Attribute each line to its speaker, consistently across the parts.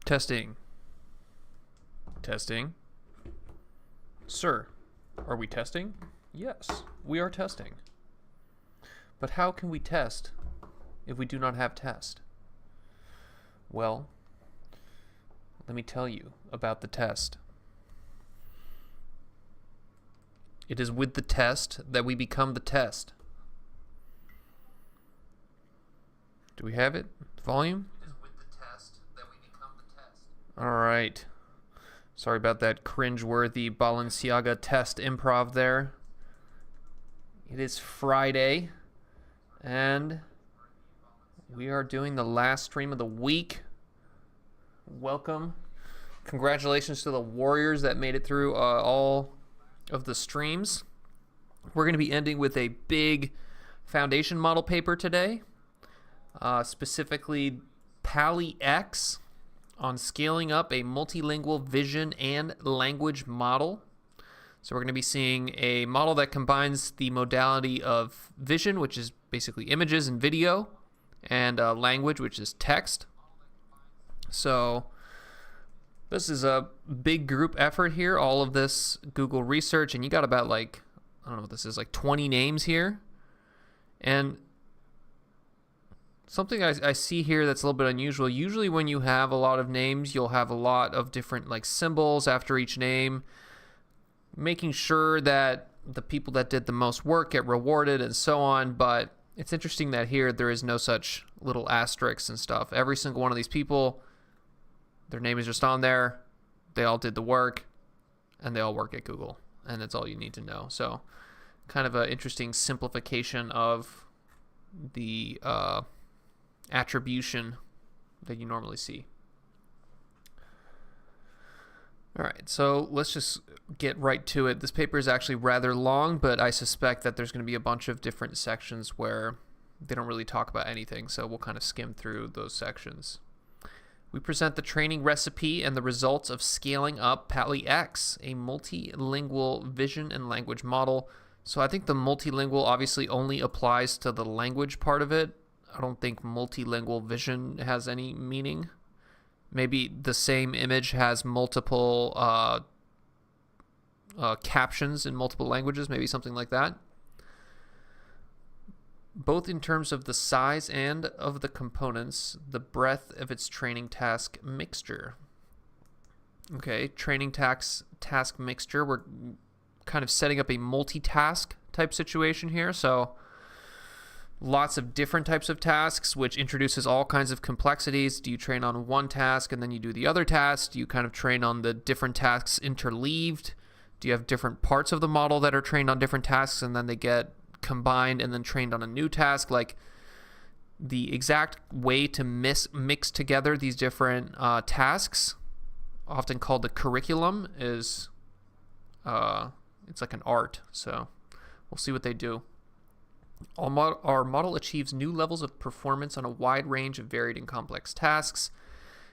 Speaker 1: Testing. Testing. Sir, are we testing? Yes, we are testing. But how can we test if we do not have test? Well, let me tell you about the test. It is with the test that we become the test. Do we have it? Volume? It is with the test that we become the test. All right. Sorry about that cringe-worthy Balenciaga test improv there. It is Friday, and we are doing the last stream of the week. Welcome. Congratulations to the Warriors that made it through all of the streams. We're going to be ending with a big foundation model paper today, specifically Pali X on scaling up a multilingual vision and language model. So we're going to be seeing a model that combines the modality of vision, which is basically images and video, and language, which is text. So this is a big group effort here, all of this Google research, and you got about I don't know what this is, 20 names here. And something I see here that's a little bit unusual. Usually when you have a lot of names, you'll have a lot of different symbols after each name, making sure that the people that did the most work get rewarded and so on. But it's interesting that here there is no such little asterisks and stuff. Every single one of these people, their name is just on there. They all did the work, and they all work at Google, and that's all you need to know. So kind of an interesting simplification of the attribution that you normally see. All right, so let's just get right to it. This paper is actually rather long, but I suspect that there's going to be a bunch of different sections where they don't really talk about anything, so we'll kind of skim through those sections. We present the training recipe and the results of scaling up Pali X, a multilingual vision and language model. So I think the multilingual obviously only applies to the language part of it. I don't think multilingual vision has any meaning. Maybe the same image has multiple captions in multiple languages, maybe something like that. Both in terms of the size and of the components, the breadth of its training task mixture. Okay, training task mixture. We're kind of setting up a multitask type situation here. So lots of different types of tasks, which introduces all kinds of complexities. Do you train on one task and then you do the other task? Do you kind of train on the different tasks interleaved? Do you have different parts of the model that are trained on different tasks and then they get combined and then trained on a new task? The exact way to mix together these different tasks, often called the curriculum, is it's like an art. So we'll see what they do. Our model achieves new levels of performance on a wide range of varied and complex tasks,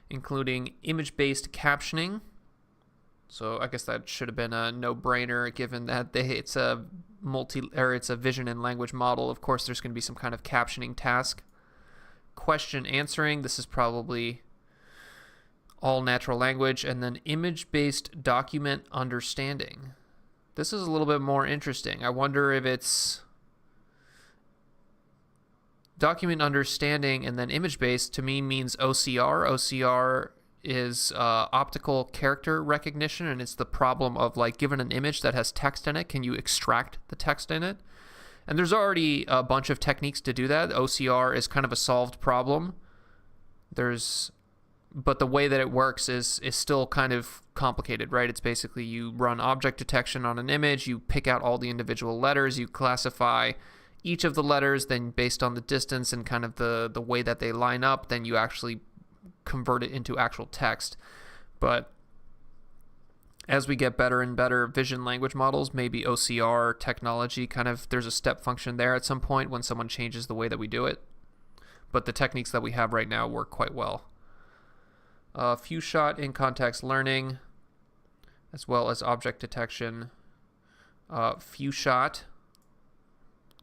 Speaker 1: including image-based captioning. So I guess that should have been a no-brainer, given that it's a vision and language model. Of course, there's going to be some kind of captioning task. Question answering. This is probably all natural language, and then image-based document understanding. This is a little bit more interesting. I wonder if it's document understanding and then image-based. To me means OCR. OCR is optical character recognition, and it's the problem of given an image that has text in it, can you extract the text in it? And there's already a bunch of techniques to do that. OCR is kind of a solved problem. But the way that it works is still kind of complicated, right? It's basically you run object detection on an image, you pick out all the individual letters, you classify each of the letters, then based on the distance and kind of the way that they line up, then you actually convert it into actual text. But as we get better and better vision language models, maybe OCR technology there's a step function there at some point when someone changes the way that we do it. But the techniques that we have right now work quite well. Few shot in context learning, as well as object detection. Few shot.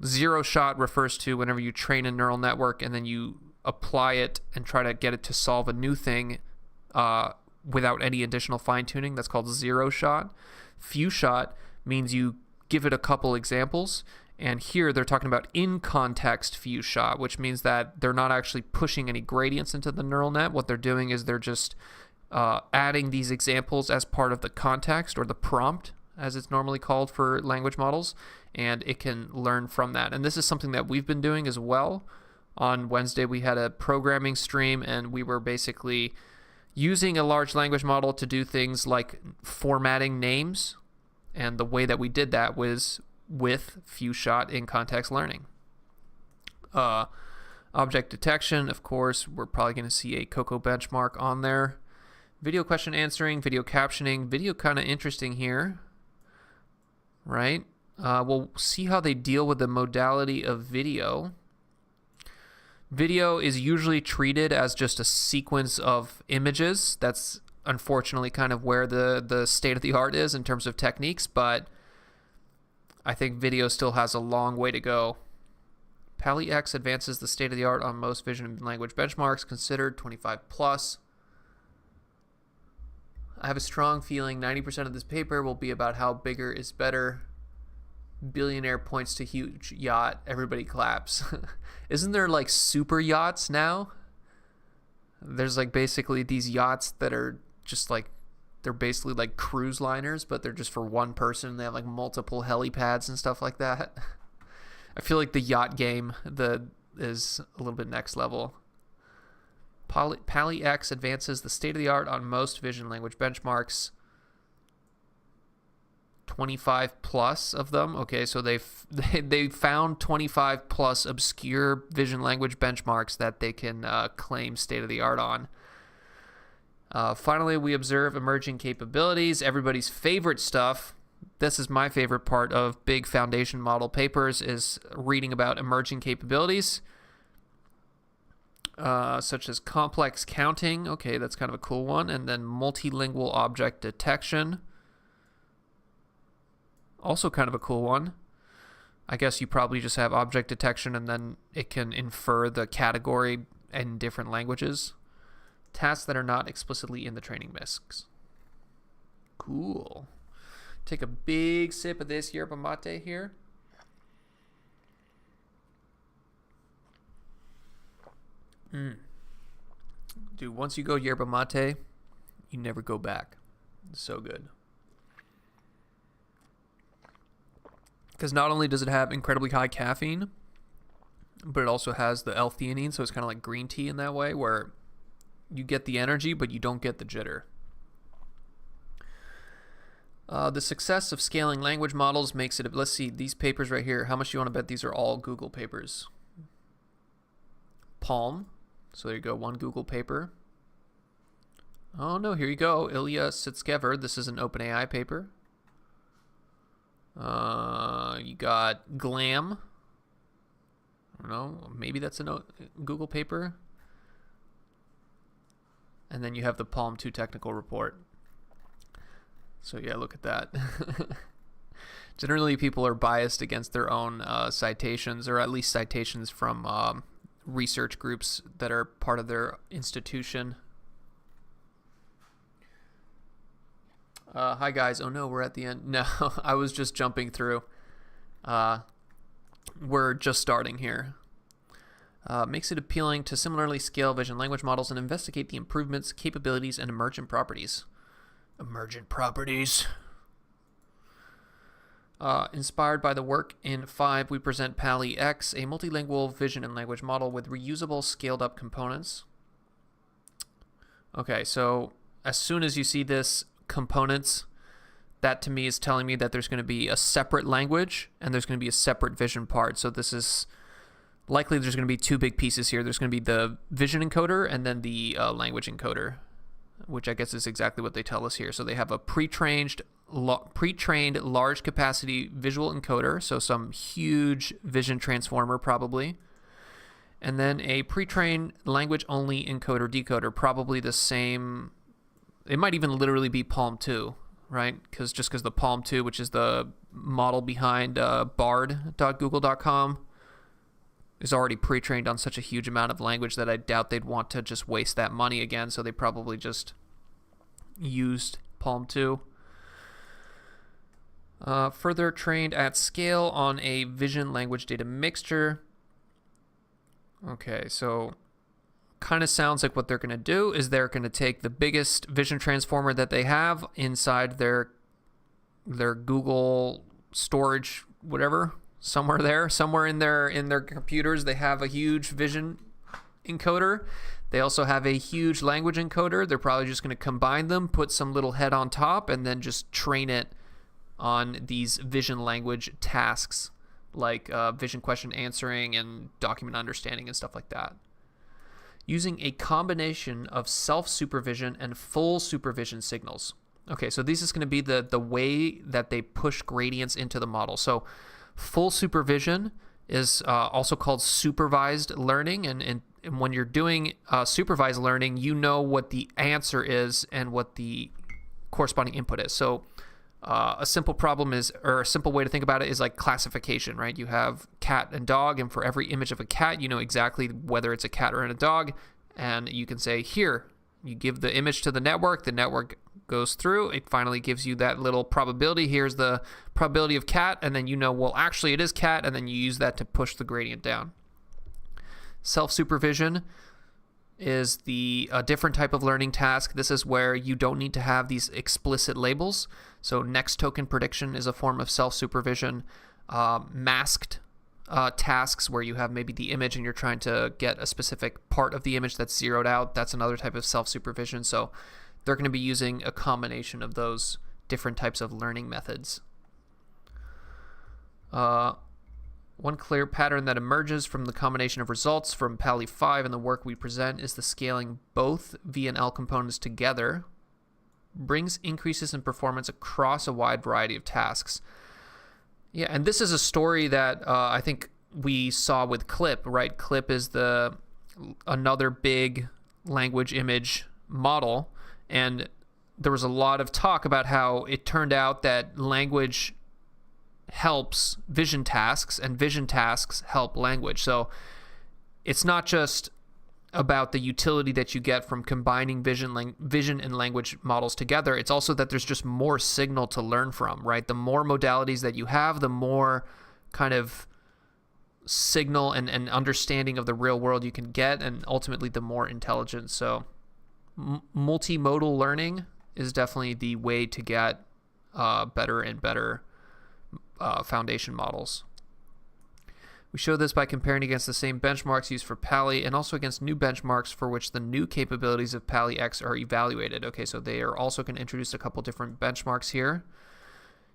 Speaker 1: Zero shot refers to whenever you train a neural network and then you apply it and try to get it to solve a new thing without any additional fine-tuning. That's called zero shot. Few shot means you give it a couple examples, and here they're talking about in-context few shot, which means that they're not actually pushing any gradients into the neural net. What they're doing is they're just adding these examples as part of the context, or the prompt, as it's normally called for language models, and it can learn from that. And this is something that we've been doing as well. On Wednesday, we had a programming stream, and we were basically using a large language model to do things like formatting names, and the way that we did that was with few-shot in-context learning. Object detection, of course, we're probably going to see a COCO benchmark on there. Video question answering, video captioning, video kind of interesting here, right? We'll see how they deal with the modality of video. Video is usually treated as just a sequence of images. That's unfortunately kind of where the state of the art is in terms of techniques, but I think video still has a long way to go. Pali X advances the state of the art on most vision and language benchmarks, considered 25 plus. I have a strong feeling 90% of this paper will be about how bigger is better. Billionaire points to huge yacht. Everybody claps. Isn't there like super yachts now? There's like basically these yachts that are just like, they're basically like cruise liners, but they're just for one person. They have like multiple helipads and stuff like that. I feel like the yacht game is a little bit next level. Pali X advances the state of the art on most vision language benchmarks. 25 plus of them. Okay, so they found 25 plus obscure vision language benchmarks that they can claim state of the art on. Finally, we observe emerging capabilities. Everybody's favorite stuff. This is my favorite part of big foundation model papers, is reading about emerging capabilities, such as complex counting. Okay, that's kind of a cool one. And then multilingual object detection. Also kind of a cool one. I guess you probably just have object detection and then it can infer the category in different languages. Tasks that are not explicitly in the training mix. Cool. Take a big sip of this yerba mate here. Dude, once you go yerba mate, you never go back. It's so good. Because not only does it have incredibly high caffeine, but it also has the L-theanine, so it's kind of like green tea in that way, where you get the energy, but you don't get the jitter. The success of scaling language models makes it... Let's see, these papers right here, how much do you want to bet these are all Google papers? Palm. So there you go, one Google paper. Oh no, here you go. Ilya Sutskever. This is an OpenAI paper. You got Glam. I don't know, maybe that's a Google paper. And then you have the Palm 2 technical report. So yeah, look at that. Generally, people are biased against their own citations, or at least citations from research groups that are part of their institution. Hi guys. Oh no, we're at the end. No, I was just jumping through. We're just starting here. Makes it appealing to similarly scale vision language models and investigate the improvements, capabilities, and emergent properties. Emergent properties. Inspired by the work in 5, we present Pali X, a multilingual vision and language model with reusable scaled-up components. Okay, so as soon as you see this components, that to me is telling me that there's going to be a separate language and there's going to be a separate vision part. So this is likely there's going to be two big pieces here. There's going to be the vision encoder and then the language encoder, which I guess is exactly what they tell us here. So they have a pre-trained large capacity visual encoder, so some huge vision transformer probably, and then a pre-trained language only encoder-decoder, probably the same. It might even literally be Palm 2, right? Because the Palm 2, which is the model behind bard.google.com, is already pre-trained on such a huge amount of language that I doubt they'd want to just waste that money again. So they probably just used Palm 2. Further trained at scale on a vision language data mixture. Okay, so kind of sounds like what they're going to do is they're going to take the biggest vision transformer that they have inside their Google storage, whatever, somewhere in their computers. They have a huge vision encoder. They also have a huge language encoder. They're probably just going to combine them, put some little head on top, and then just train it on these vision language tasks like vision question answering and document understanding and stuff like that, using a combination of self-supervision and full supervision signals. Okay, so this is going to be the way that they push gradients into the model. So full supervision is also called supervised learning, and when you're doing supervised learning, you know what the answer is and what the corresponding input is. So a simple problem is, or a simple way to think about it is like classification, right? You have cat and dog, and for every image of a cat, you know exactly whether it's a cat or a dog, and you can say, here, you give the image to the network goes through, it finally gives you that little probability, here's the probability of cat, and then you know, well, actually it is cat, and then you use that to push the gradient down. Self-supervision is a different type of learning task. This is where you don't need to have these explicit labels. So next token prediction is a form of self-supervision. Masked tasks where you have maybe the image and you're trying to get a specific part of the image that's zeroed out. That's another type of self-supervision. So they're going to be using a combination of those different types of learning methods. One clear pattern that emerges from the combination of results from Pali 5 and the work we present is the scaling both V and L components together brings increases in performance across a wide variety of tasks. Yeah, and this is a story that I think we saw with CLIP, right? CLIP is another big language image model, and there was a lot of talk about how it turned out that language helps vision tasks and vision tasks help language. So it's not just about the utility that you get from combining vision and language models together. It's also that there's just more signal to learn from, right? The more modalities that you have, the more kind of signal and understanding of the real world you can get, and ultimately the more intelligence. So multimodal learning is definitely the way to get better and better foundation models. We show this by comparing against the same benchmarks used for Pali and also against new benchmarks for which the new capabilities of Pali X are evaluated. Okay, so they are also going to introduce a couple different benchmarks here.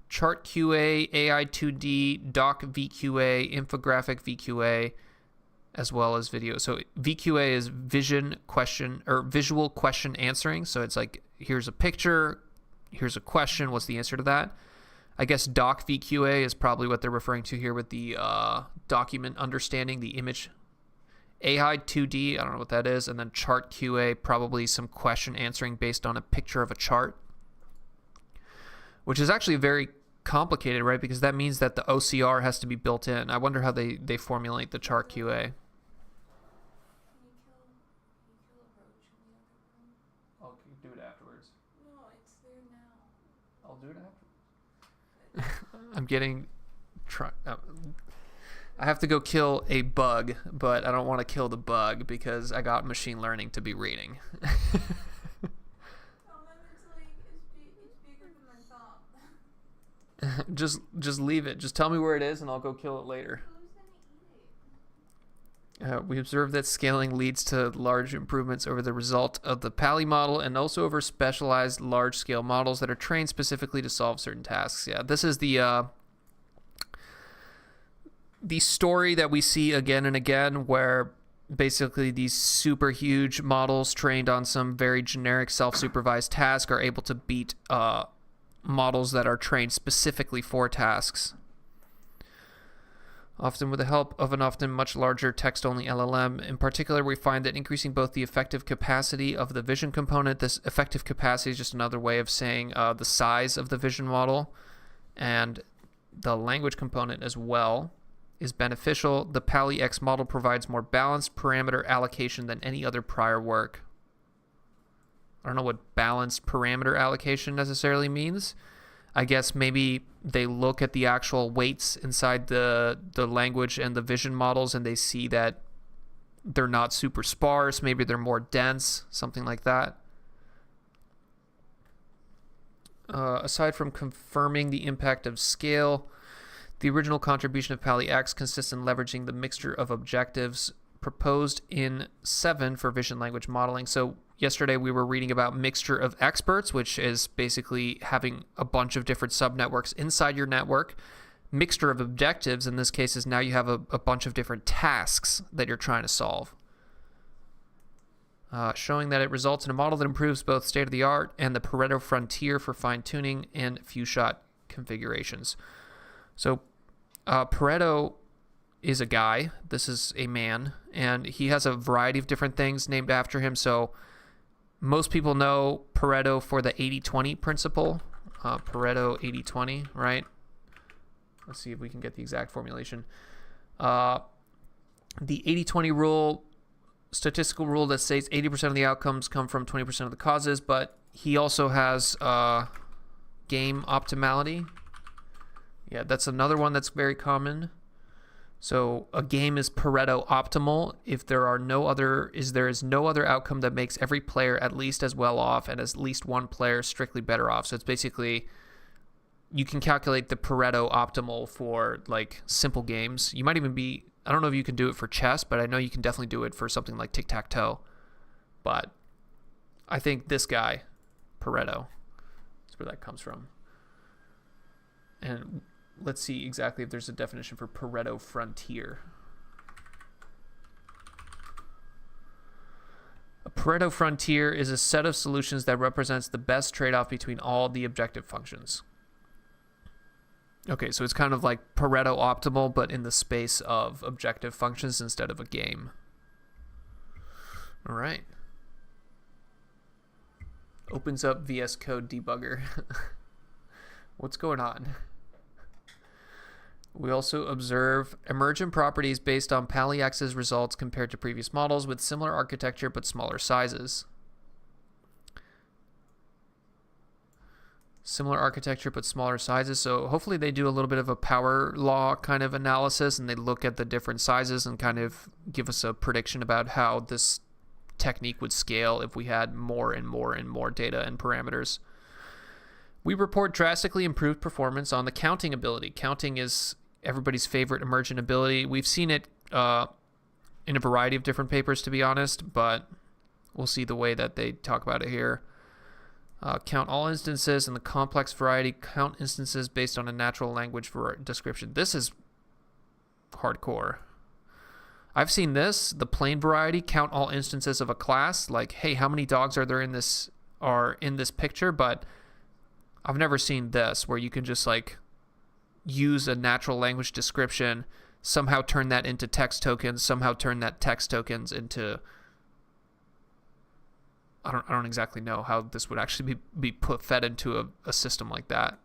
Speaker 1: Chart QA, AI 2D, Doc VQA, Infographic VQA, as well as video. So VQA is visual question answering. So it's like, here's a picture, here's a question, what's the answer to that? I guess Doc VQA is probably what they're referring to here with the document understanding, the image. AI 2D, I don't know what that is. And then Chart QA, probably some question answering based on a picture of a chart, which is actually very complicated, right? Because that means that the OCR has to be built in. I wonder how they formulate the Chart QA. I'll do it afterwards.
Speaker 2: No, it's there now.
Speaker 1: I'll do it afterwards. I'm getting I have to go kill a bug, but I don't want to kill the bug because I got machine learning to be reading.
Speaker 2: It's bigger than I thought.
Speaker 1: Just leave it. Just tell me where it is and I'll go kill it later. We observed that scaling leads to large improvements over the result of the Pali model and also over specialized large-scale models that are trained specifically to solve certain tasks. Yeah, this is the story that we see again and again, where basically these super huge models trained on some very generic self-supervised task are able to beat models that are trained specifically for tasks. Often with the help of an often much larger text-only LLM. In particular, we find that increasing both the effective capacity of the vision component, this effective capacity is just another way of saying the size of the vision model, and the language component as well, is beneficial. The Pali X model provides more balanced parameter allocation than any other prior work. I don't know what balanced parameter allocation necessarily means. I guess maybe they look at the actual weights inside the language and the vision models, and they see that they're not super sparse. Maybe they're more dense, something like that. Aside from confirming the impact of scale, the original contribution of Pali X consists in leveraging the mixture of objectives proposed in 7 for vision language modeling. So yesterday we were reading about mixture of experts, which is basically having a bunch of different subnetworks inside your network. Mixture of objectives, in this case, is now you have a bunch of different tasks that you're trying to solve. Showing that it results in a model that improves both state-of-the-art and the Pareto frontier for fine-tuning and few-shot configurations. So Pareto is a guy. This is a man, and he has a variety of different things named after him. So most people know Pareto for the 80-20 principle. Pareto 80-20, right? Let's see if we can get the exact formulation. The 80-20 rule, statistical rule that states 80% of the outcomes come from 20% of the causes, but he also has game optimality. Yeah, that's another one that's very common. So a game is Pareto optimal if there is no other outcome that makes every player at least as well off and at least one player strictly better off. So it's basically, you can calculate the Pareto optimal for like simple games. You might even be, I don't know if you can do it for chess, but I know you can definitely do it for something like tic-tac-toe. But I think this guy, Pareto, is where that comes from. And let's see exactly if there's a definition for Pareto frontier. A Pareto frontier is a set of solutions that represents the best trade-off between all the objective functions. Okay, so it's kind of like Pareto optimal, but in the space of objective functions instead of a game. All right. Opens up VS Code debugger. What's going on? We also observe emergent properties based on Pali X's results compared to previous models with similar architecture but smaller sizes. Similar architecture but smaller sizes. So hopefully they do a little bit of a power law kind of analysis, and they look at the different sizes and kind of give us a prediction about how this technique would scale if we had more and more and more data and parameters. We report drastically improved performance on the counting ability. Counting is everybody's favorite emergent ability. We've seen it in a variety of different papers, to be honest, but we'll see the way that they talk about it here. Count all instances in the complex variety. Count instances based on a natural language description. This is hardcore. I've seen this, the plain variety, count all instances of a class. Like, hey, how many dogs are there in this picture? But I've never seen this where you can just like use a natural language description, somehow turn that into text tokens, somehow turn that text tokens into, I don't exactly know how this would actually be fed into a system like that.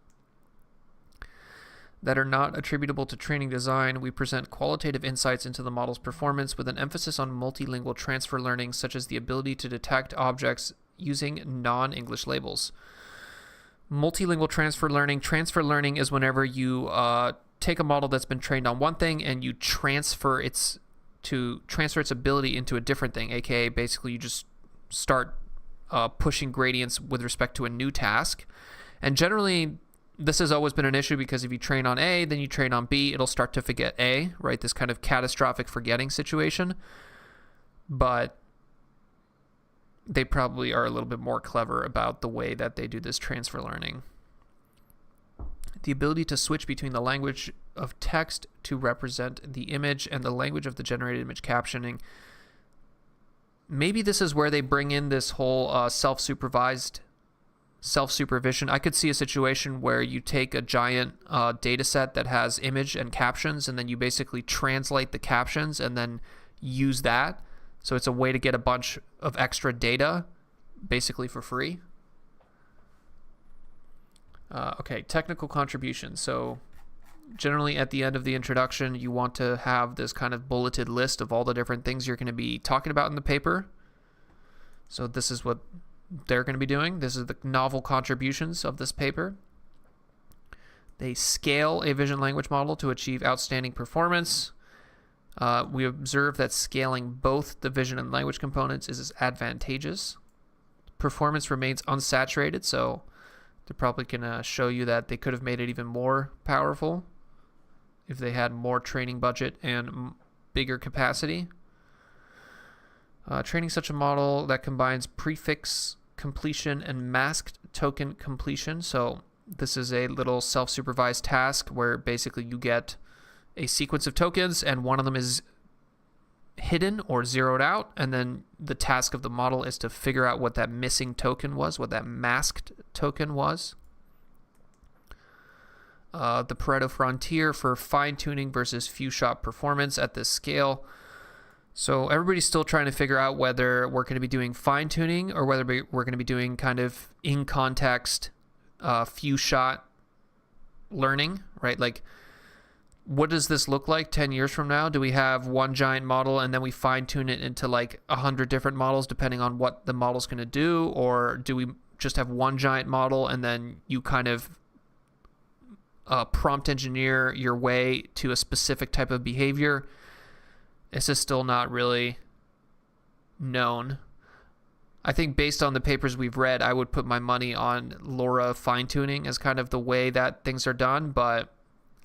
Speaker 1: That are not attributable to training design. We present qualitative insights into the model's performance with an emphasis on multilingual transfer learning, such as the ability to detect objects using non-English labels. Multilingual transfer learning. Transfer learning is whenever you take a model that's been trained on one thing and you transfer its ability into a different thing, aka basically you just start pushing gradients with respect to a new task. And generally, this has always been an issue because if you train on A, then you train on B, it'll start to forget A, right? This kind of catastrophic forgetting situation. But they probably are a little bit more clever about the way that they do this transfer learning. The ability to switch between the language of text to represent the image and the language of the generated image captioning. Maybe this is where they bring in this whole self-supervision. I could see a situation where you take a giant data set that has image and captions, and then you basically translate the captions and then use that. So it's a way to get a bunch of extra data basically for free. Okay, technical contributions. So generally at the end of the introduction, you want to have this kind of bulleted list of all the different things you're going to be talking about in the paper. So this is what they're going to be doing. This is the novel contributions of this paper. They scale a vision language model to achieve outstanding performance. We observe that scaling both the vision and language components is advantageous. Performance remains unsaturated, so they're probably going to show you that they could have made it even more powerful if they had more training budget and bigger capacity. Training such a model that combines prefix completion and masked token completion. So this is a little self-supervised task where basically you get a sequence of tokens and one of them is hidden or zeroed out, and then the task of the model is to figure out what that missing token was, what that masked token was. The Pareto frontier for fine-tuning versus few-shot performance at this scale. So everybody's still trying to figure out whether we're going to be doing fine-tuning or whether we're going to be doing kind of in-context, few-shot learning, right? Like, what does this look like 10 years from now? Do we have one giant model and then we fine-tune it into like 100 different models depending on what the model's going to do? Or do we just have one giant model and then you kind of prompt engineer your way to a specific type of behavior? This is still not really known. I think based on the papers we've read, I would put my money on LoRa fine-tuning as kind of the way that things are done, but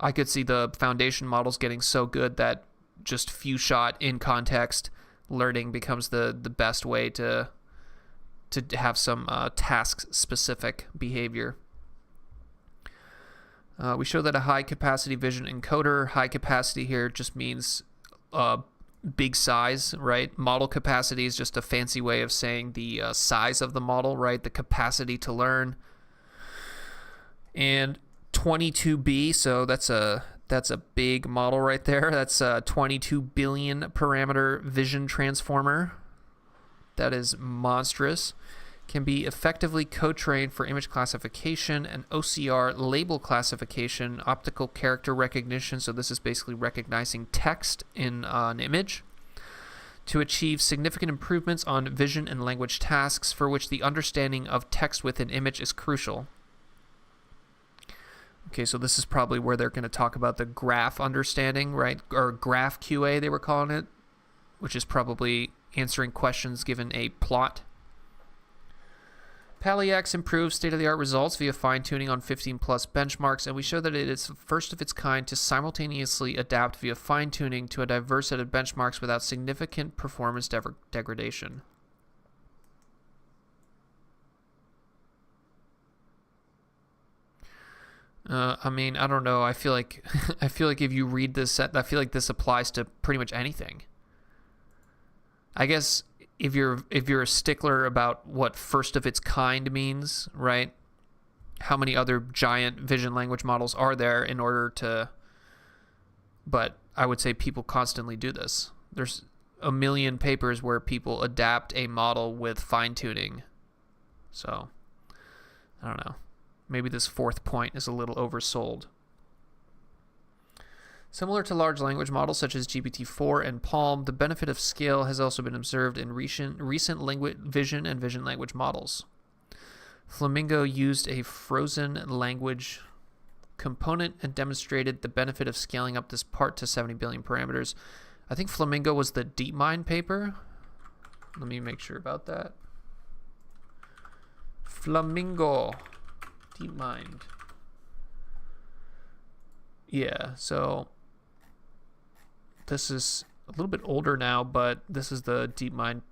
Speaker 1: I could see the foundation models getting so good that just few-shot in-context learning becomes the best way to have some task-specific behavior. We show that a high-capacity vision encoder, high capacity here just means big size, right? Model capacity is just a fancy way of saying the size of the model, right? The capacity to learn. And 22B, so that's a big model right there. That's a 22 billion parameter vision transformer. That is monstrous. Can be effectively co-trained for image classification and OCR label classification, optical character recognition, so this is basically recognizing text in an image, to achieve significant improvements on vision and language tasks for which the understanding of text within image is crucial. Okay, so this is probably where they're going to talk about the graph understanding, right? Or graph QA, they were calling it, which is probably answering questions given a plot. Pali X improves state-of-the-art results via fine-tuning on 15-plus benchmarks, and we show that it is first of its kind to simultaneously adapt via fine-tuning to a diverse set of benchmarks without significant performance degradation. I mean, I don't know. I feel like if you read this, I feel like this applies to pretty much anything. I guess if you're a stickler about what first of its kind means, right? How many other giant vision language models are there in order to? But I would say people constantly do this. There's a million papers where people adapt a model with fine tuning. So I don't know. Maybe this fourth point is a little oversold. Similar to large language models such as GPT-4 and Palm, the benefit of scale has also been observed in recent vision and vision language models. Flamingo used a frozen language component and demonstrated the benefit of scaling up this part to 70 billion parameters. I think Flamingo was the DeepMind paper. Let me make sure about that. Flamingo. DeepMind. Yeah, so this is a little bit older now, but this is the DeepMind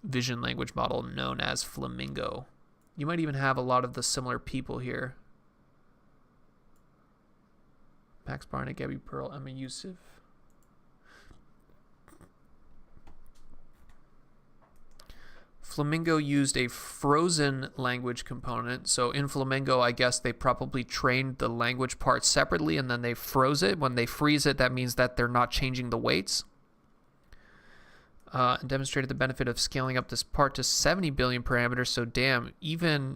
Speaker 1: vision language model known as Flamingo. You might even have a lot of the similar people here. Max Barnett, Gabby Pearl, Emma Yusuf. Flamingo used a frozen language component. So in Flamingo, I guess they probably trained the language part separately and then they froze it. When they freeze it, that means that they're not changing the weights. And demonstrated the benefit of scaling up this part to 70 billion parameters. So damn, even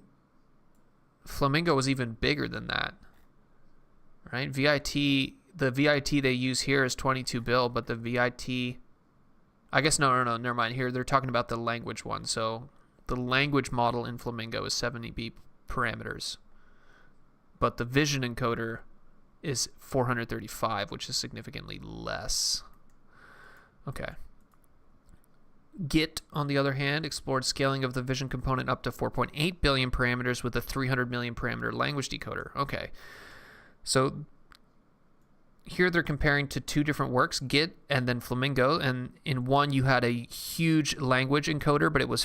Speaker 1: Flamingo was even bigger than that. Right? the VIT they use here is 22 bil, but the VIT... I guess no, never mind. Here they're talking about the language one. So The language model in Flamingo is 70B parameters, but the vision encoder is 435, which is significantly less. Okay. Git, on the other hand, explored scaling of the vision component up to 4.8 billion parameters with a 300 million parameter language decoder. Okay. So here they're comparing to two different works, Git and then Flamingo, and in one you had a huge language encoder, but it was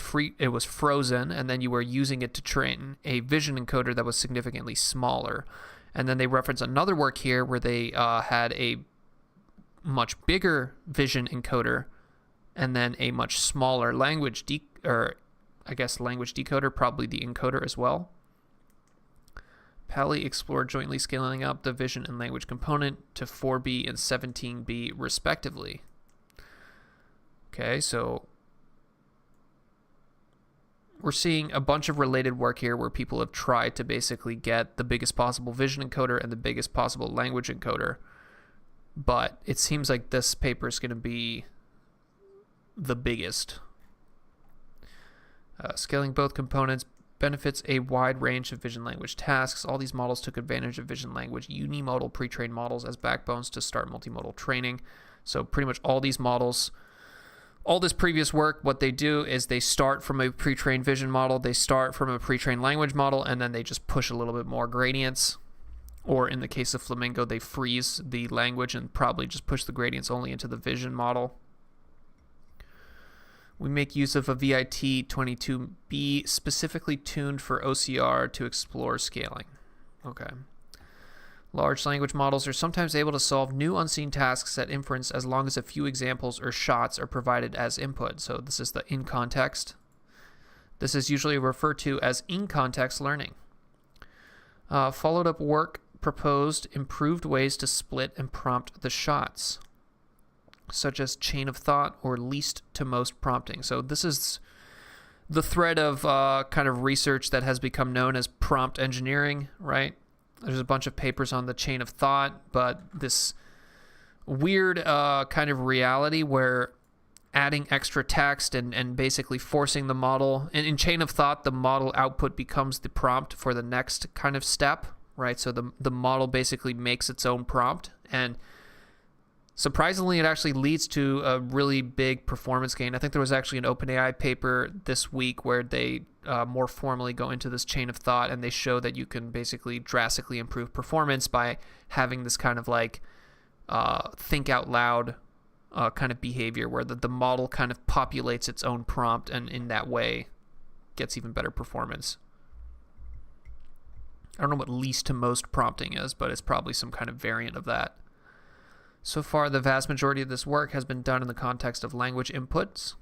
Speaker 1: frozen, and then you were using it to train a vision encoder that was significantly smaller. And then they reference another work here where they had a much bigger vision encoder and then a much smaller language decoder, probably the encoder as well. Pali explored jointly scaling up the vision and language component to 4B and 17B respectively. Okay, so we're seeing a bunch of related work here where people have tried to basically get the biggest possible vision encoder and the biggest possible language encoder. But it seems like this paper is going to be the biggest. Scaling both components benefits a wide range of vision language tasks. All these models took advantage of vision language unimodal pre-trained models as backbones to start multimodal training. So pretty much all these models, all this previous work, what they do is they start from a pre-trained vision model, they start from a pre-trained language model, and then they just push a little bit more gradients. Or in the case of Flamingo, they freeze the language and probably just push the gradients only into the vision model. We make use of a VIT22B specifically tuned for OCR to explore scaling. Okay. Large language models are sometimes able to solve new unseen tasks at inference as long as a few examples or shots are provided as input. So this is the in context. This is usually referred to as in-context learning. Followed up work proposed improved ways to split and prompt the shots, such as chain of thought or least to most prompting. So this is the thread of kind of research that has become known as prompt engineering, right? There's a bunch of papers on the chain of thought, but this weird kind of reality where adding extra text and basically forcing the model, and in chain of thought, the model output becomes the prompt for the next kind of step, right? So the model basically makes its own prompt, and surprisingly, it actually leads to a really big performance gain. I think there was actually an OpenAI paper this week where they more formally go into this chain of thought, and they show that you can basically drastically improve performance by having this kind of like think out loud kind of behavior where the model kind of populates its own prompt, and in that way gets even better performance. I don't know what least to most prompting is, but it's probably some kind of variant of that. So far, the vast majority of this work has been done in the context of language inputs.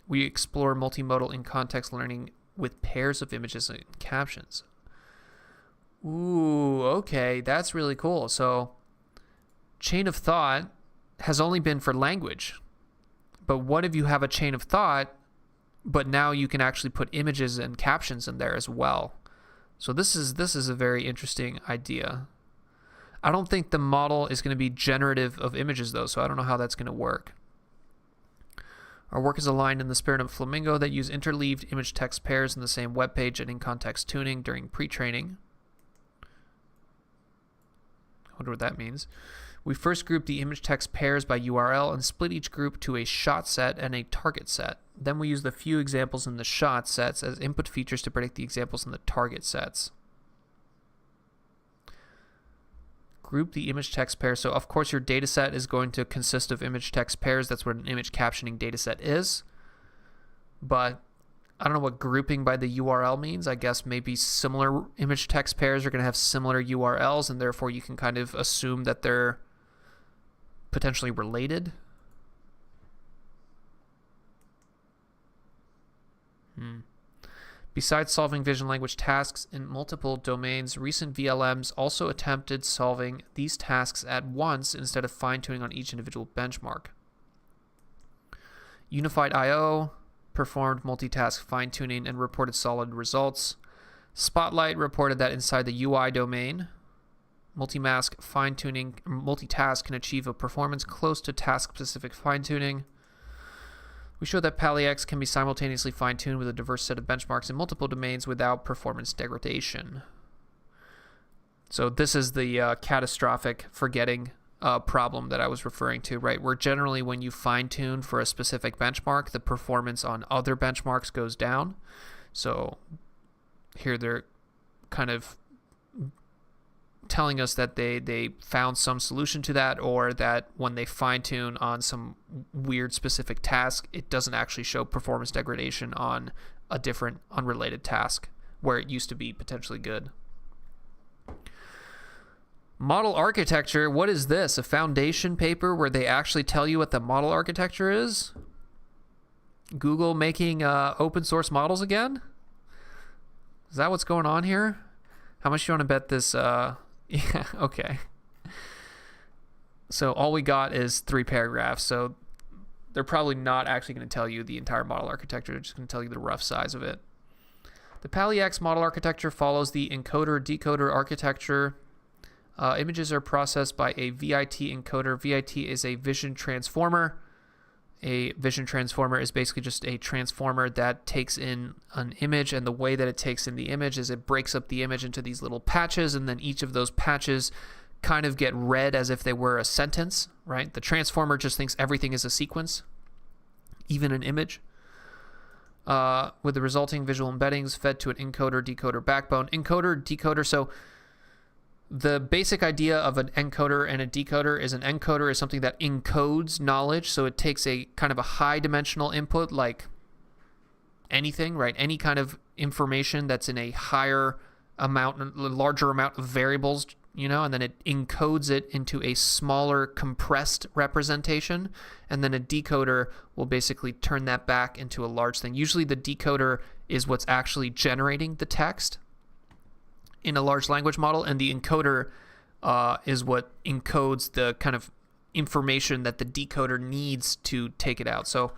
Speaker 1: We explore multimodal in-context learning with pairs of images and captions. Ooh, okay, that's really cool. So, chain of thought has only been for language. But what if you have a chain of thought, but now you can actually put images and captions in there as well? So this is a very interesting idea. I don't think the model is going to be generative of images, though, so I don't know how that's going to work. Our work is aligned in the spirit of Flamingo that use interleaved image-text pairs in the same web page and in-context tuning during pre-training. I wonder what that means. We first group the image-text pairs by URL and split each group to a shot set and a target set. Then we use the few examples in the shot sets as input features to predict the examples in the target sets. Group the image text pair. So of course your data set is going to consist of image text pairs. That's what an image captioning data set is. But I don't know what grouping by the URL means. I guess maybe similar image text pairs are going to have similar URLs, and therefore you can kind of assume that they're potentially related. Besides solving vision language tasks in multiple domains, recent VLMs also attempted solving these tasks at once instead of fine-tuning on each individual benchmark. Unified I/O performed multitask fine-tuning and reported solid results. Spotlight reported that inside the UI domain, multitask can achieve a performance close to task-specific fine-tuning. We show that Pali X can be simultaneously fine-tuned with a diverse set of benchmarks in multiple domains without performance degradation. So this is the catastrophic forgetting problem that I was referring to, right? Where generally when you fine-tune for a specific benchmark, the performance on other benchmarks goes down. So here they're kind of telling us that they found some solution to that, or that when they fine-tune on some weird specific task, it doesn't actually show performance degradation on a different unrelated task where it used to be potentially good. Model architecture, what is this? A foundation paper where they actually tell you what the model architecture is? Google making open source models again? Is that what's going on here? How much do you want to bet this? Yeah, okay. So all we got is 3 paragraphs. So they're probably not actually going to tell you the entire model architecture. They're just going to tell you the rough size of it. The Pali X model architecture follows the encoder-decoder architecture. Images are processed by a VIT encoder. VIT is a vision transformer. A vision transformer is basically just a transformer that takes in an image, and the way that it takes in the image is it breaks up the image into these little patches, and then each of those patches kind of get read as if they were a sentence, right? The transformer just thinks everything is a sequence, even an image. With the resulting visual embeddings fed to an encoder-decoder backbone. Encoder-decoder, so the basic idea of an encoder and a decoder is an encoder is something that encodes knowledge. So it takes a kind of a high dimensional input, like anything, right? Any kind of information that's in a higher amount, larger amount of variables, you know, and then it encodes it into a smaller compressed representation. And then a decoder will basically turn that back into a large thing. Usually the decoder is what's actually generating the text in a large language model, and the encoder is what encodes the kind of information that the decoder needs to take it out. So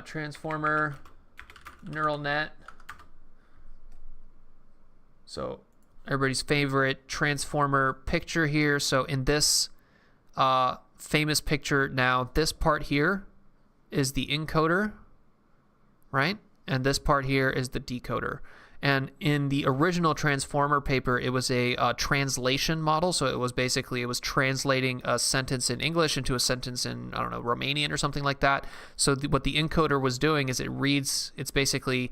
Speaker 1: transformer, neural net. So everybody's favorite transformer picture here. So in this famous picture now, this part here is the encoder, right? And this part here is the decoder. And in the original transformer paper, it was a translation model. So it was translating a sentence in English into a sentence in, I don't know, Romanian or something like that. So what the encoder was doing is it's basically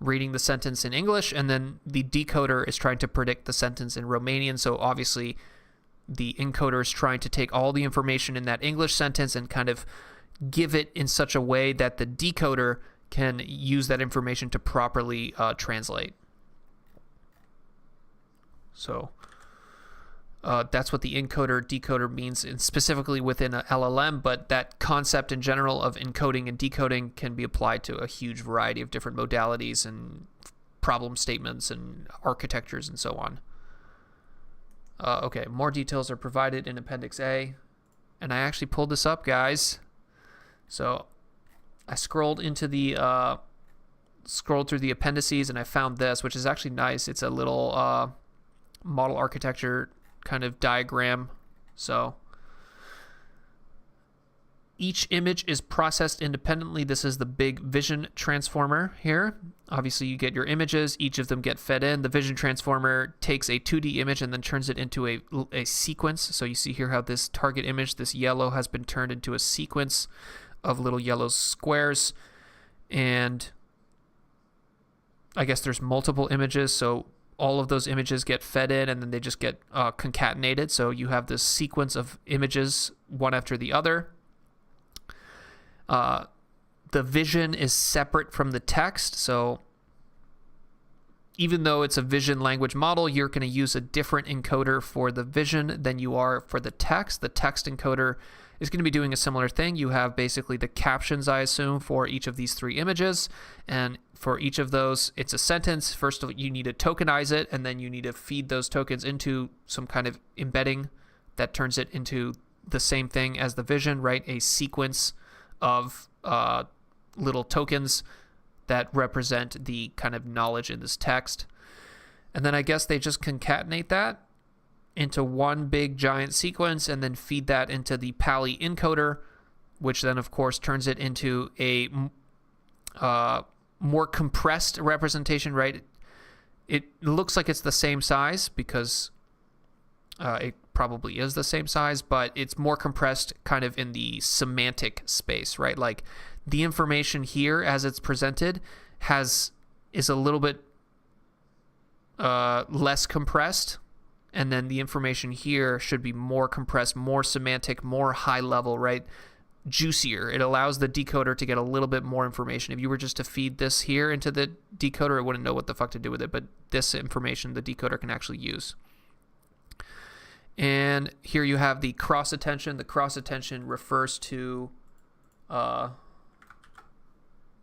Speaker 1: reading the sentence in English, and then the decoder is trying to predict the sentence in Romanian. So obviously the encoder is trying to take all the information in that English sentence and kind of give it in such a way that the decoder can use that information to properly translate. So that's what the encoder-decoder means, and specifically within a LLM, but that concept in general of encoding and decoding can be applied to a huge variety of different modalities and problem statements and architectures and so on. Okay, more details are provided in Appendix A, and I actually pulled this up, guys. So I scrolled through the appendices, and I found this, which is actually nice. It's a little model architecture kind of diagram. So each image is processed independently. This is the big vision transformer here. Obviously, you get your images. Each of them get fed in. The vision transformer takes a 2D image and then turns it into a sequence. So you see here how this target image, this yellow, has been turned into a sequence of little yellow squares. And I guess there's multiple images, so all of those images get fed in, and then they just get concatenated. So you have this sequence of images, one after the other. The vision is separate from the text. So even though it's a vision language model, you're going to use a different encoder for the vision than you are for the text. The text encoder is going to be doing a similar thing. You have basically the captions, I assume, for each of these 3 images. And for each of those, it's a sentence. First of all, you need to tokenize it, and then you need to feed those tokens into some kind of embedding that turns it into the same thing as the vision, right? A sequence of little tokens that represent the kind of knowledge in this text. And then I guess they just concatenate that into one big giant sequence and then feed that into the Pali encoder, which then, of course, turns it into a more compressed representation, right? It looks like it's the same size because it probably is the same size, but it's more compressed kind of in the semantic space, right? Like the information here as it's presented is a little bit less compressed, and then the information here should be more compressed, more semantic, more high level, right? Juicier. It allows the decoder to get a little bit more information. If you were just to feed this here into the decoder, it wouldn't know what the fuck to do with it, but this information the decoder can actually use. And here you have the cross attention. The cross attention refers to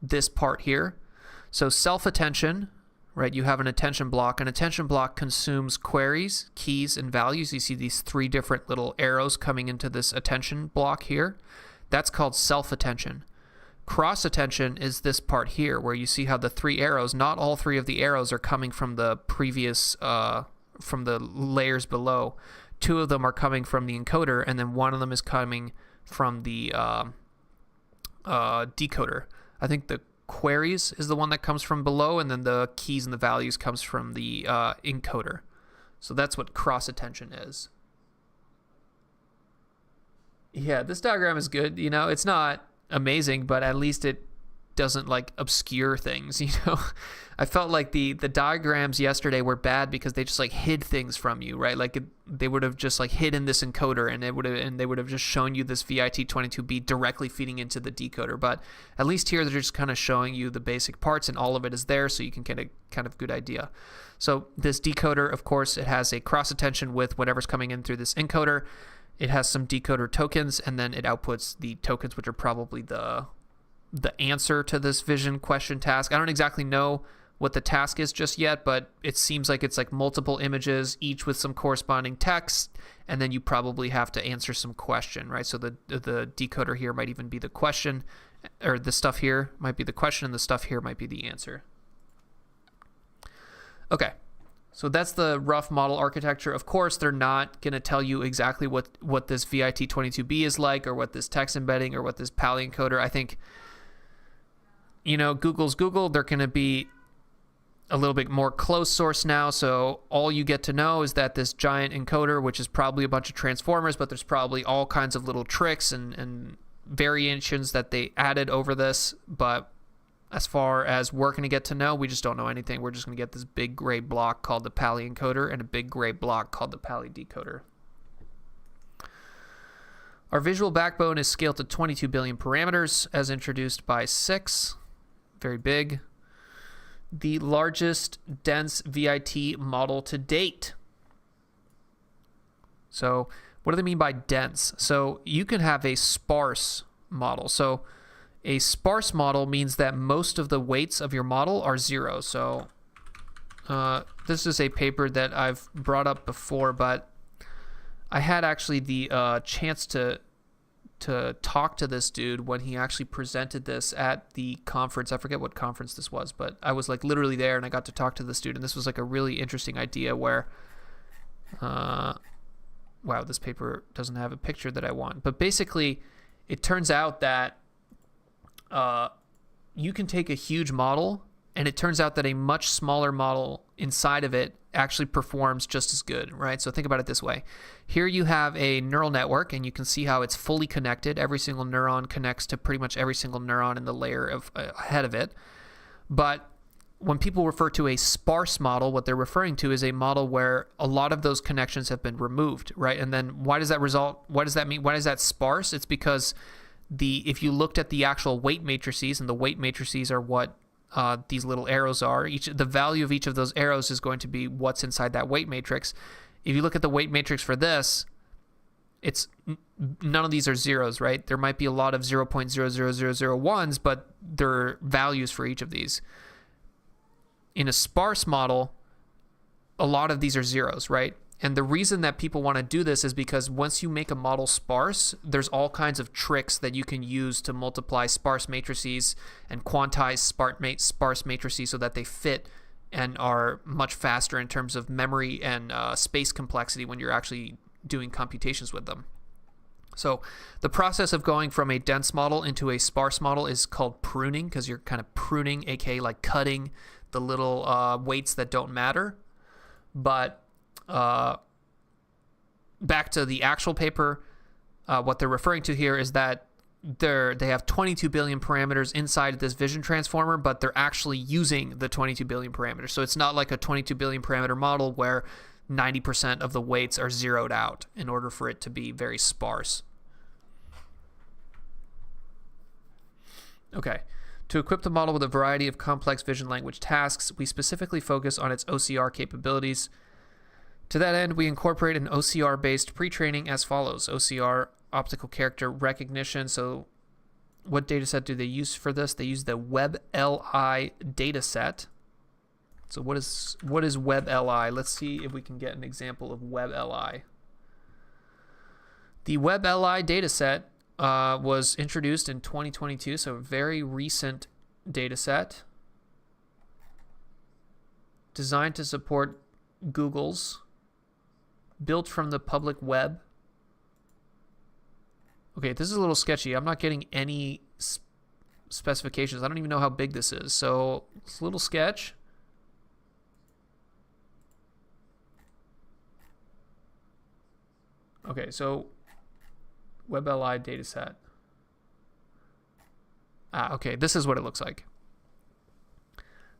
Speaker 1: this part here. So self-attention, right? You have an attention block. An attention block consumes queries, keys, and values. You see these three different little arrows coming into this attention block here. That's called self-attention. Cross-attention is this part here where you see how the three arrows, not all three of the arrows are coming from the previous, from the layers below. Two of them are coming from the encoder, and then one of them is coming from the decoder. I think the queries is the one that comes from below, and then the keys and the values comes from the encoder. So that's what cross-attention is. Yeah, this diagram is good. You know, it's not amazing, but at least it doesn't like obscure things, you know. I felt like the diagrams yesterday were bad because they just like hid things from you, right? Like they would have just like hidden this encoder, and they would have just shown you this VIT22B directly feeding into the decoder. But at least here they're just kind of showing you the basic parts, and all of it is there, so you can get a kind of good idea. So this decoder, of course, it has a cross attention with whatever's coming in through this encoder. It has some decoder tokens, and then it outputs the tokens, which are probably the answer to this vision question task. I don't exactly know what the task is just yet, but it seems like it's like multiple images, each with some corresponding text, and then you probably have to answer some question, right? So the decoder here might even be the question, or the stuff here might be the question, and the stuff here might be the answer. Okay. So that's the rough model architecture. Of course, they're not going to tell you exactly what this VIT22B is like, or what this text embedding, or what this Pali encoder. I think, you know, Google's Google. They're going to be a little bit more closed source now. So all you get to know is that this giant encoder, which is probably a bunch of transformers, but there's probably all kinds of little tricks and variations that they added over this. But as far as we're going to get to know, we just don't know anything. We're just going to get this big gray block called the Pali encoder and a big gray block called the Pali decoder. Our visual backbone is scaled to 22 billion parameters as introduced by 6. Very big. The largest dense VIT model to date. So what do they mean by dense? So you can have a sparse model. So a sparse model means that most of the weights of your model are 0. So this is a paper that I've brought up before, but I had actually the chance to talk to this dude when he actually presented this at the conference. I forget what conference this was, but I was like literally there, and I got to talk to this dude, and this was like a really interesting idea where wow, this paper doesn't have a picture that I want. But basically, it turns out that you can take a huge model, and it turns out that a much smaller model inside of it actually performs just as good, right? So think about it this way. Here you have a neural network, and you can see how it's fully connected. Every single neuron connects to pretty much every single neuron in the layer of ahead of it. But when people refer to a sparse model, what they're referring to is a model where a lot of those connections have been removed, right? And then why does that result? What does that mean? Why is that sparse? It's because if you looked at the actual weight matrices, and the weight matrices are what these little arrows are. The value of each of those arrows is going to be what's inside that weight matrix. If you look at the weight matrix for this, it's none of these are zeros, right? There might be a lot of 0.00001s, but there are values for each of these. In a sparse model, a lot of these are zeros, right? And the reason that people want to do this is because once you make a model sparse, there's all kinds of tricks that you can use to multiply sparse matrices and quantize sparse matrices so that they fit and are much faster in terms of memory and space complexity when you're actually doing computations with them. So the process of going from a dense model into a sparse model is called pruning, because you're kind of pruning, aka like cutting the little weights that don't matter. But back to the actual paper, what they're referring to here is that they have 22 billion parameters inside this vision transformer, but they're actually using the 22 billion parameters. So it's not like a 22 billion parameter model where 90% of the weights are zeroed out in order for it to be very sparse. Okay. To equip the model with a variety of complex vision language tasks, we specifically focus on its OCR capabilities. To that end, we incorporate an OCR-based pre-training as follows. OCR, optical character recognition. So what dataset do they use for this? They use the WebLI dataset. So what is WebLI? Let's see if we can get an example of WebLI. The WebLI dataset was introduced in 2022, so a very recent dataset designed to support Google's, built from the public web. Okay, this is a little sketchy. I'm not getting any specifications. I don't even know how big this is, so it's a little sketch. Okay, so WebLI dataset. Okay, this is what it looks like.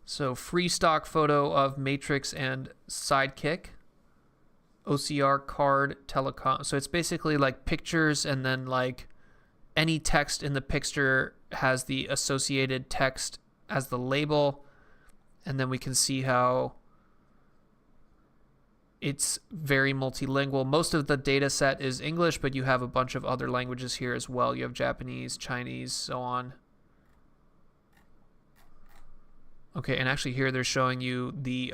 Speaker 1: So free stock photo of Matrix and Sidekick. OCR card telecom. So it's basically like pictures, and then like any text in the picture has the associated text as the label. And then we can see how it's very multilingual. Most of the data set is English, but you have a bunch of other languages here as well. You have Japanese, Chinese, so on. Okay, and actually here they're showing you the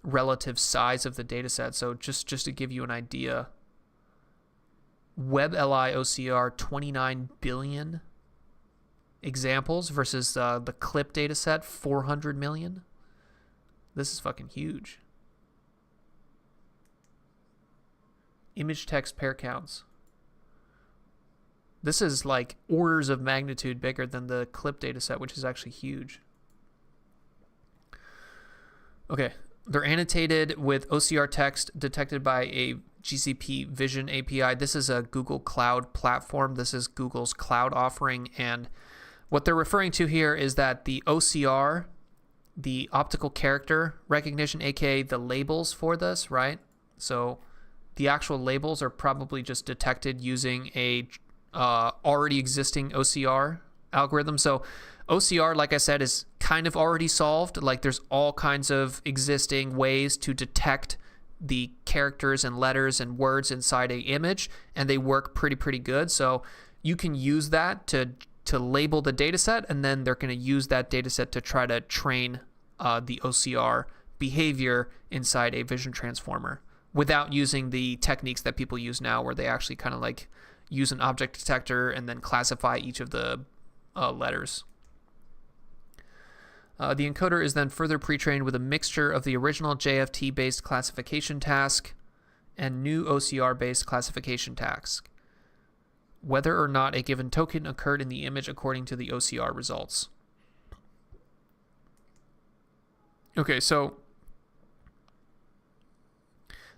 Speaker 1: relative size of the data set. So just to give you an idea, WebLI OCR 29 billion examples versus the clip data set 400 million. This is fucking huge. Image text pair counts. This is like orders of magnitude bigger than the clip data set, which is actually huge. Okay, they're annotated with OCR text detected by a GCP Vision API. This is a Google Cloud platform. This is Google's cloud offering. And what they're referring to here is that the OCR, the optical character recognition, aka the labels for this, right? So the actual labels are probably just detected using a already existing OCR algorithm. So OCR, like I said, is kind of already solved. Like there's all kinds of existing ways to detect the characters and letters and words inside a image, and they work pretty good. So you can use that to label the data set, and then they're going to use that data set to try to train the OCR behavior inside a vision transformer without using the techniques that people use now, where they actually kind of like use an object detector and then classify each of the letters. The encoder is then further pre-trained with a mixture of the original JFT-based classification task and new OCR-based classification task, whether or not a given token occurred in the image according to the OCR results. Okay, so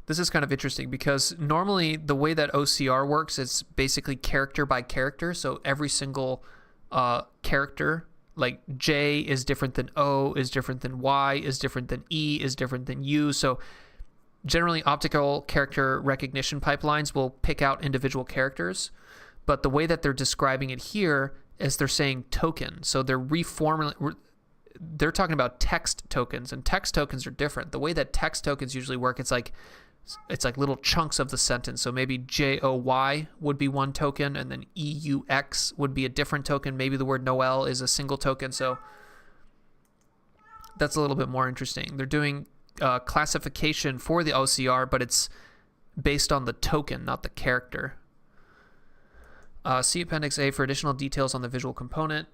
Speaker 1: this is kind of interesting because normally the way that OCR works is basically character by character. So every single character, like J is different than O, is different than Y, is different than E, is different than U. So generally optical character recognition pipelines will pick out individual characters. But the way that they're describing it here is they're saying token. So they're they're talking about text tokens, and text tokens are different. The way that text tokens usually work, it's like little chunks of the sentence. So maybe JOY would be one token, and then EUX would be a different token. Maybe the word Noel is a single token. So that's a little bit more interesting. They're doing classification for the OCR, but it's based on the token, not the character. See Appendix A for additional details on the visual component.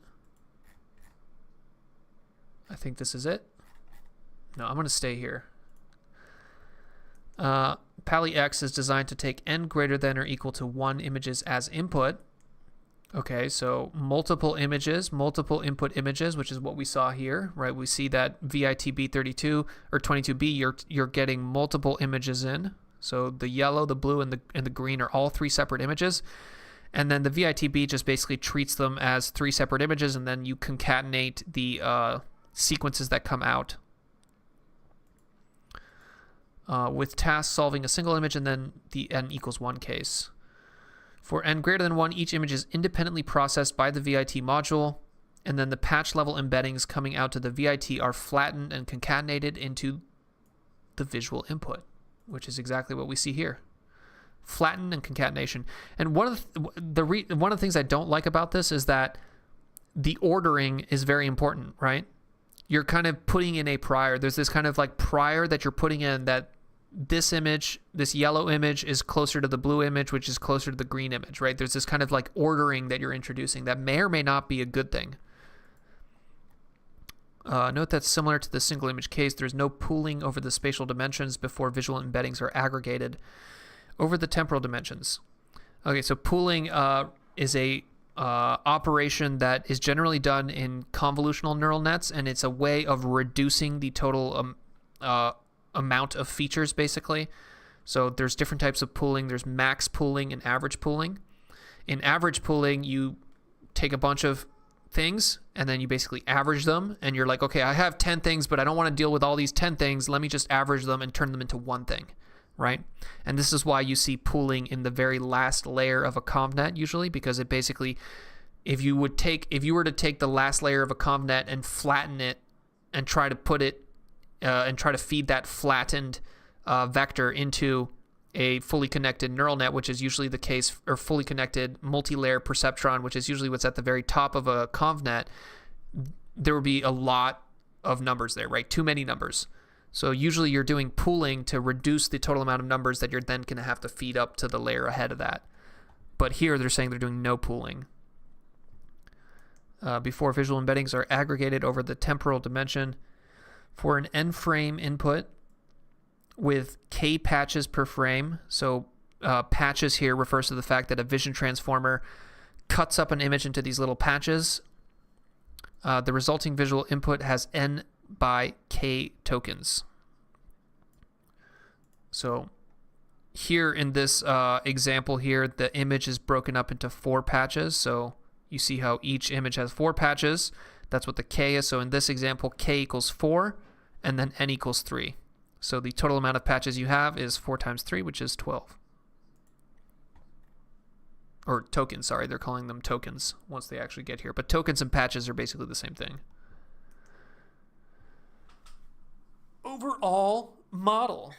Speaker 1: I think this is it. No, I'm going to stay here. Pali X is designed to take n greater than or equal to 1 images as input. Okay, so multiple images, multiple input images, which is what we saw here, right? We see that VITB32 or 22B, you're getting multiple images in. So the yellow, the blue, and the green are all 3 separate images. And then the VITB just basically treats them as 3 separate images, and then you concatenate the sequences that come out. With tasks solving a single image and then the n equals 1 case. For n greater than 1, each image is independently processed by the VIT module, and then the patch level embeddings coming out to the VIT are flattened and concatenated into the visual input, which is exactly what we see here. Flattened and concatenation. And one of the things I don't like about this is that the ordering is very important, right? You're kind of putting in a prior. There's this kind of like prior that you're putting in that this image, this yellow image is closer to the blue image, which is closer to the green image, right? There's this kind of like ordering that you're introducing that may or may not be a good thing. Note that similar to the single image case, there's no pooling over the spatial dimensions before visual embeddings are aggregated over the temporal dimensions. Okay, so pooling is a operation that is generally done in convolutional neural nets, and it's a way of reducing the total amount of features, basically. So there's different types of pooling. There's max pooling and average pooling. In average pooling, you take a bunch of things and then you basically average them, and you're like, okay, I have 10 things, but I don't want to deal with all these 10 things. Let me just average them and turn them into one thing, right? And this is why you see pooling in the very last layer of a convnet usually, because it basically, if you were to take the last layer of a convnet and flatten it and try to put it and try to feed that flattened vector into a fully connected neural net, which is usually the case, or fully connected multi-layer perceptron, which is usually what's at the very top of a convnet, there would be a lot of numbers there, right? Too many numbers. So usually you're doing pooling to reduce the total amount of numbers that you're then going to have to feed up to the layer ahead of that. But here they're saying they're doing no pooling. Before visual embeddings are aggregated over the temporal dimension, for an n frame input with k patches per frame. So patches here refers to the fact that a vision transformer cuts up an image into these little patches. The resulting visual input has n by k tokens. So here in this example here, the image is broken up into 4 patches. So you see how each image has 4 patches. That's what the k is. So in this example, k equals 4, and then n equals 3. So the total amount of patches you have is 4 times 3, which is 12. Or tokens, sorry. They're calling them tokens once they actually get here. But tokens and patches are basically the same thing. Overall model.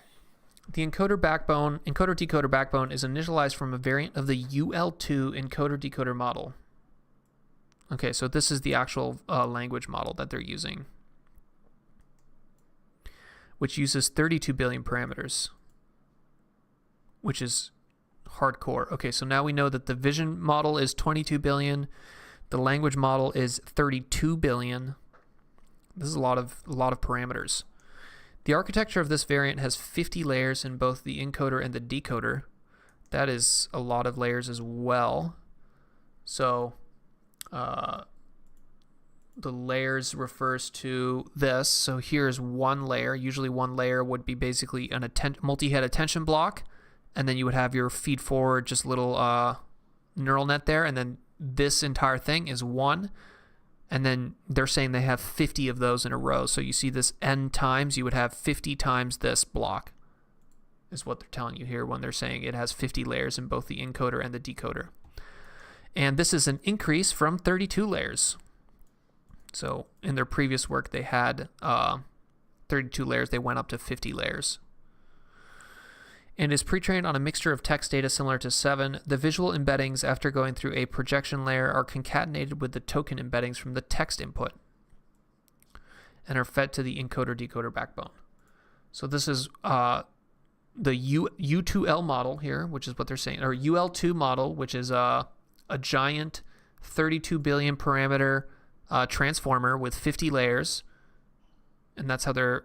Speaker 1: The encoder-decoder backbone is initialized from a variant of the UL2 encoder-decoder model. Okay, so this is the actual language model that they're using, which uses 32 billion parameters, which is hardcore. Okay, so now we know that the vision model is 22 billion, the language model is 32 billion. This is a lot of parameters. The architecture of this variant has 50 layers in both the encoder and the decoder. That is a lot of layers as well. So the layers refers to this. So here's one layer. Usually one layer would be basically an multi-head attention block, and then you would have your feed forward just little neural net there, and then this entire thing is one. And then they're saying they have 50 of those in a row. So you see this n times, you would have 50 times this block, is what they're telling you here when they're saying it has 50 layers in both the encoder and the decoder. And this is an increase from 32 layers. So in their previous work, they had 32 layers. They went up to 50 layers. And is pre-trained on a mixture of text data similar to 7. The visual embeddings, after going through a projection layer, are concatenated with the token embeddings from the text input and are fed to the encoder-decoder backbone. So this is the U2L model here, which is what they're saying, or UL2 model, which is a giant 32 billion parameter transformer with 50 layers. And that's how they're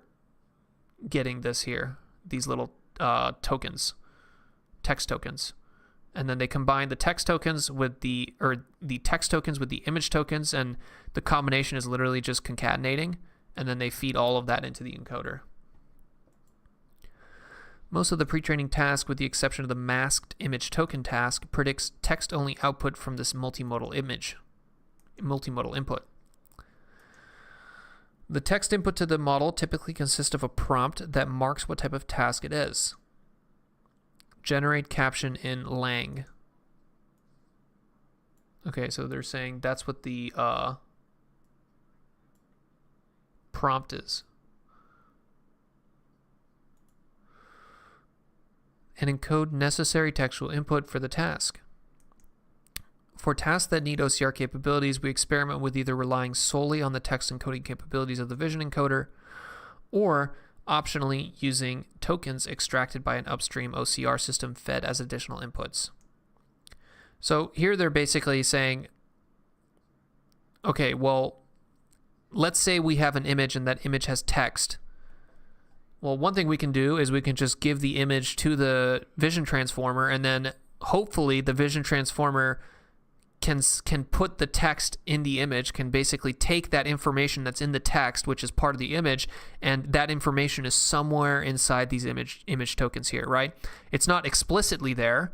Speaker 1: getting this here, these little tokens, text tokens. And then they combine the text tokens with the text tokens with the image tokens, and the combination is literally just concatenating, and then they feed all of that into the encoder. Most of the pre-training task, with the exception of the masked image token task, predicts text-only output from this multimodal input. The text input to the model typically consists of a prompt that marks what type of task it is. Generate caption in Lang. Okay, so they're saying that's what the prompt is. And encode necessary textual input for the task. For tasks that need OCR capabilities, we experiment with either relying solely on the text encoding capabilities of the Vision encoder, or optionally using tokens extracted by an upstream OCR system fed as additional inputs. So here they're basically saying, okay, well, let's say we have an image and that image has text. Well, one thing we can do is we can just give the image to the Vision transformer, and then hopefully the Vision transformer can put the text in the image, can basically take that information that's in the text, which is part of the image, and that information is somewhere inside these image tokens here, right? It's not explicitly there.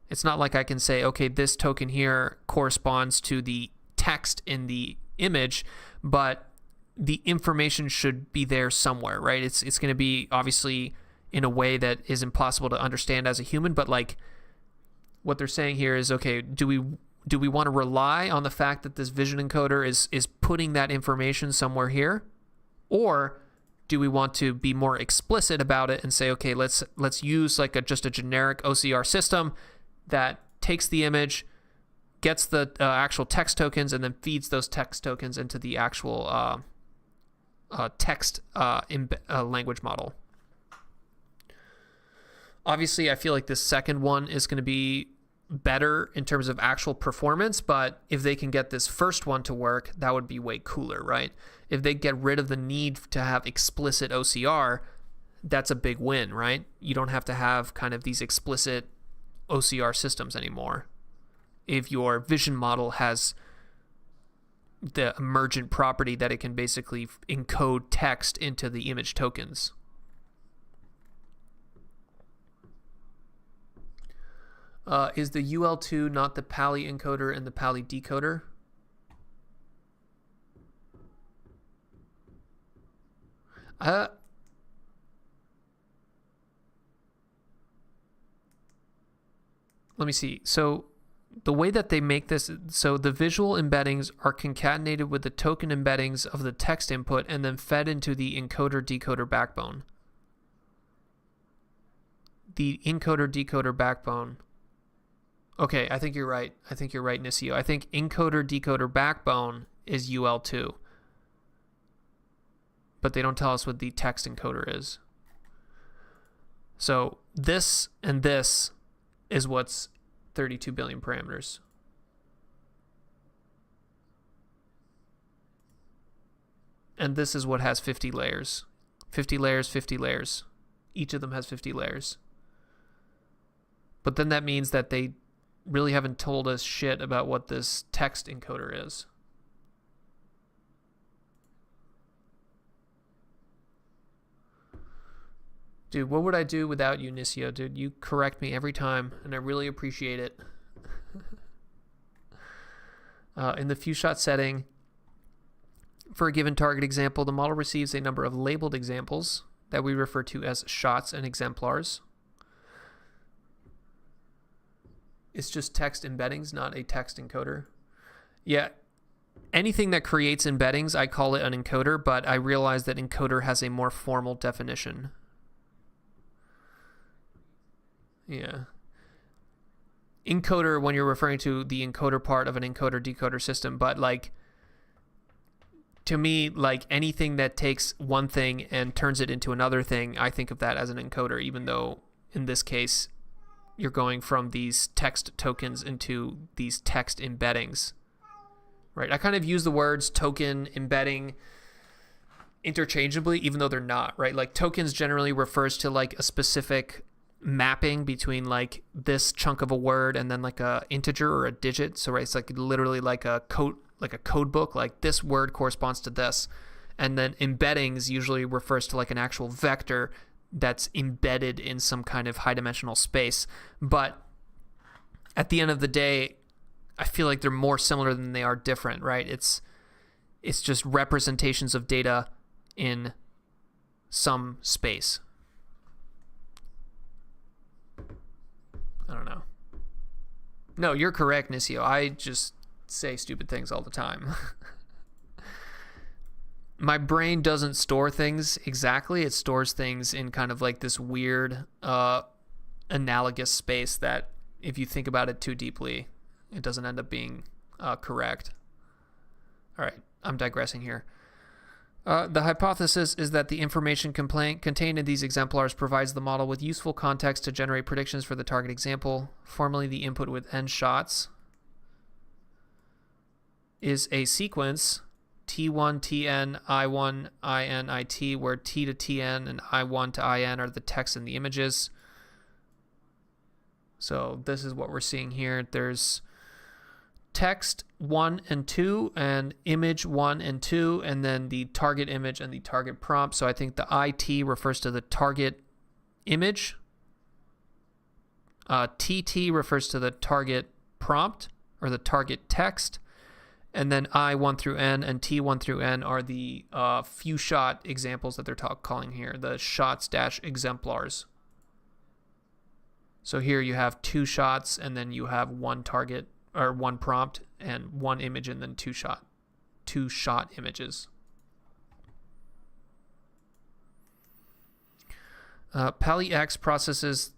Speaker 1: It's not like I can say, okay, this token here corresponds to the text in the image, but the information should be there somewhere, right? It's going to be obviously in a way that is impossible to understand as a human, but like what they're saying here is, okay, do we want to rely on the fact that this Vision encoder is putting that information somewhere here, or do we want to be more explicit about it and say, okay, let's use like just a generic OCR system that takes the image, gets the actual text tokens, and then feeds those text tokens into the actual text language model. Obviously, I feel like this second one is going to be better in terms of actual performance, but if they can get this first one to work, that would be way cooler, right? If they get rid of the need to have explicit OCR, that's a big win, right? You don't have to have kind of these explicit OCR systems anymore. If your Vision model has the emergent property that it can basically encode text into the image tokens. Is the UL2 not the Pali encoder and the Pali decoder? Let me see. So the way that they make this, so the visual embeddings are concatenated with the token embeddings of the text input and then fed into the encoder-decoder backbone. The encoder-decoder backbone. Okay, I think you're right. I think you're right, Nisio. I think encoder-decoder backbone is UL2. But they don't tell us what the text encoder is. So this and this is what's 32 billion parameters. And this is what has 50 layers. 50 layers, 50 layers. Each of them has 50 layers. But then that means that they really haven't told us shit about what this text encoder is. Dude, what would I do without you, Nisio? Dude, you correct me every time, and I really appreciate it. In the few-shot setting, for a given target example, the model receives a number of labeled examples that we refer to as shots and exemplars. It's just text embeddings, not a text encoder. Yeah, anything that creates embeddings, I call it an encoder, but I realize that encoder has a more formal definition. Yeah. Encoder, when you're referring to the encoder part of an encoder-decoder system, but like, to me, like anything that takes one thing and turns it into another thing, I think of that as an encoder, even though in this case, you're going from these text tokens into these text embeddings, right? I kind of use the words token, embedding interchangeably, even though they're not, right? Like tokens generally refers to like a specific mapping between like this chunk of a word and then like a integer or a digit. So right, it's like literally like a code book, like this word corresponds to this. And then embeddings usually refers to like an actual vector that's embedded in some kind of high dimensional space. But at the end of the day, I feel like they're more similar than they are different, right? It's just representations of data in some space. I don't know. No, you're correct, Nisio. I just say stupid things all the time. My brain doesn't store things exactly. It stores things in kind of like this weird analogous space that if you think about it too deeply, it doesn't end up being correct. All right, I'm digressing here. The hypothesis is that the information contained in these exemplars provides the model with useful context to generate predictions for the target example. Formally, the input with n shots is a sequence T1, Tn, I1, In, It, where T to Tn and I1 to In are the text and the images. So this is what we're seeing here. There's text 1 and 2 and image 1 and 2, and then the target image and the target prompt. So I think the IT refers to the target image. TT refers to the target prompt or the target text. And then I1 through N and T1 through N are the few shot examples that they're calling here, the shots dash exemplars. So here you have 2 shots and then you have 1 target or 1 prompt and 1 image and then 2 shot images. Pali X processes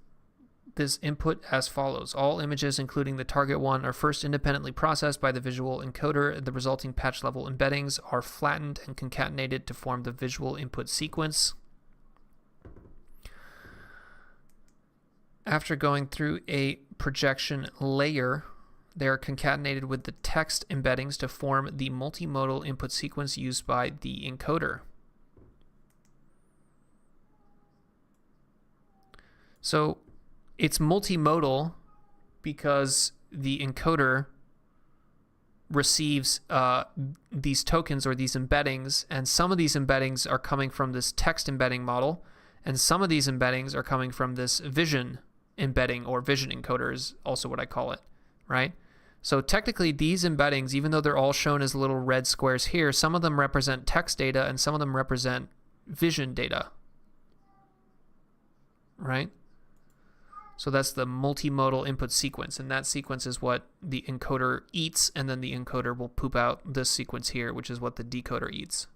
Speaker 1: this input as follows. All images, including the target one, are first independently processed by the visual encoder. The resulting patch level embeddings are flattened and concatenated to form the visual input sequence. After going through a projection layer, they are concatenated with the text embeddings to form the multimodal input sequence used by the encoder. So it's multimodal because the encoder receives these tokens or these embeddings, and some of these embeddings are coming from this text embedding model, and some of these embeddings are coming from this vision embedding, or vision encoder is also what I call it, right? So technically these embeddings, even though they're all shown as little red squares here, some of them represent text data and some of them represent vision data, right? So that's the multimodal input sequence, and that sequence is what the encoder eats, and then the encoder will poop out this sequence here, which is what the decoder eats.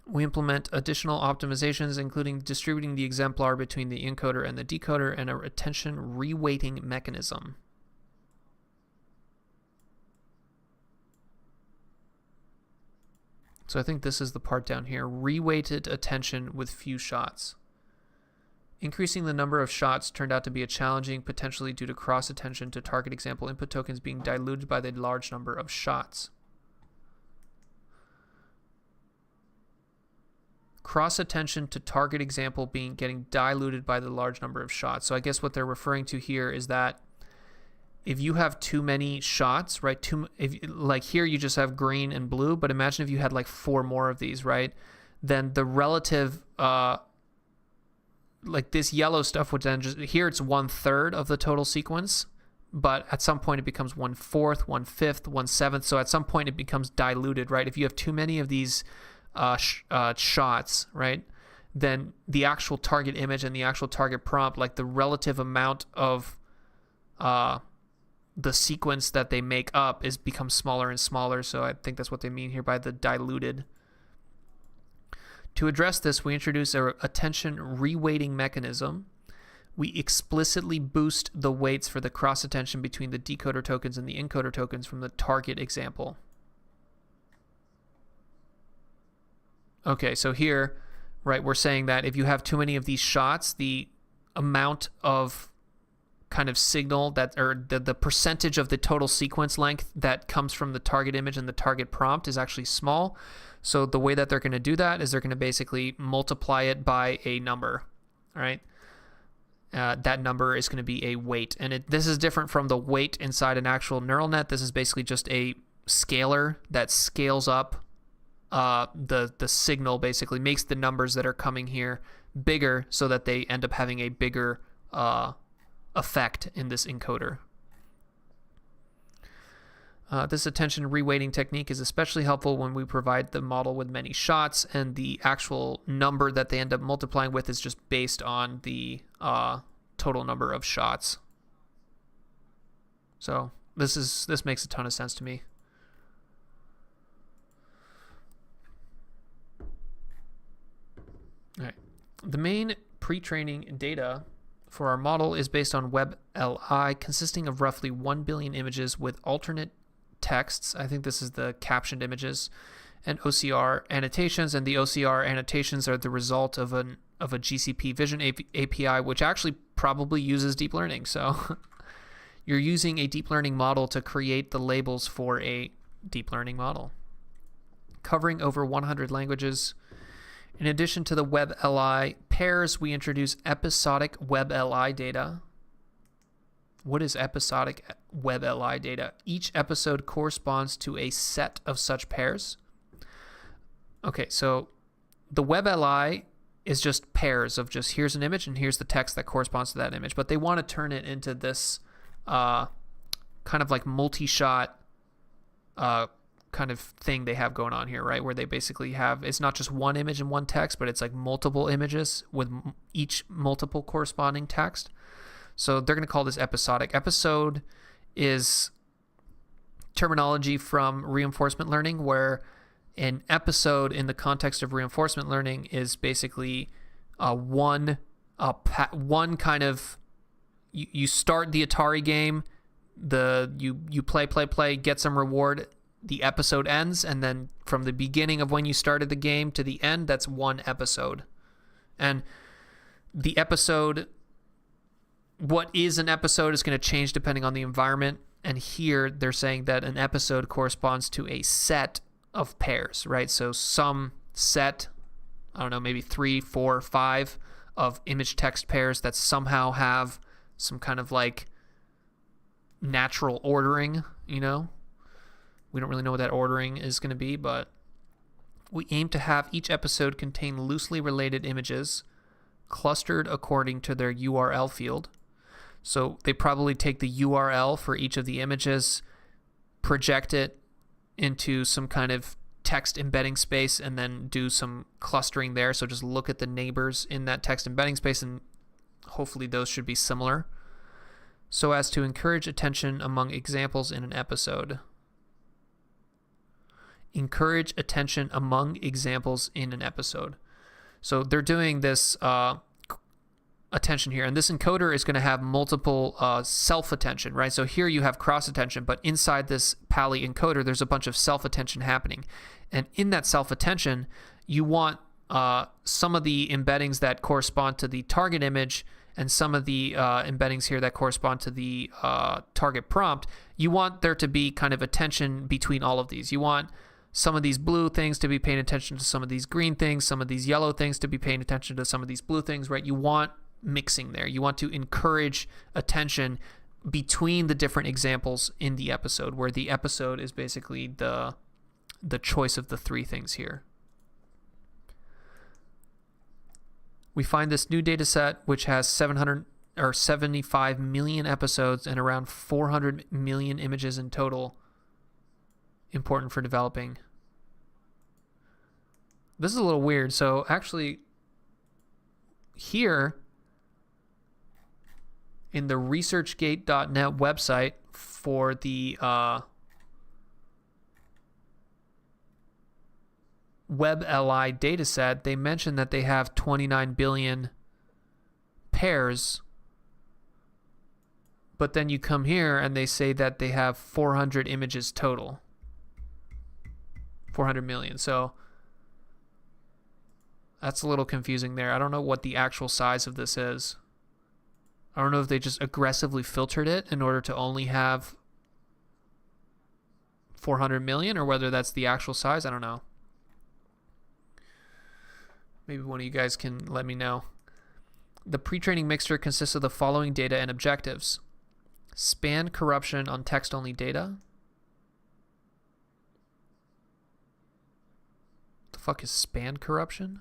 Speaker 1: We implement additional optimizations, including distributing the exemplar between the encoder and the decoder and a attention reweighting mechanism. So I think this is the part down here, reweighted attention with few shots. Increasing the number of shots turned out to be a challenging, potentially due to cross-attention to target example input tokens being diluted by the large number of shots. Cross-attention to target example getting diluted by the large number of shots. So I guess what they're referring to here is that if you have too many shots, right? Like here you just have green and blue, but imagine if you had like 4 more of these, right? Then the relative like this yellow stuff would then just, here it's 1/3 of the total sequence, but at some point it becomes 1/4, 1/5, 1/7. So at some point it becomes diluted, right? If you have too many of these shots, right, then the actual target image and the actual target prompt, like the relative amount of the sequence that they make up becomes smaller and smaller. So I think that's what they mean here by the diluted. To address this, we introduce our attention reweighting mechanism. We explicitly boost the weights for the cross-attention between the decoder tokens and the encoder tokens from the target example. Okay, so here, right, we're saying that if you have too many of these shots, the amount of kind of signal that, or the percentage of the total sequence length that comes from the target image and the target prompt is actually small. So the way that they're going to do that is they're going to basically multiply it by a number, all right? that number is going to be a weight. And this is different from the weight inside an actual neural net. This is basically just a scalar that scales up the signal, basically makes the numbers that are coming here bigger so that they end up having a bigger effect in this encoder. This attention reweighting technique is especially helpful when we provide the model with many shots, and the actual number that they end up multiplying with is just based on the total number of shots. So this makes a ton of sense to me. All right. The main pre-training data for our model is based on WebLI, consisting of roughly 1 billion images with alternate texts. I think this is the captioned images, and OCR annotations. And the OCR annotations are the result of a GCP Vision API, which actually probably uses deep learning. So you're using a deep learning model to create the labels for a deep learning model, covering over 100 languages. In addition to the WebLI pairs, we introduce episodic WebLI data. What is episodic WebLI data? Each episode corresponds to a set of such pairs. Okay, so the WebLI is just pairs of just here's an image and here's the text that corresponds to that image. But they want to turn it into this kind of like multi-shot kind of thing they have going on here, right? Where they basically have, it's not just one image and one text, but it's like multiple images with each multiple corresponding text. So they're going to call this episodic. Episode is terminology from reinforcement learning, where an episode in the context of reinforcement learning is basically one kind of, you start the Atari game, you play, get some reward, the episode ends, and then from the beginning of when you started the game to the end, that's one episode. And the episode, what is an episode is going to change depending on the environment. And here they're saying that an episode corresponds to a set of pairs, right? So some set, I don't know, maybe 3, 4, 5 of image text pairs that somehow have some kind of like natural ordering, you know? We don't really know what that ordering is going to be, but we aim to have each episode contain loosely related images clustered according to their URL field. So they probably take the URL for each of the images, project it into some kind of text embedding space, and then do some clustering there. So just look at the neighbors in that text embedding space, and hopefully those should be similar, so as to encourage attention among examples in an episode. Encourage attention among examples in an episode. So they're doing this attention here, and this encoder is going to have multiple self-attention, right? So here you have cross-attention, but inside this Pali encoder, there's a bunch of self-attention happening. And in that self-attention, you want some of the embeddings that correspond to the target image and some of the embeddings here that correspond to the target prompt. You want there to be kind of attention between all of these. You want some of these blue things to be paying attention to some of these green things, some of these yellow things to be paying attention to some of these blue things, right? You want mixing there. You want to encourage attention between the different examples in the episode, where the episode is basically the choice of the three things here. We find this new data set, which has 75 million episodes and around 400 million images in total, important for developing. This is a little weird. So actually, here in the researchgate.net website for the WebLI dataset, they mentioned that they have 29 billion pairs, but then you come here and they say that they have 400 images total. 400 million. So that's a little confusing there. I don't know what the actual size of this is. I don't know if they just aggressively filtered it in order to only have 400 million, or whether that's the actual size. I don't know. Maybe one of you guys can let me know. The pre-training mixture consists of the following data and objectives. Span corruption on text-only data. The fuck is span corruption?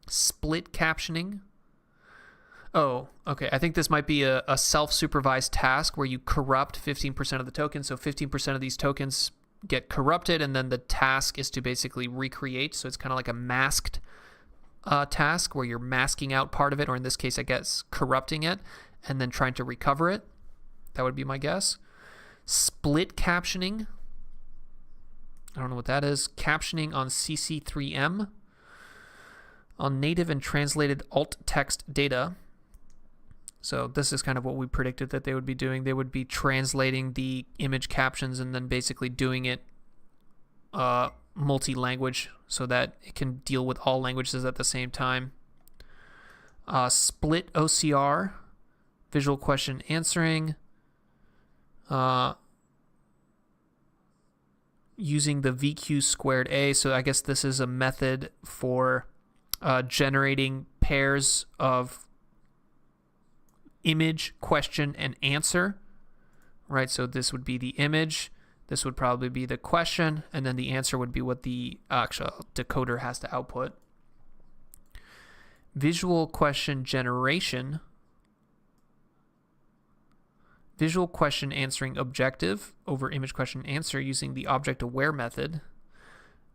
Speaker 1: Split captioning. Oh, okay. I think this might be a self-supervised task where you corrupt 15% of the tokens. So 15% of these tokens get corrupted, and then the task is to basically recreate. So it's kind of like a masked task where you're masking out part of it, or in this case, I guess, corrupting it, and then trying to recover it. That would be my guess. Split captioning. I don't know what that is. Captioning on CC3M. On native and translated alt text data. So this is kind of what we predicted that they would be doing. They would be translating the image captions and then basically doing it multi-language so that it can deal with all languages at the same time. Split OCR, visual question answering, using the VQ squared A. So I guess this is a method for generating pairs of image, question, and answer, right? So this would be the image, this would probably be the question, and then the answer would be what the actual decoder has to output. Visual question generation, visual question answering objective over image question answer using the object aware method.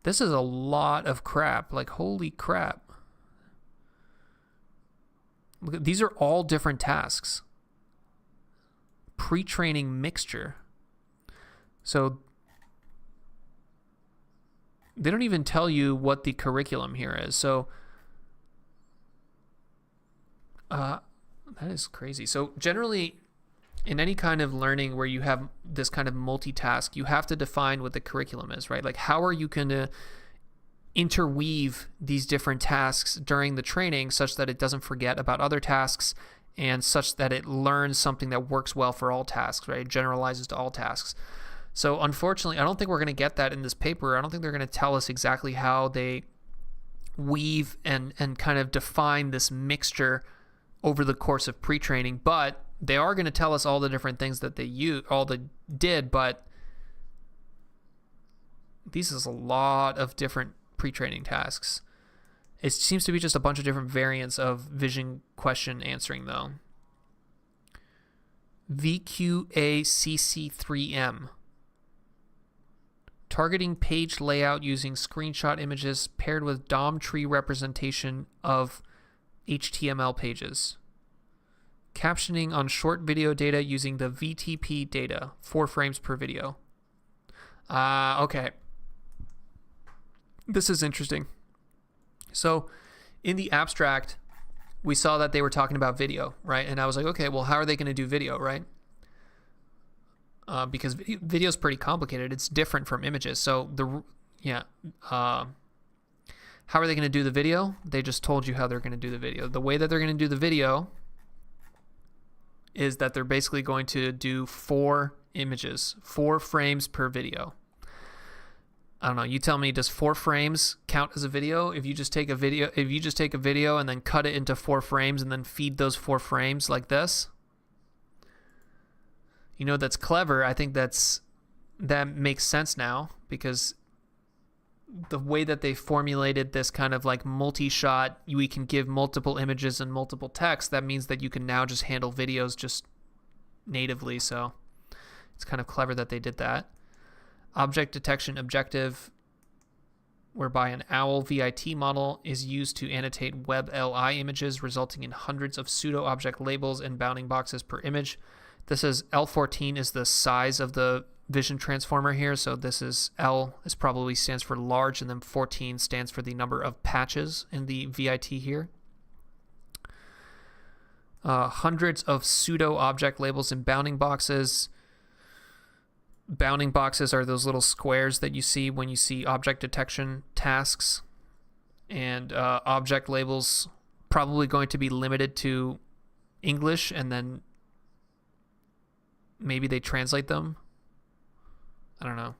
Speaker 1: This is a lot of crap, like holy crap. Look, these are all different tasks. Pre-training mixture. So they don't even tell you what the curriculum here is. So that is crazy. So generally, in any kind of learning where you have this kind of multitask, you have to define what the curriculum is, right? Like, how are you going to interweave these different tasks during the training such that it doesn't forget about other tasks and such that it learns something that works well for all tasks, right? It generalizes to all tasks. So unfortunately, I don't think we're going to get that in this paper. I don't think they're going to tell us exactly how they weave and kind of define this mixture over the course of pre-training, but they are going to tell us all the different things that they did, but these is a lot of different pre-training tasks. It seems to be just a bunch of different variants of vision question answering, though. VQACC3M. Targeting page layout using screenshot images paired with DOM tree representation of HTML pages. Captioning on short video data using the VTP data, 4 frames per video. Okay. This is interesting. So in the abstract, we saw that they were talking about video, right? And I was like, okay, well, how are they going to do video, right? Because video is pretty complicated. It's different from images. So how are they going to do the video? They just told you how they're going to do the video. The way that they're going to do the video is that they're basically going to do 4 images, 4 frames per video. I don't know. You tell me, does 4 frames count as a video? If you just take a video and then cut it into 4 frames and then feed those 4 frames like this, you know, that's clever. I think that makes sense now, because the way that they formulated this kind of like multi-shot, we can give multiple images and multiple text. That means that you can now just handle videos just natively. So it's kind of clever that they did that. Object detection objective, whereby an OWL VIT model is used to annotate WebLI images, resulting in hundreds of pseudo-object labels and bounding boxes per image. This is L14 is the size of the vision transformer here. So this is L is probably stands for large, and then 14 stands for the number of patches in the VIT here. Hundreds of pseudo-object labels and bounding boxes. Bounding boxes are those little squares that you see when you see object detection tasks, and object labels probably going to be limited to English, and then maybe they translate them. I don't know.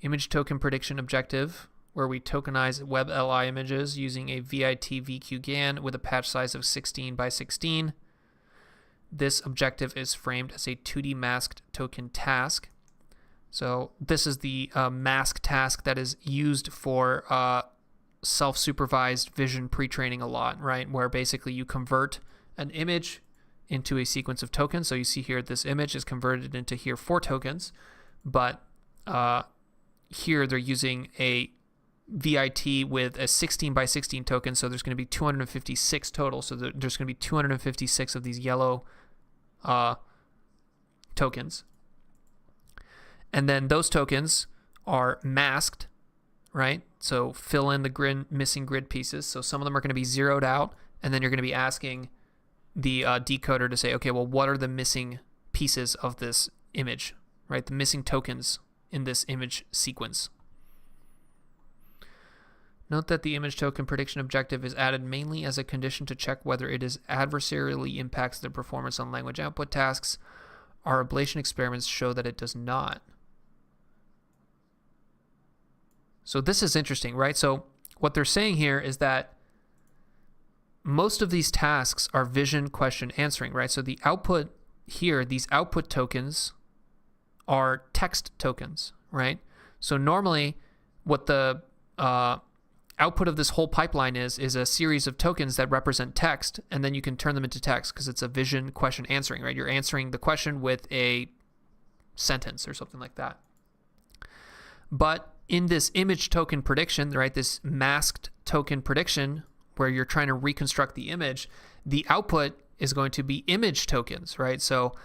Speaker 1: Image token prediction objective, where we tokenize WebLI images using a VIT VQ GAN with a patch size of 16 by 16. This objective is framed as a 2D masked token task. So this is the mask task that is used for self-supervised vision pre-training a lot, right? Where basically you convert an image into a sequence of tokens. So you see here, this image is converted into here 4 tokens, but here they're using a VIT with a 16 by 16 token. So there's going to be 256 total. So there's going to be 256 of these yellow tokens. And then those tokens are masked, right? So fill in the missing grid pieces. So some of them are going to be zeroed out, and then you're going to be asking the decoder to say, okay, well, what are the missing pieces of this image, right? The missing tokens in this image sequence. Note that the image token prediction objective is added mainly as a condition to check whether it is adversarially impacts the performance on language output tasks. Our ablation experiments show that it does not. So this is interesting, right? So what they're saying here is that most of these tasks are vision question answering, right? So the output here, these output tokens are text tokens, right? So normally what the output of this whole pipeline is a series of tokens that represent text, and then you can turn them into text because it's a vision question answering, right? You're answering the question with a sentence or something like that. But in this image token prediction, right, this masked token prediction where you're trying to reconstruct the image, the output is going to be image tokens, right? So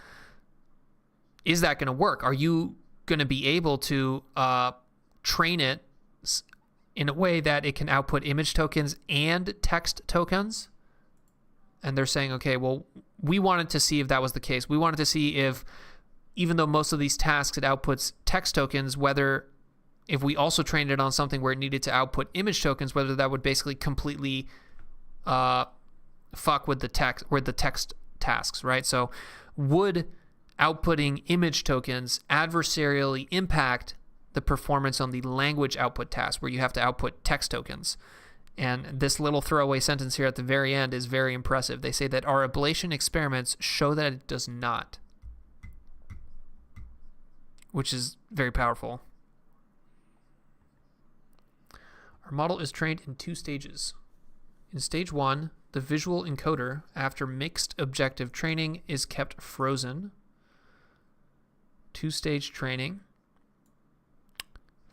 Speaker 1: is that going to work? Are you going to be able to train it in a way that it can output image tokens and text tokens? And they're saying, okay, well, we wanted to see if that was the case. We wanted to see if, even though most of these tasks it outputs text tokens, whether if we also trained it on something where it needed to output image tokens, whether that would basically completely fuck with the text tasks, right? So would outputting image tokens adversarially impact the performance on the language output task where you have to output text tokens? And this little throwaway sentence here at the very end is very impressive. They say that our ablation experiments show that it does not, which is very powerful. Our model is trained in 2 stages. In stage 1, the visual encoder, after mixed objective training, is kept frozen. 2-stage training.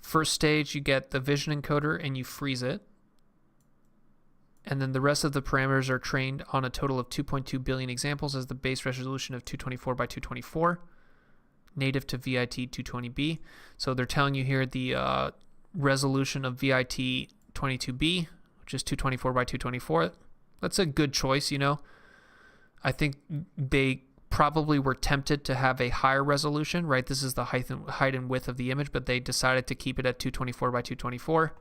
Speaker 1: First stage, you get the vision encoder and you freeze it. And then the rest of the parameters are trained on a total of 2.2 billion examples as the base resolution of 224 by 224, native to VIT 220B. So they're telling you here the resolution of VIT 22B, which is 224 by 224. That's a good choice, you know. I think they probably were tempted to have a higher resolution, right? This is the height and width of the image, but they decided to keep it at 224 by 224.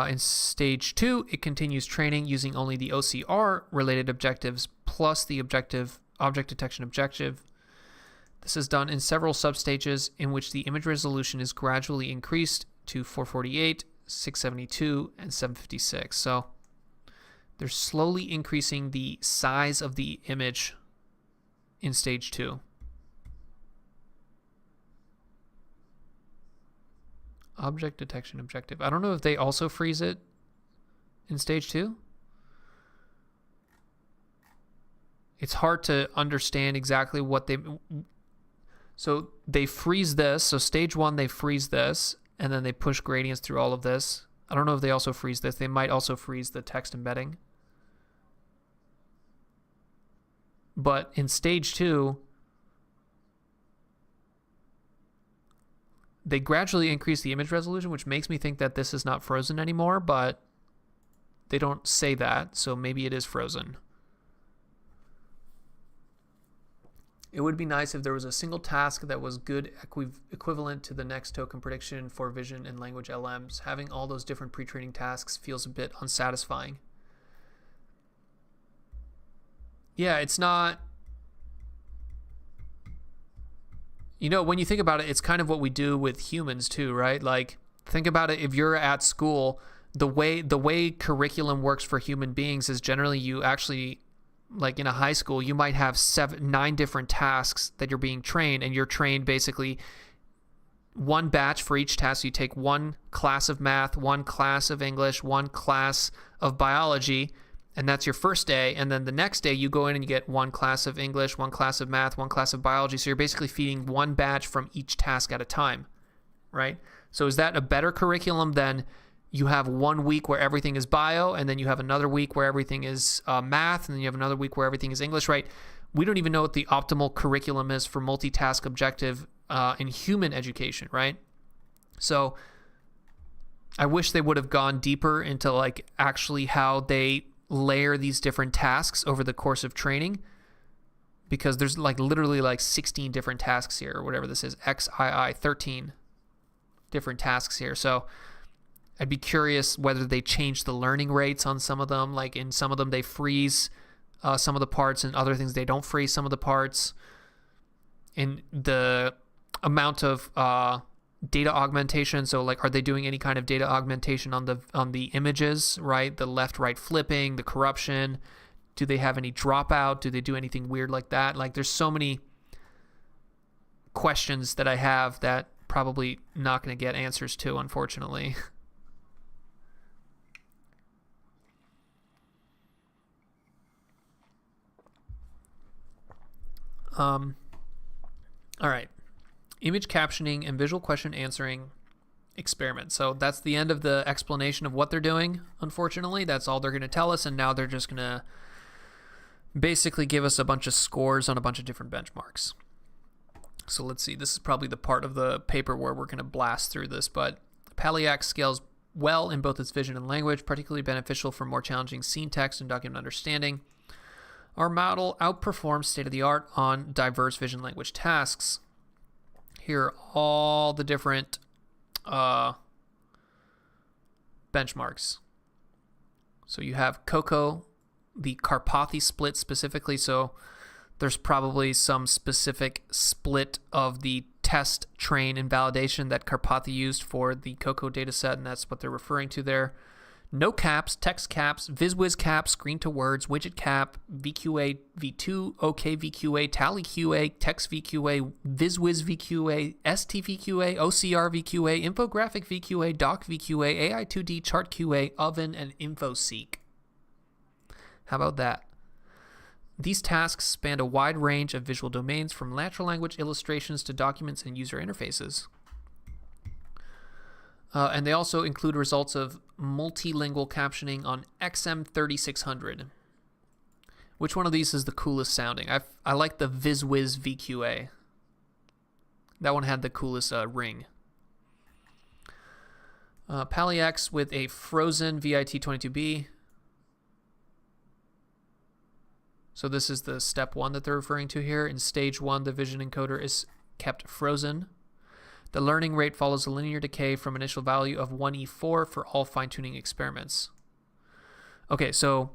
Speaker 1: In stage 2, it continues training using only the OCR related objectives plus the object detection objective. This is done in several substages in which the image resolution is gradually increased to 448, 672, and 756. So they're slowly increasing the size of the image in stage 2. Object detection objective. I don't know if they also freeze it in stage 2. It's hard to understand exactly what they... So they freeze this. So stage 1, they freeze this, and then they push gradients through all of this. I don't know if they also freeze this. They might also freeze the text embedding. But in stage 2, they gradually increase the image resolution, which makes me think that this is not frozen anymore, but they don't say that, so maybe it is frozen. It would be nice if there was a single task that was good equivalent to the next token prediction for vision and language LMs. Having all those different pre-training tasks feels a bit unsatisfying. Yeah, it's not... You know, when you think about it, it's kind of what we do with humans too, right? Like, Think about it. If you're at school, the way curriculum works for human beings is generally you actually, like in a high school, you might have 9 different tasks that you're being trained, and you're trained basically one batch for each task. You take one class of math, one class of English, one class of biology, and that's your first day. And then the next day you go in and you get one class of English, one class of math, one class of biology. So you're basically feeding one batch from each task at a time, right? So is that a better curriculum than you have 1 week where everything is bio, and then you have another week where everything is math, and then you have another week where everything is English, right? We don't even know what the optimal curriculum is for multitask objective in human education, right? So I wish they would have gone deeper into like actually how they layer these different tasks over the course of training, because there's like literally like 16 different tasks here, or whatever this is, XII, 13 different tasks here. So I'd be curious whether they change the learning rates on some of them. Like in some of them, they freeze some of the parts, and other things they don't freeze some of the parts. In the amount of data augmentation, so like, are they doing any kind of data augmentation on the images, right? The left-right flipping, the corruption. Do they have any dropout? Do they do anything weird like that? Like, there's so many questions that I have that probably not going to get answers to, unfortunately. All right. Image captioning and visual question answering experiment. So that's the end of the explanation of what they're doing, unfortunately. That's all they're going to tell us, and now they're just going to basically give us a bunch of scores on a bunch of different benchmarks. So let's see. This is probably the part of the paper where we're going to blast through this, but Pali X scales well in both its vision and language, particularly beneficial for more challenging scene text and document understanding. Our model outperforms state-of-the-art on diverse vision language tasks. Here are all the different benchmarks. So you have COCO, the Karpathy split specifically. So there's probably some specific split of the test, train, and validation that Karpathy used for the COCO dataset, and that's what they're referring to there. No caps, text caps, VizWiz cap, screen to words, widget cap, VQA V2, OK VQA, Tally QA, text VQA, VizWiz VQA, ST VQA, OCR VQA, infographic VQA, doc VQA, AI2D, chart QA, oven, and InfoSeek. How about that? These tasks span a wide range of visual domains, from natural language illustrations to documents and user interfaces. And they also include results of multilingual captioning on XM3600. Which one of these is the coolest sounding? I like the VizWiz VQA. That one had the coolest ring. Pali X with a frozen VIT22B. So this is the step 1 that they're referring to here. In stage 1, the vision encoder is kept frozen. The learning rate follows a linear decay from initial value of 1E4 for all fine-tuning experiments. Okay, so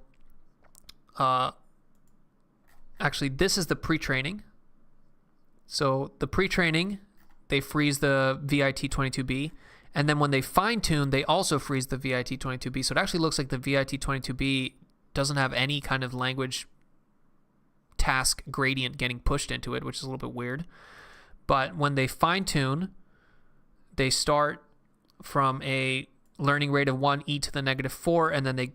Speaker 1: actually this is the pre-training. So the pre-training, they freeze the VIT22B, and then when they fine-tune, they also freeze the VIT22B. So it actually looks like the VIT22B doesn't have any kind of language task gradient getting pushed into it, which is a little bit weird. But when they fine-tune, they start from a learning rate of 1e to the -4, and then they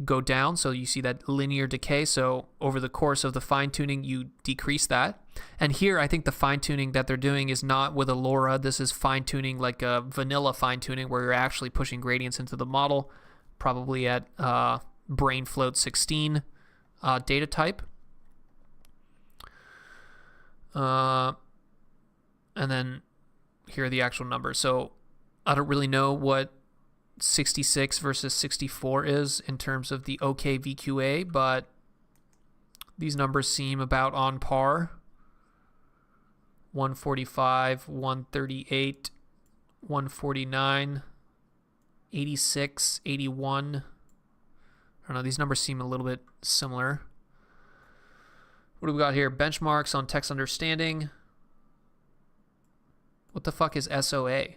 Speaker 1: go down. So you see that linear decay. So over the course of the fine-tuning, you decrease that. And here, I think the fine-tuning that they're doing is not with a LoRa. This is fine-tuning like a vanilla fine-tuning where you're actually pushing gradients into the model, probably at BrainFloat 16 data type. And then here are the actual numbers. So I don't really know what 66 versus 64 is in terms of the OK VQA, but these numbers seem about on par. 145, 138, 149, 86, 81. I don't know, these numbers seem a little bit similar. What do we got here? Benchmarks on text understanding. What the fuck is SOA?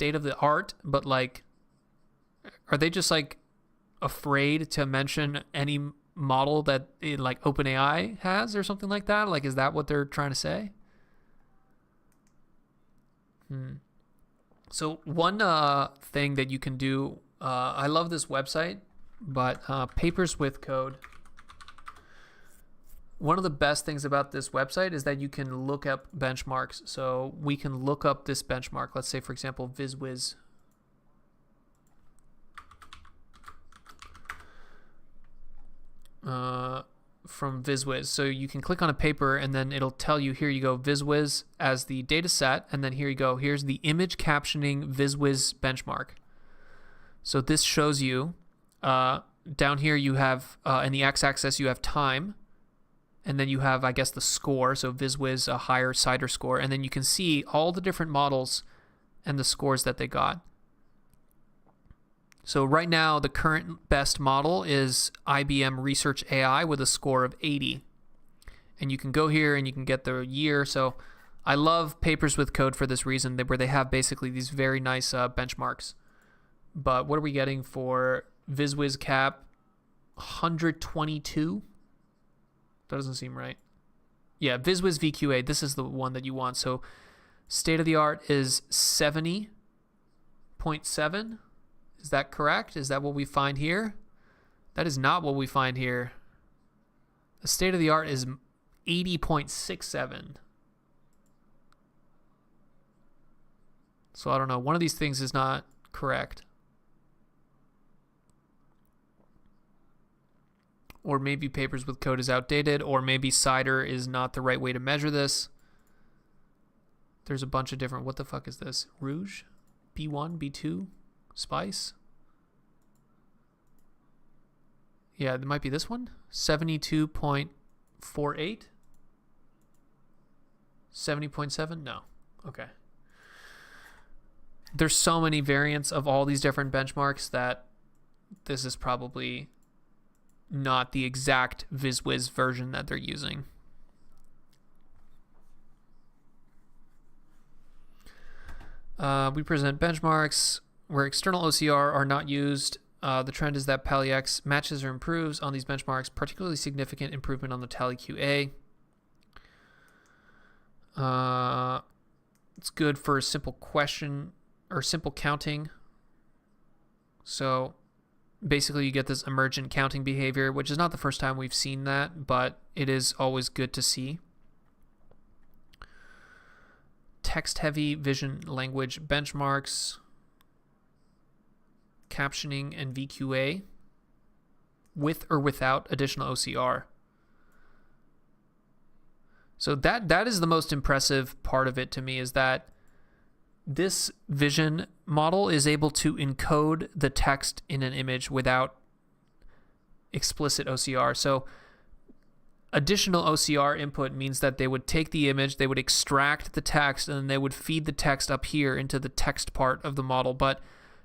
Speaker 1: state of the art, but like, are they just like afraid to mention any model that like OpenAI has or something like that? Like, is that what they're trying to say? So one thing that you can do, I love this website, but Papers with Code. One of the best things about this website is that you can look up benchmarks. So we can look up this benchmark. Let's say, for example, VizWiz. From VizWiz. So you can click on a paper and then it'll tell you, here you go, VizWiz as the data set. And then here you go, here's the image captioning VizWiz benchmark. So this shows you, down here you have, in the x-axis you have time. And then you have, I guess, the score. So VizWiz, a higher CIDR score. And then you can see all the different models and the scores that they got. So right now, the current best model is IBM Research AI with a score of 80. And you can go here and you can get the year. So I love Papers with Code for this reason, where they have basically these very nice benchmarks. But what are we getting for VizWiz Cap? 122? That doesn't seem right. Yeah, VizWiz VQA, this is the one that you want. So state of the art is 70.7. Is that correct? Is that what we find here? That is not what we find here. The state of the art is 80.67. So I don't know. One of these things is not correct. Or maybe Papers with Code is outdated, or maybe CIDR is not the right way to measure this. There's a bunch of different, what the fuck is this? Rouge? B1, B2, Spice? Yeah, it might be this one. 72.48? 70.7? No. Okay. There's so many variants of all these different benchmarks that this is probably not the exact VizWiz version that they're using. We present benchmarks where external OCR are not used. The trend is that Pali X matches or improves on these benchmarks, particularly significant improvement on the Tally QA. It's good for simple question or simple counting. So basically, you get this emergent counting behavior, which is not the first time we've seen that, but it is always good to see. Text-heavy Vision+Language benchmarks, captioning, and VQA with or without additional OCR. So that is the most impressive part of it to me, is that this vision model is able to encode the text in an image without explicit OCR. So additional OCR input means that they would take the image, they would extract the text, and then they would feed the text up here into the text part of the model. But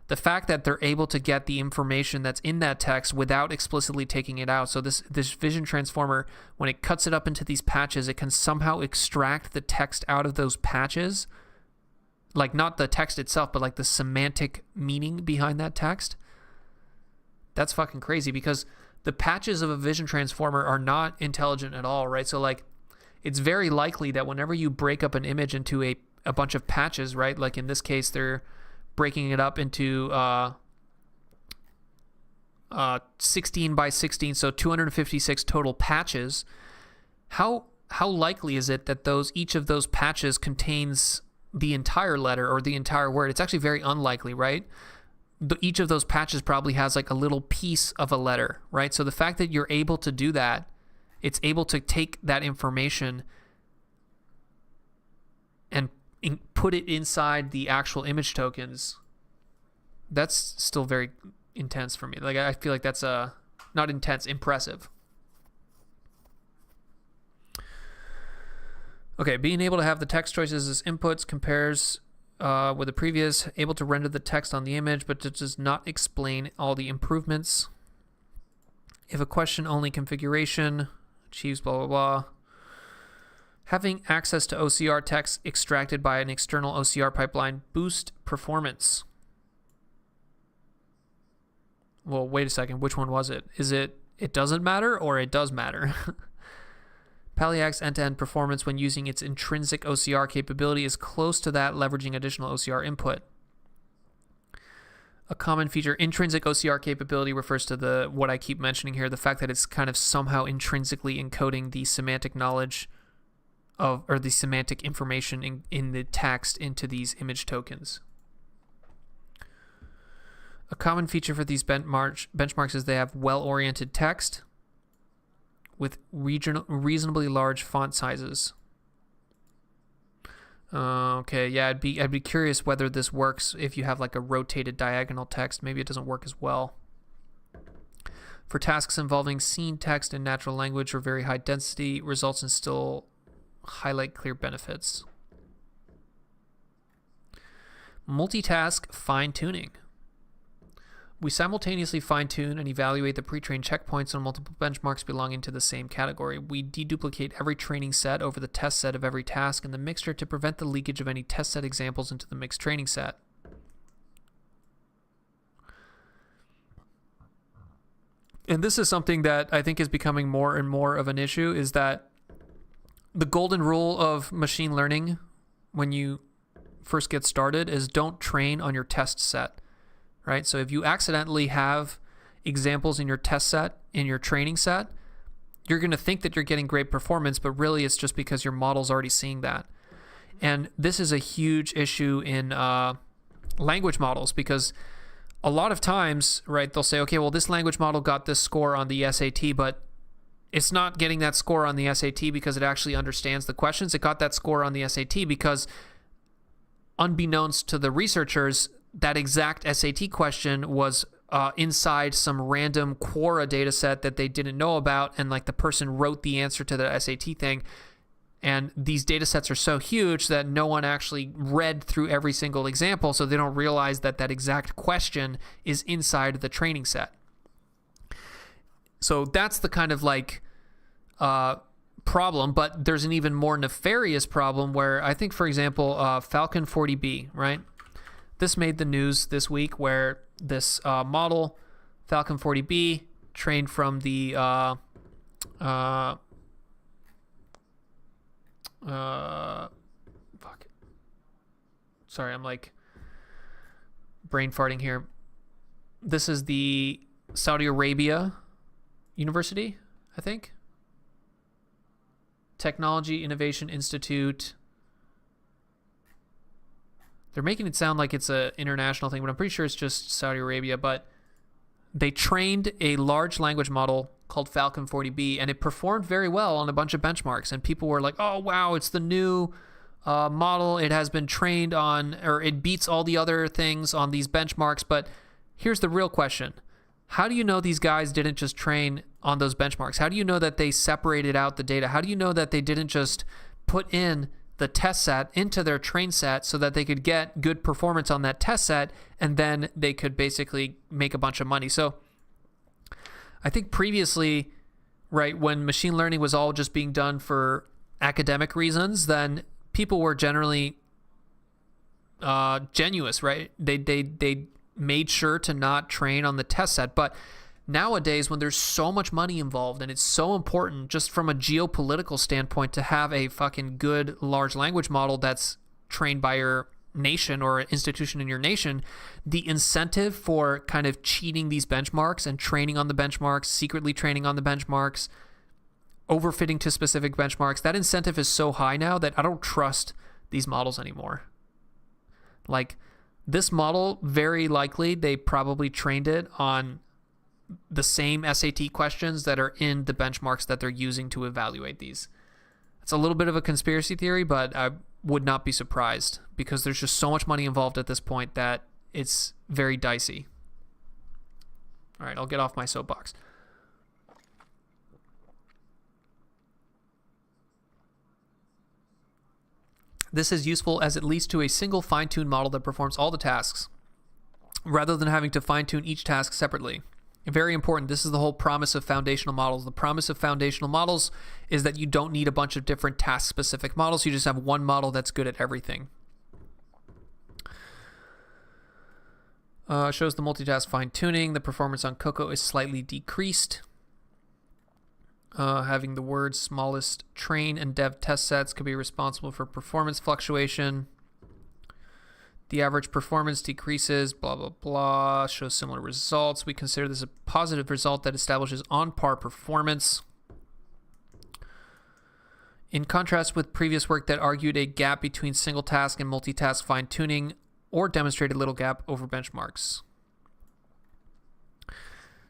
Speaker 1: the fact that they're able to get the information that's in that text without explicitly taking it out. So this vision transformer, when it cuts it up into these patches, it can somehow extract the text out of those patches. Like, not the text itself, but like the semantic meaning behind that text. That's fucking crazy, because the patches of a vision transformer are not intelligent at all, right? So like, it's very likely that whenever you break up an image into a bunch of patches, right? Like in this case, they're breaking it up into 16 by 16, so 256 total patches. How likely is it that each of those patches contains the entire letter or the entire word? It's actually very unlikely, right? Each of those patches probably has like a little piece of a letter, right? So the fact that you're able to do that, it's able to take that information and put it inside the actual image tokens. That's still very intense for me. Like, I feel like that's not intense, impressive. Okay, being able to have the text choices as inputs compares with the previous, able to render the text on the image, but it does not explain all the improvements. If a question-only configuration achieves blah, blah, blah. Having access to OCR text extracted by an external OCR pipeline boost performance. Well, wait a second. Which one was it? Is it doesn't matter or it does matter? Pali X end-to-end performance when using its intrinsic OCR capability is close to that leveraging additional OCR input. A common feature, intrinsic OCR capability, refers to what I keep mentioning here, the fact that it's kind of somehow intrinsically encoding the semantic knowledge or the semantic information in the text into these image tokens. A common feature for these benchmarks is they have well-oriented text with reasonably large font sizes. Okay, yeah, I'd be curious whether this works if you have like a rotated diagonal text. Maybe it doesn't work as well. For tasks involving scene text in natural language or very high density, results in still highlight clear benefits. Multitask fine-tuning. We simultaneously fine-tune and evaluate the pre-trained checkpoints on multiple benchmarks belonging to the same category. We deduplicate every training set over the test set of every task in the mixture to prevent the leakage of any test set examples into the mixed training set. And this is something that I think is becoming more and more of an issue, is that the golden rule of machine learning when you first get started is don't train on your test set. Right? So if you accidentally have examples in your test set, in your training set, you're going to think that you're getting great performance, but really it's just because your model's already seeing that. And this is a huge issue in language models, because a lot of times, right, they'll say, okay, well, this language model got this score on the SAT, but it's not getting that score on the SAT because it actually understands the questions. It got that score on the SAT because, unbeknownst to the researchers, that exact SAT question was inside some random Quora data set that they didn't know about, and like the person wrote the answer to the SAT thing. And these data sets are so huge that no one actually read through every single example, so they don't realize that that exact question is inside the training set. So that's the kind of like problem, but there's an even more nefarious problem where I think, for example, Falcon 40B, right? This made the news this week, where this model, Falcon 40B, trained from the Sorry, I'm like brain farting here. This is the Saudi Arabia University, I think. Technology Innovation Institute. They're making it sound like it's an international thing, but I'm pretty sure it's just Saudi Arabia. But they trained a large language model called Falcon 40B, and it performed very well on a bunch of benchmarks. And people were like, oh, wow, it's the new model. It has been trained on, or it beats all the other things on these benchmarks. But here's the real question. How do you know these guys didn't just train on those benchmarks? How do you know that they separated out the data? How do you know that they didn't just put in the test set into their train set so that they could get good performance on that test set, and then they could basically make a bunch of money? So I think previously, right, when machine learning was all just being done for academic reasons, then people were generally genuous, right? They made sure to not train on the test set. But nowadays, when there's so much money involved and it's so important just from a geopolitical standpoint to have a fucking good large language model that's trained by your nation or an institution in your nation, the incentive for kind of cheating these benchmarks and training on the benchmarks, secretly training on the benchmarks, overfitting to specific benchmarks, that incentive is so high now that I don't trust these models anymore. Like, this model, very likely, they probably trained it on the same SAT questions that are in the benchmarks that they're using to evaluate these. It's a little bit of a conspiracy theory, but I would not be surprised because there's just so much money involved at this point that it's very dicey. All right, I'll get off my soapbox. This is useful as it leads to a single fine-tuned model that performs all the tasks, rather than having to fine-tune each task separately. Very important. This is the whole promise of foundational models. The promise of foundational models is that you don't need a bunch of different task-specific models. You just have one model that's good at everything. Shows the multitask fine-tuning. The performance on Cocoa is slightly decreased. Having the words smallest train and dev test sets could be responsible for performance fluctuation. The average performance decreases, blah, blah, blah, shows similar results. We consider this a positive result that establishes on-par performance. In contrast with previous work that argued a gap between single task and multitask fine-tuning or demonstrated little gap over benchmarks.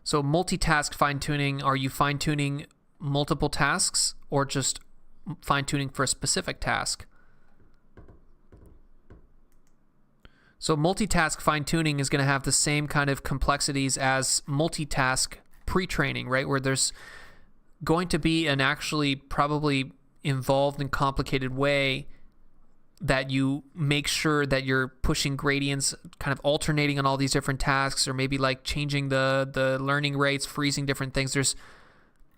Speaker 1: So multitask fine-tuning, are you fine-tuning multiple tasks or just fine-tuning for a specific task? So multitask fine-tuning is going to have the same kind of complexities as multitask pre-training, right? Where there's going to be an actually probably involved and complicated way that you make sure that you're pushing gradients, kind of alternating on all these different tasks, or maybe like changing the learning rates, freezing different things. There's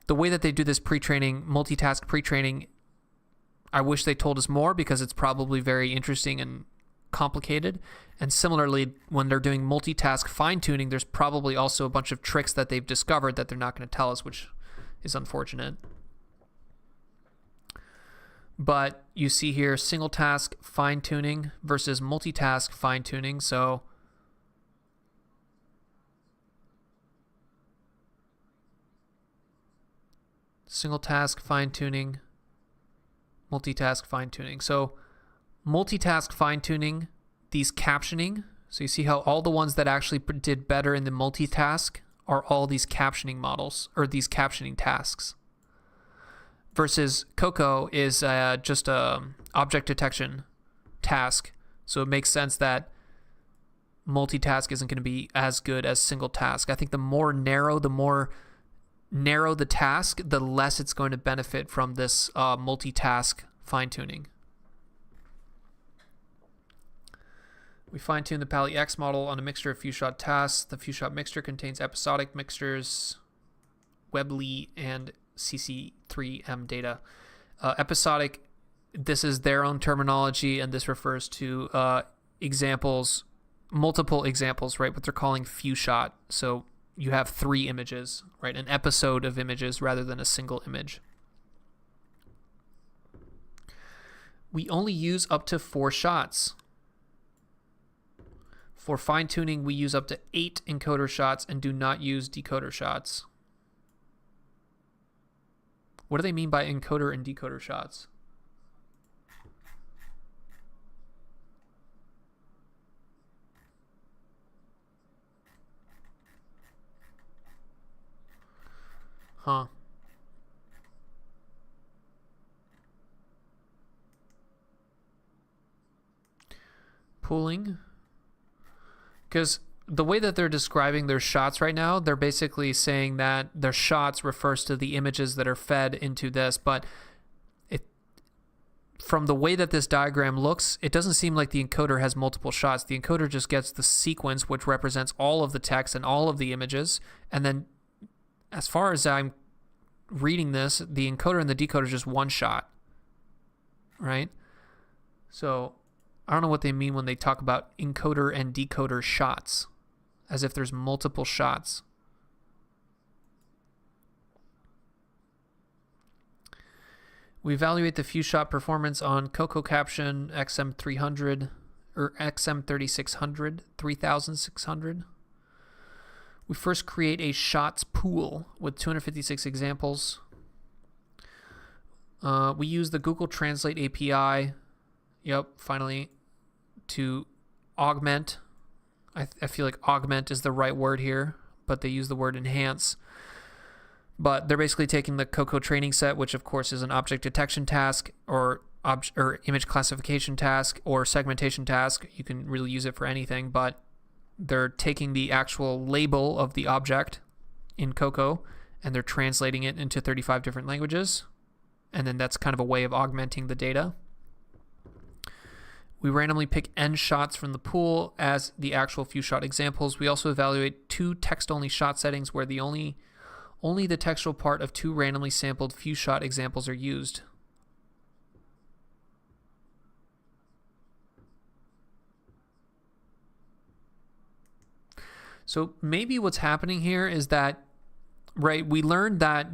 Speaker 1: the way that they do this pre-training, multitask pre-training. I wish they told us more because it's probably very interesting and complicated. And similarly, when they're doing multitask fine-tuning, there's probably also a bunch of tricks that they've discovered that they're not going to tell us, which is unfortunate. But you see here single task fine-tuning versus multitask fine-tuning. So single task fine-tuning, multitask fine-tuning. So multitask fine-tuning, these captioning. So you see how all the ones that actually did better in the multitask are all these captioning models, or these captioning tasks. Versus Cocoa is just a object detection task. So it makes sense that multitask isn't going to be as good as single task. I think the more narrow the task, the less it's going to benefit from this multitask fine-tuning. We fine-tune the Pali X model on a mixture of few-shot tasks. The few-shot mixture contains episodic mixtures, Webley, and CC3M data. Episodic, this is their own terminology, and this refers to examples, multiple examples, right? What they're calling few-shot. So you have 3 images, right? An episode of images rather than a single image. We only use up to 4 shots. For fine-tuning, we use up to 8 encoder shots and do not use decoder shots. What do they mean by encoder and decoder shots? Huh. Pooling. Because the way that they're describing their shots right now, they're basically saying that their shots refers to the images that are fed into this, but from the way that this diagram looks, it doesn't seem like the encoder has multiple shots. The encoder just gets the sequence, which represents all of the text and all of the images, and then as far as I'm reading this, the encoder and the decoder is just one shot, right? So I don't know what they mean when they talk about encoder and decoder shots, as if there's multiple shots. We evaluate the few shot performance on Cocoa Caption XM300 or XM3600, 3600. We first create a shots pool with 256 examples. We use the Google Translate API. Yep, finally, to augment. I feel like augment is the right word here, but they use the word enhance. But they're basically taking the Cocoa training set, which of course is an object detection task or image classification task or segmentation task. You can really use it for anything, but they're taking the actual label of the object in Cocoa and they're translating it into 35 different languages. And then that's kind of a way of augmenting the data. We randomly pick n shots from the pool as the actual few shot examples. We also evaluate 2 text-only shot settings where only the textual part of 2 randomly sampled few shot examples are used. So maybe what's happening here is that, right, we learned that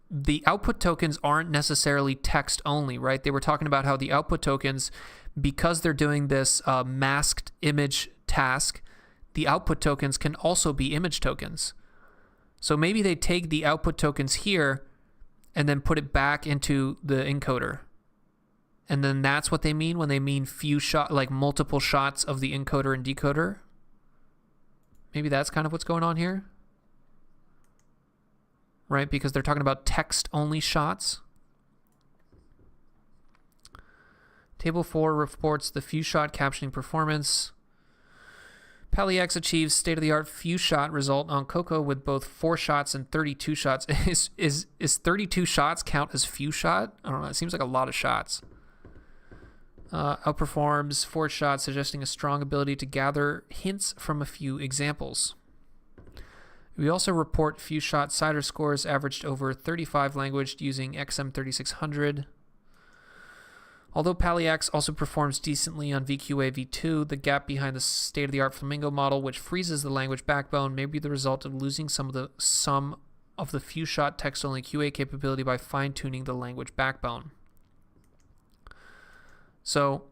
Speaker 1: the output tokens aren't necessarily text only, right? They were talking about how the output tokens, because they're doing this masked image task, the output tokens can also be image tokens. So maybe they take the output tokens here and then put it back into the encoder. And then that's what they mean when they mean few shot, like multiple shots of the encoder and decoder. Maybe that's kind of what's going on here. Right? Because they're talking about text-only shots. Table 4 reports the few shot captioning performance. Pali X achieves state-of-the-art few shot result on Coco with both 4 shots and 32 shots. Is 32 shots count as few shot? I don't know. It seems like a lot of shots. Outperforms 4 shots, suggesting a strong ability to gather hints from a few examples. We also report few shot CIDR scores averaged over 35 language using XM3600. Although Pali X also performs decently on VQA v2, the gap behind the state-of-the-art Flamingo model, which freezes the language backbone, may be the result of losing some of the few shot text-only QA capability by fine-tuning the language backbone. So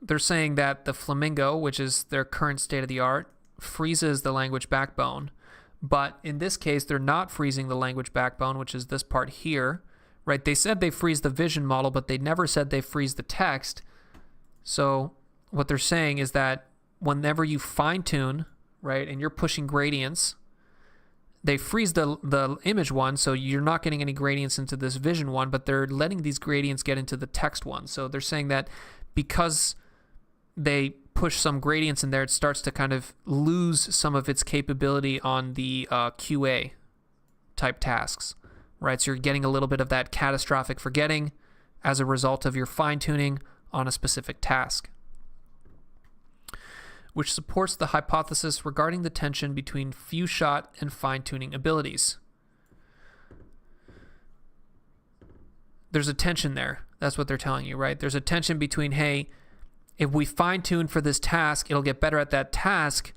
Speaker 1: they're saying that the Flamingo, which is their current state-of-the-art, freezes the language backbone. But in this case, they're not freezing the language backbone, which is this part here, right? They said they freeze the vision model, but they never said they freeze the text. So what they're saying is that whenever you fine-tune, right, and you're pushing gradients, they freeze the image one, so you're not getting any gradients into this vision one, but they're letting these gradients get into the text one. So they're saying that because they push some gradients in there, it starts to kind of lose some of its capability on the QA type tasks, right? So you're getting a little bit of that catastrophic forgetting as a result of your fine-tuning on a specific task, which supports the hypothesis regarding the tension between few shot and fine-tuning abilities. There's a tension there. That's what they're telling you, right? There's a tension between, hey, if we fine-tune for this task, it'll get better at that task,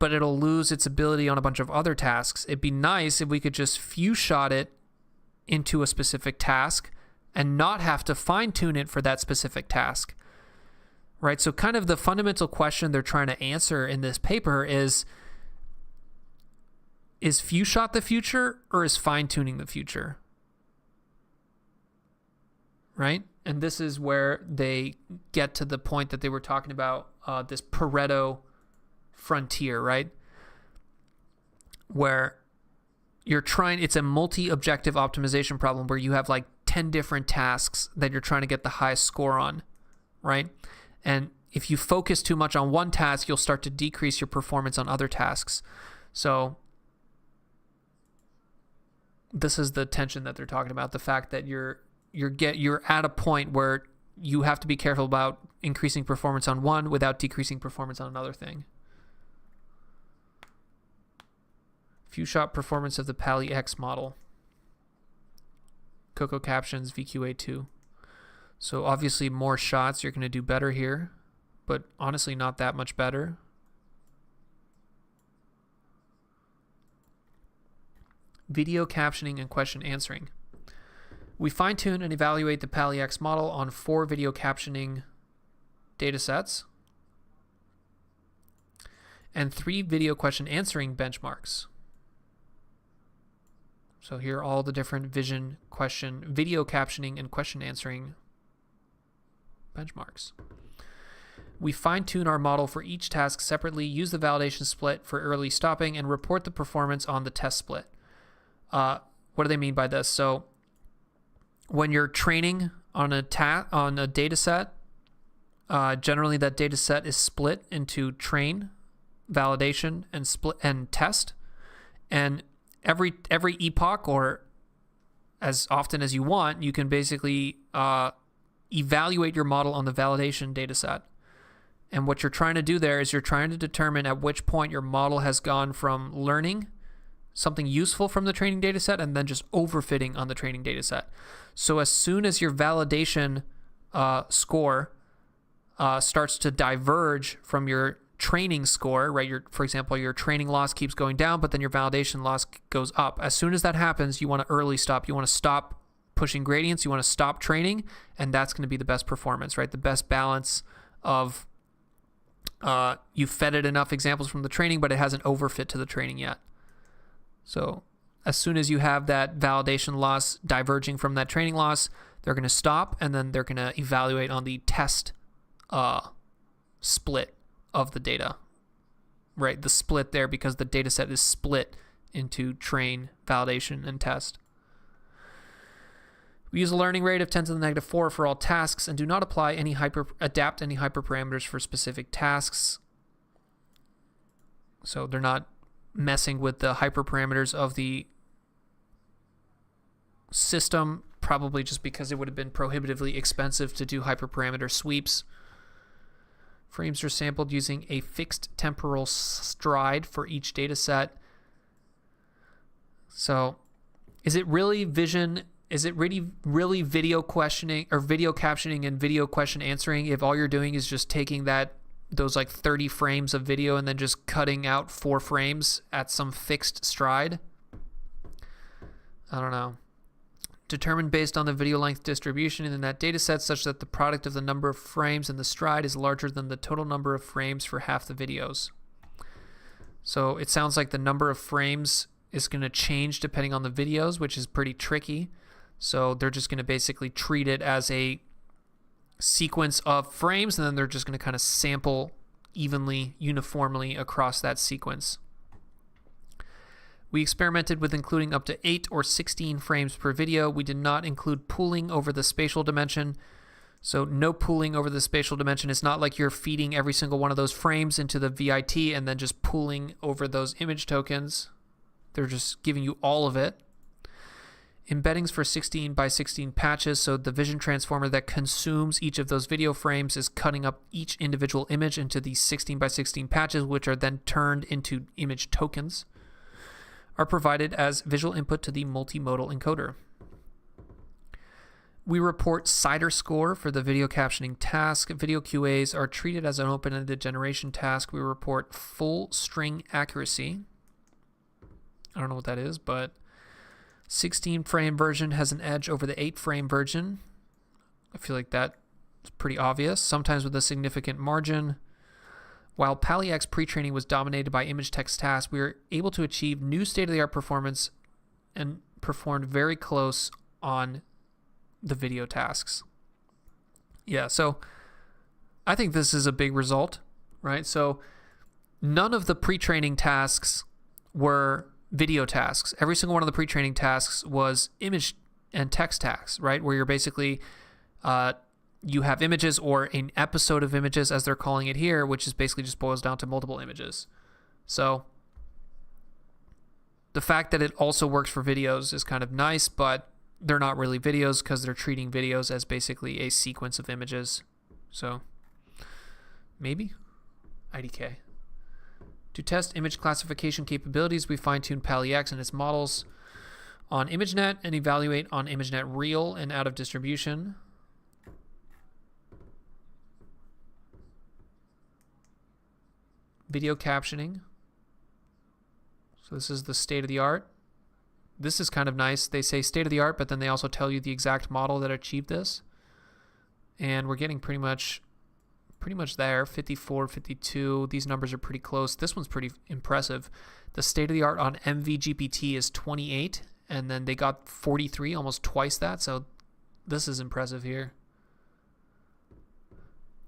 Speaker 1: but it'll lose its ability on a bunch of other tasks. It'd be nice if we could just few shot it into a specific task and not have to fine-tune it for that specific task, right? So kind of the fundamental question they're trying to answer in this paper is few shot the future or is fine-tuning the future? Right? And this is where they get to the point that they were talking about, this Pareto frontier, right? Where it's a multi-objective optimization problem where you have like 10 different tasks that you're trying to get the highest score on, right? And if you focus too much on one task, you'll start to decrease your performance on other tasks. So this is the tension that they're talking about, the fact that you're at a point where you have to be careful about increasing performance on one without decreasing performance on another thing. Few shot performance of the Pali X model. Coco captions VQA2. So obviously more shots, you're going to do better here, but honestly not that much better. Video captioning and question answering. We fine-tune and evaluate the Pali X model on 4 video captioning datasets and 3 video question answering benchmarks. So here are all the different video captioning and question answering benchmarks. We fine-tune our model for each task separately, use the validation split for early stopping, and report the performance on the test split. What do they mean by this? So when you're training on a data set, generally that data set is split into train, validation, and test. And every epoch, or as often as you want, you can basically evaluate your model on the validation data set. And what you're trying to do there is you're trying to determine at which point your model has gone from learning something useful from the training data set and then just overfitting on the training data set. So as soon as your validation score starts to diverge from your training score, right? For example, your training loss keeps going down, but then your validation loss goes up. As soon as that happens, you want to early stop. You want to stop pushing gradients. You want to stop training, and that's going to be the best performance, right? The best balance of you fed it enough examples from the training, but it hasn't overfit to the training yet. So as soon as you have that validation loss diverging from that training loss, they're going to stop, and then they're going to evaluate on the test split of the data, right? The split there, because the data set is split into train, validation, and test. We use a learning rate of 10 to the negative 4 for all tasks and do not apply adapt any hyperparameters for specific tasks. So they're not messing with the hyperparameters of the system, probably just because it would have been prohibitively expensive to do hyperparameter sweeps. Frames are sampled using a fixed temporal stride for each data set. So is it really vision? Is it really video questioning or video captioning and video question answering if all you're doing is just taking those like 30 frames of video and then just cutting out 4 frames at some fixed stride? I don't know. Determined based on the video length distribution in that data set such that the product of the number of frames and the stride is larger than the total number of frames for half the videos. So it sounds like the number of frames is going to change depending on the videos, which is pretty tricky. So they're just going to basically treat it as a sequence of frames, and then they're just going to kind of sample evenly, uniformly across that sequence. We experimented with including up to 8 or 16 frames per video. We did not include pooling over the spatial dimension. So no pooling over the spatial dimension. It's not like you're feeding every single one of those frames into the VIT and then just pooling over those image tokens. They're just giving you all of it. Embeddings for 16 by 16 patches, so the vision transformer that consumes each of those video frames is cutting up each individual image into these 16 by 16 patches, which are then turned into image tokens, are provided as visual input to the multimodal encoder. We report CIDR score for the video captioning task. Video QAs are treated as an open-ended generation task. We report full string accuracy. I don't know what that is, but 16 frame version has an edge over the 8 frame version. I feel like that's pretty obvious, sometimes with a significant margin. While Pali X pre-training was dominated by image text tasks, we were able to achieve new state-of-the-art performance and performed very close on the video tasks. Yeah, so I think this is a big result, right? So none of the pre-training tasks were video tasks. Every single one of the pre-training tasks was image and text tasks, right? Where you're basically, you have images or an episode of images, as they're calling it here, which is basically just boils down to multiple images. So the fact that it also works for videos is kind of nice, but they're not really videos because they're treating videos as basically a sequence of images. So maybe IDK. To test image classification capabilities, we fine-tune Pali X and its models on ImageNet and evaluate on ImageNet real and out of distribution. Video captioning. So this is the state-of-the-art. This is kind of nice. They say state-of-the-art, but then they also tell you the exact model that achieved this. And we're getting pretty much there, 54, 52. These numbers are pretty close. This one's pretty impressive. The state-of-the-art on MVGPT is 28, and then they got 43, almost twice that. So this is impressive here.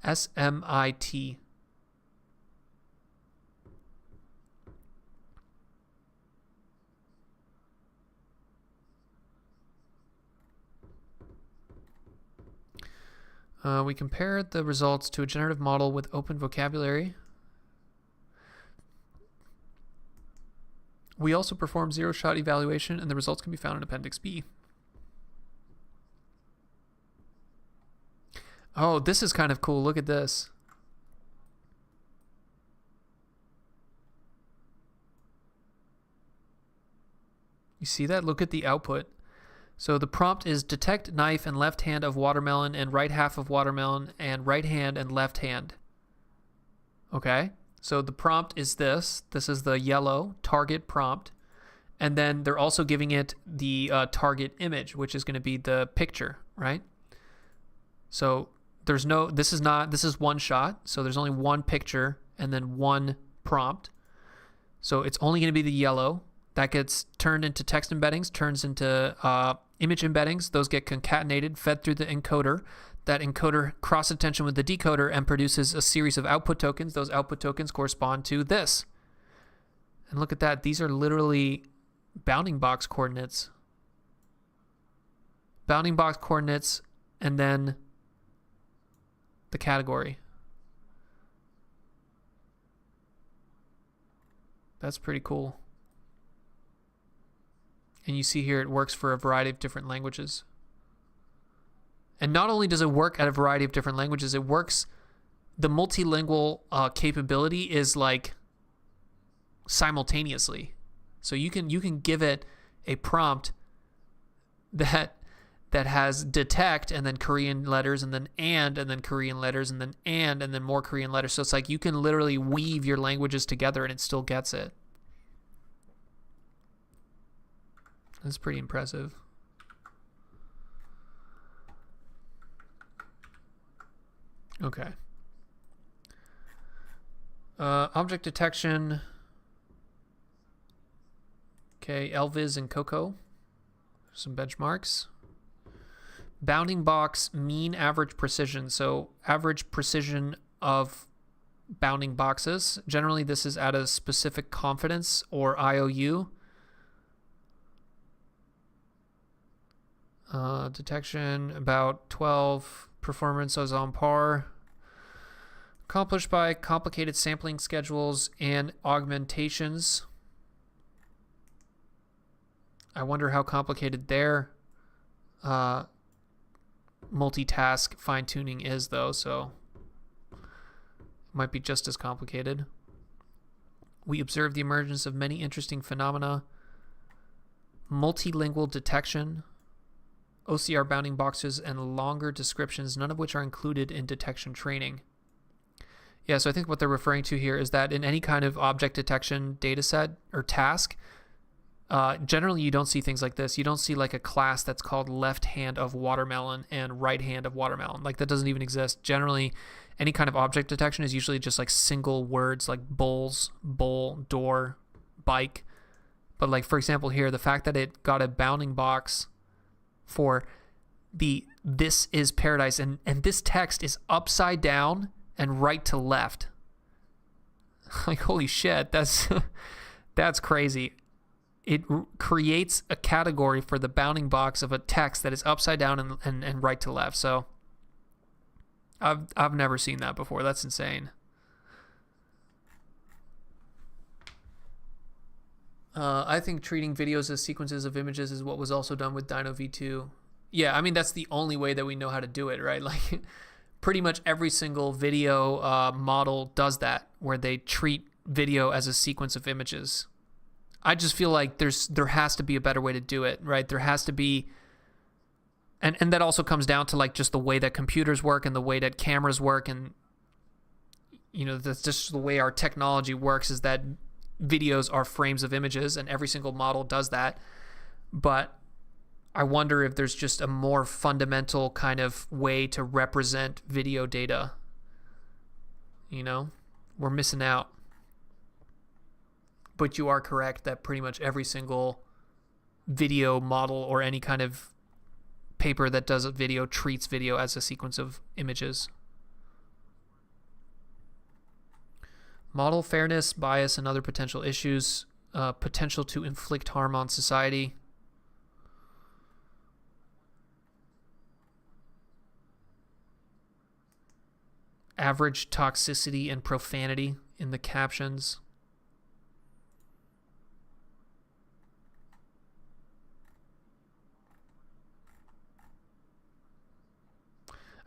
Speaker 1: SMIT. We compared the results to a generative model with open vocabulary. We also performed zero-shot evaluation, and the results can be found in Appendix B. Oh, this is kind of cool. Look at this. You see that? Look at the output. So the prompt is detect knife and left hand of watermelon and right half of watermelon and right hand and left hand. Okay? So the prompt is this. This is the yellow target prompt. And then they're also giving it the target image, which is going to be the picture, right? So there's no, this is one shot. So there's only one picture and then one prompt. So it's only going to be the yellow. That gets turned into text embeddings, turns into image embeddings. Those get concatenated, fed through the encoder. That encoder cross attention with the decoder and produces a series of output tokens. Those output tokens correspond to this. And look at that. These are literally bounding box coordinates. Bounding box coordinates and then the category. That's pretty cool. And you see here it works for a variety of different languages. And not only does it work at a variety of different languages, it works, the multilingual capability is like simultaneously. So you can give it a prompt that has detect and then Korean letters and then Korean letters and then more Korean letters. So it's like you can literally weave your languages together and it still gets it. That's pretty impressive. Okay. Object detection. Okay, Elviz and Coco. Some benchmarks. Bounding box mean average precision. So average precision of bounding boxes. Generally, this is at a specific confidence or IOU. Detection about 12. Performance is on par. Accomplished by complicated sampling schedules and augmentations. I wonder how complicated their multitask fine-tuning is, though, so it might be just as complicated. We observe the emergence of many interesting phenomena. Multilingual detection, OCR bounding boxes, and longer descriptions, none of which are included in detection training. Yeah, so I think what they're referring to here is that in any kind of object detection data set or task, generally you don't see things like this. You don't see like a class that's called left hand of watermelon and right hand of watermelon. Like that doesn't even exist. Generally, any kind of object detection is usually just like single words like bowls, bowl, door, bike. But like, for example, here, the fact that it got a bounding box for the this is paradise and this text is upside down and right to left. Like, holy shit, that's that's crazy. It creates a category for the bounding box of a text that is upside down and right to left. So I've never seen that before. That's insane. I think treating videos as sequences of images is what was also done with Dino V2. Yeah, I mean, that's the only way that we know how to do it, right? Like, pretty much every single video model does that, where they treat video as a sequence of images. I just feel like there has to be a better way to do it, right? There has to be, and that also comes down to like just the way that computers work and the way that cameras work, and you know, that's just the way our technology works, is that videos are frames of images and every single model does that. But I wonder if there's just a more fundamental kind of way to represent video data. You know, we're missing out. But you are correct that pretty much every single video model or any kind of paper that does a video treats video as a sequence of images. Model fairness, bias, and other potential issues. Potential to inflict harm on society. Average toxicity and profanity in the captions.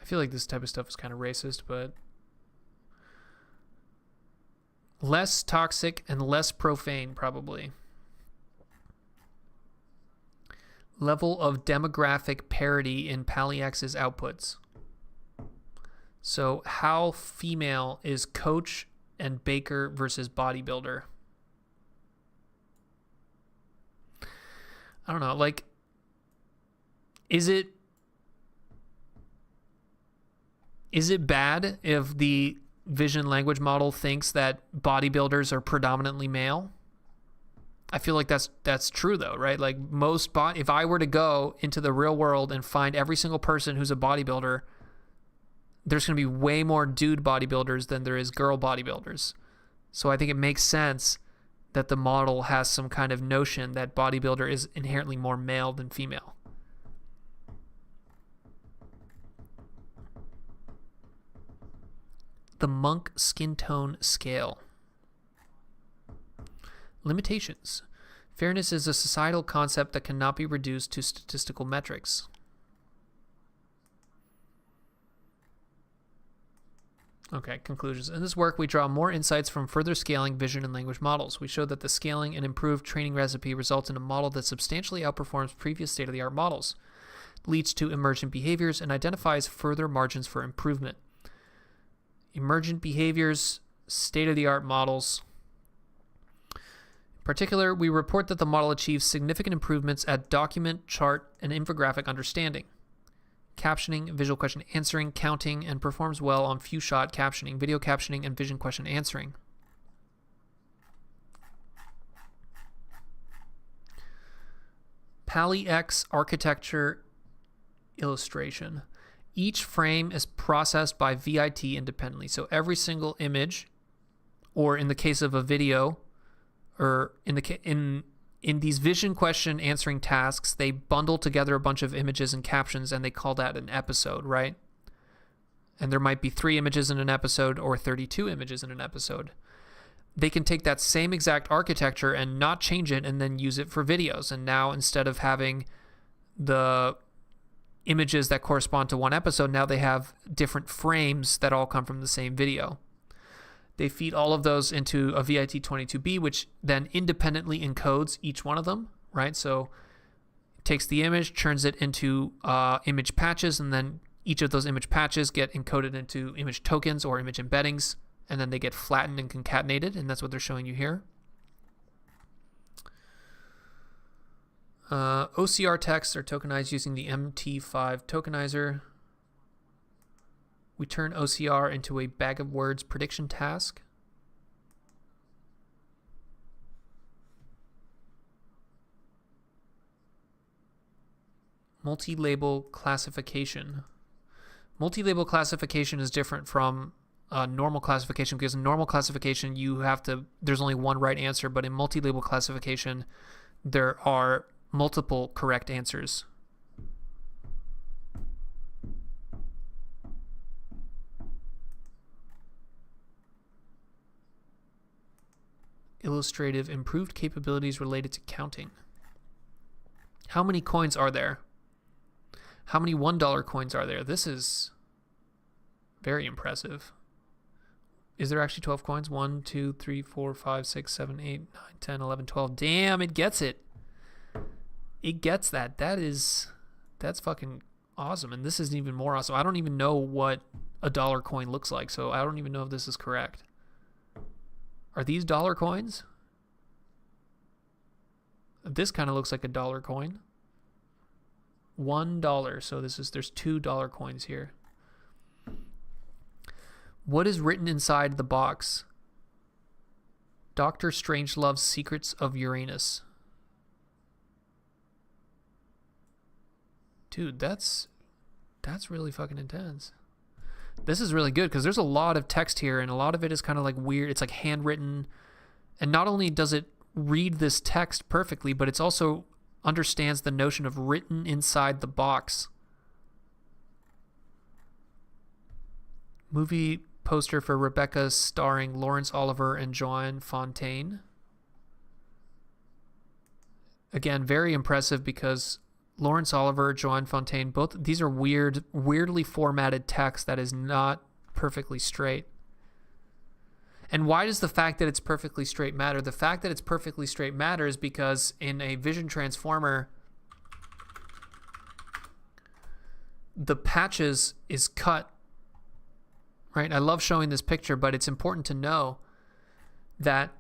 Speaker 1: I feel like this type of stuff is kind of racist, but less toxic and less profane, probably. Level of demographic parity in Pali X's outputs. So how female is coach and baker versus bodybuilder? I don't know, like, is it bad if the Vision-Language model thinks that bodybuilders are predominantly male? I feel like that's true though, right? Like if I were to go into the real world and find every single person who's a bodybuilder, there's going to be way more dude bodybuilders than there is girl bodybuilders. So I think it makes sense that the model has some kind of notion that bodybuilder is inherently more male than female. The Monk skin tone scale. Limitations. Fairness is a societal concept that cannot be reduced to statistical metrics. Okay, conclusions. In this work, we draw more insights from further scaling vision and language models. We show that the scaling and improved training recipe results in a model that substantially outperforms previous state-of-the-art models, leads to emergent behaviors, and identifies further margins for improvement. Emergent behaviors, state-of-the-art models. In particular, we report that the model achieves significant improvements at document, chart, and infographic understanding, captioning, visual question answering, counting, and performs well on few-shot captioning, video captioning, and vision question answering. Pali X architecture illustration. Each frame is processed by VIT independently. So every single image, or in the case of a video, or in these vision question answering tasks, they bundle together a bunch of images and captions, and they call that an episode, right? And there might be 3 images in an episode or 32 images in an episode. They can take that same exact architecture and not change it and then use it for videos. And now instead of having the images that correspond to one episode, now they have different frames that all come from the same video. They feed all of those into a VIT22B, which then independently encodes each one of them, right? So it takes the image, turns it into image patches, and then each of those image patches get encoded into image tokens or image embeddings, and then they get flattened and concatenated, and that's what they're showing you here. OCR texts are tokenized using the MT5 tokenizer. We turn OCR into a bag of words prediction task. Multi-label classification. Multi-label classification is different from normal classification, because in normal classification there's only one right answer, but in multi-label classification there are multiple correct answers. Illustrative improved capabilities related to counting. How many coins are there? How many $1 coins are there? This is very impressive. Is there actually 12 coins? 1, 2, 3, 4, 5, 6, 7, 8, 9, 10, 11, 12. Damn, it gets it. It gets that. That's fucking awesome. And this is even more awesome. I don't even know what a dollar coin looks like, so I don't even know if this is correct. Are these dollar coins? This kind of looks like a dollar coin. $1. So there's $2 coins here. What is written inside the box? Dr. Strangelove's Secrets of Uranus. Dude, that's really fucking intense. This is really good because there's a lot of text here, and a lot of it is kind of like weird. It's like handwritten, and not only does it read this text perfectly, but it's also understands the notion of written inside the box. Movie poster for Rebecca starring Laurence Olivier and Joan Fontaine. Again, very impressive because Lawrence Oliver, Joanne Fontaine, both these are weirdly formatted text that is not perfectly straight. And why does the fact that it's perfectly straight matter? The fact that it's perfectly straight matters because in a vision transformer, the patches is cut, right? I love showing this picture, but it's important to know that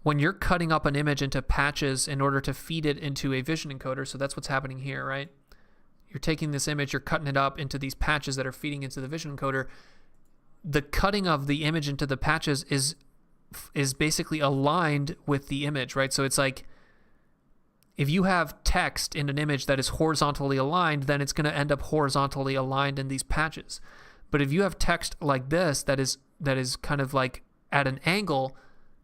Speaker 1: when you're cutting up an image into patches in order to feed it into a vision encoder, so that's what's happening here, right? You're taking this image, you're cutting it up into these patches that are feeding into the vision encoder. The cutting of the image into the patches is basically aligned with the image, right? So it's like if you have text in an image that is horizontally aligned, then it's going to end up horizontally aligned in these patches. But if you have text like this that is kind of like at an angle,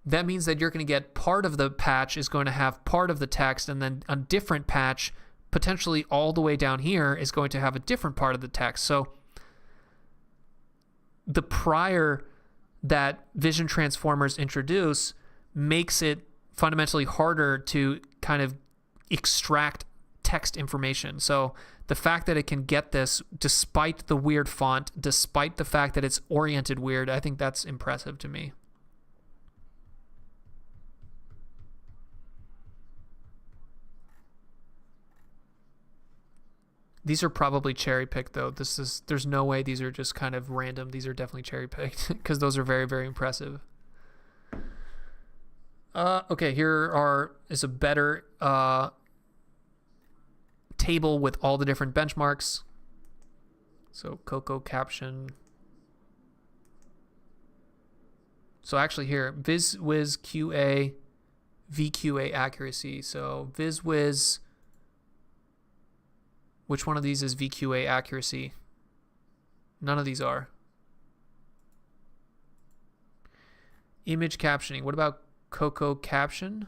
Speaker 1: that means that you're going to get part of the patch is going to have part of the text, and then a different patch, potentially all the way down here, is going to have a different part of the text. So the prior that vision transformers introduce makes it fundamentally harder to kind of extract text information. So the fact that it can get this despite the weird font, despite the fact that it's oriented weird, I think that's impressive to me. These are probably cherry picked though. There's no way these are just kind of random. These are definitely cherry picked because those are very, very impressive. Okay, here is a better table with all the different benchmarks. So Coco caption. So actually here, VizWiz QA, VQA accuracy. So VizWiz, which one of these is VQA accuracy? None of these are. Image captioning. What about Coco caption?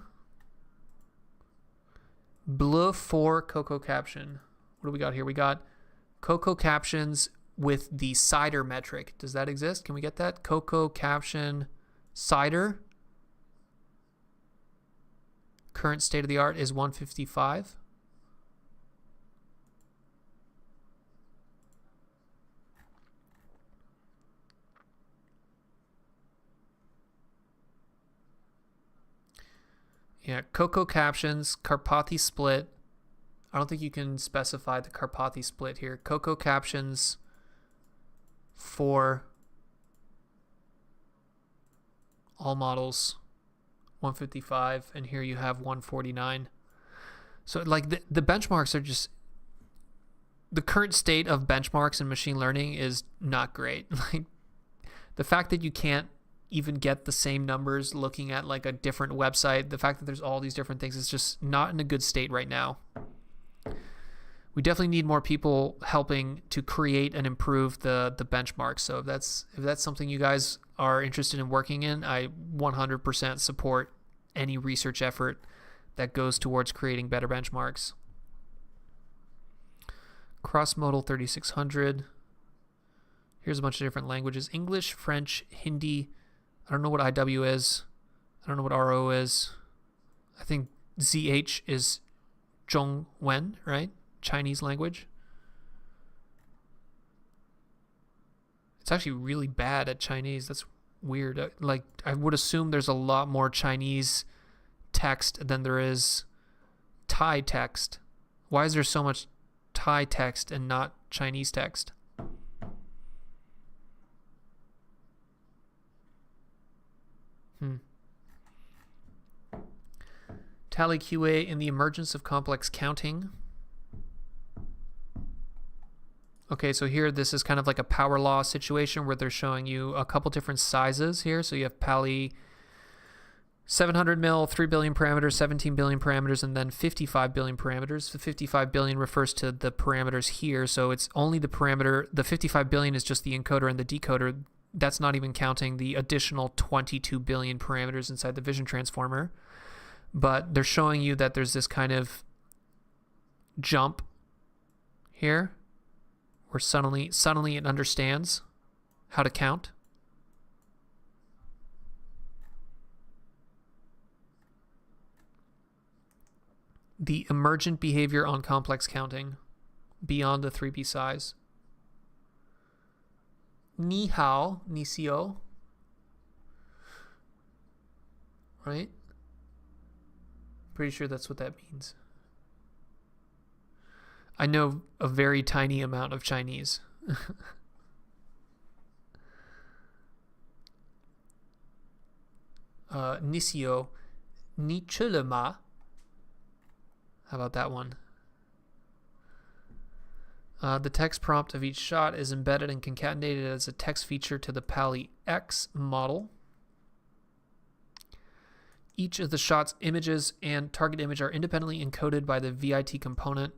Speaker 1: Bleu for Coco caption. What do we got here? We got Coco captions with the CIDR metric. Does that exist? Can we get that? Coco caption CIDR. Current state of the art is 155. Yeah, Coco captions, Karpathy split. I don't think you can specify the Karpathy split here. Coco captions for all models, 155, and here you have 149. So like the benchmarks are just, the current state of benchmarks in machine learning is not great. Like the fact that you can't even get the same numbers looking at like a different website, the fact that there's all these different things is just not in a good state right now. We definitely need more people helping to create and improve the benchmarks. So if that's something you guys are interested in working in, I 100% support any research effort that goes towards creating better benchmarks. Cross-modal 3600. Here's a bunch of different languages: English, French, Hindi. I don't know what IW is. I don't know what RO is. I think ZH is Zhongwen, right? Chinese language. It's actually really bad at Chinese. That's weird. Like, I would assume there's a lot more Chinese text than there is Thai text. Why is there so much Thai text and not Chinese text? Tally QA in the emergence of complex counting. Okay, so here this is kind of like a power law situation where they're showing you a couple different sizes here. So you have Pali 700 mil, 3 billion parameters, 17 billion parameters, and then 55 billion parameters. The 55 billion refers to the parameters here. So it's only the parameter. The 55 billion is just the encoder and the decoder. That's not even counting the additional 22 billion parameters inside the vision transformer. But they're showing you that there's this kind of jump here where suddenly it understands how to count. the emergent behavior on complex counting beyond the 3B size. Ni hao, ni xio, right? Pretty sure that's what that means. I know a very tiny amount of Chinese. Nisio, ni chulema. How about that one? The text prompt of each shot is embedded and concatenated as a text feature to the Pali X model. Each of the shot's images and target image are independently encoded by the VIT component,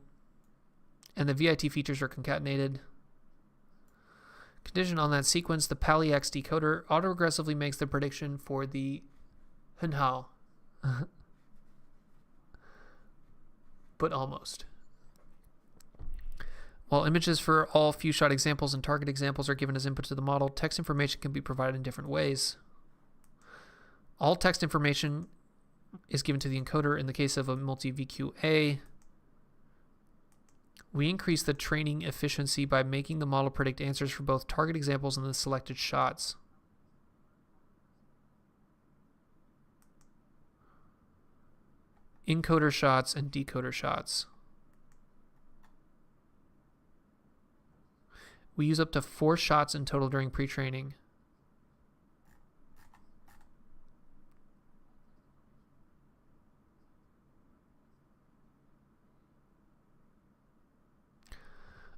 Speaker 1: and the VIT features are concatenated. Conditioned on that sequence, the Pali X decoder autoregressively makes the prediction for the Henhao. But almost. While images for all few shot examples and target examples are given as input to the model, text information can be provided in different ways. All text information is given to the encoder in the case of a multi-VQA. We increase the training efficiency by making the model predict answers for both target examples and the selected shots. Encoder shots and decoder shots. We use up to 4 shots in total during pre-training.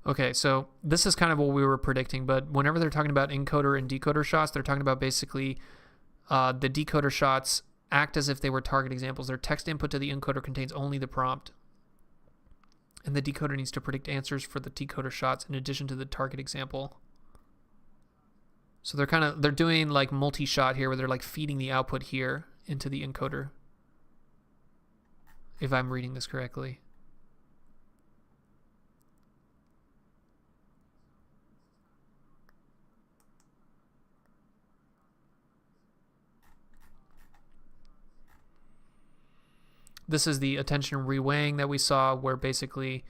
Speaker 1: Okay, so this is kind of what we were predicting, but whenever they're talking about encoder and decoder shots, they're talking about basically the decoder shots act as if they were target examples. Their text input to the encoder contains only the prompt, and the decoder needs to predict answers for the decoder shots in addition to the target example. So they're doing like multi-shot here, where they're like feeding the output here into the encoder, if I'm reading this correctly. This is the attention reweighing that we saw, where basically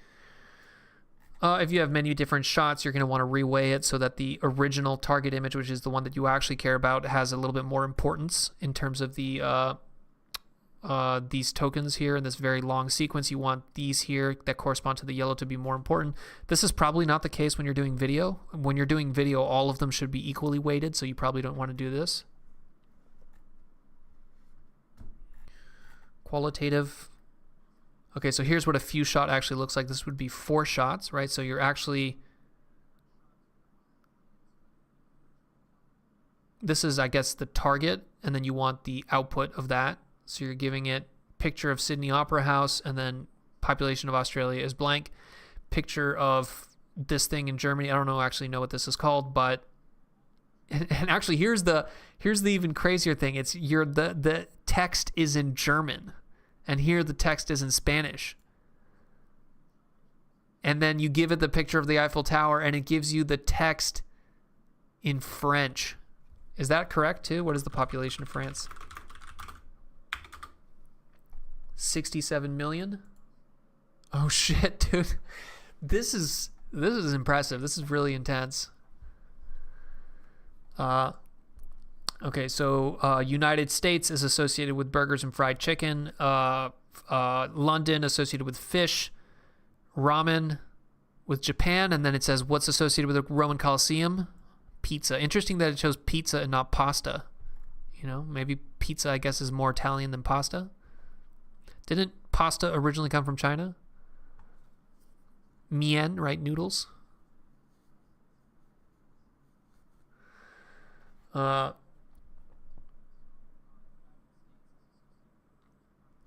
Speaker 1: if you have many different shots, you're going to want to reweigh it so that the original target image, which is the one that you actually care about, has a little bit more importance in terms of the these tokens here in this very long sequence. You want these here that correspond to the yellow to be more important. This is probably not the case when you're doing video. When you're doing video, all of them should be equally weighted, so you probably don't want to do this. Qualitative. Okay, so here's what a few shot actually looks like. This would be 4 shots, right? So you're actually, this is, I guess, the target, and then you want the output of that. So you're giving it picture of Sydney Opera House, and then population of Australia is blank. Picture of this thing in Germany. I don't actually know what this is called, but and actually here's the even crazier thing. It's the text is in German. And here the text is in Spanish. And then you give it the picture of the Eiffel Tower, and it gives you the text in French. Is that correct too? What is the population of France? 67 million? Oh shit, dude. This is impressive. This is really intense. Okay, so United States is associated with burgers and fried chicken. London associated with fish. Ramen with Japan. And then it says what's associated with the Roman Colosseum? Pizza. Interesting that it shows pizza and not pasta. You know, maybe pizza, I guess, is more Italian than pasta. Didn't pasta originally come from China? Mien, right? Noodles.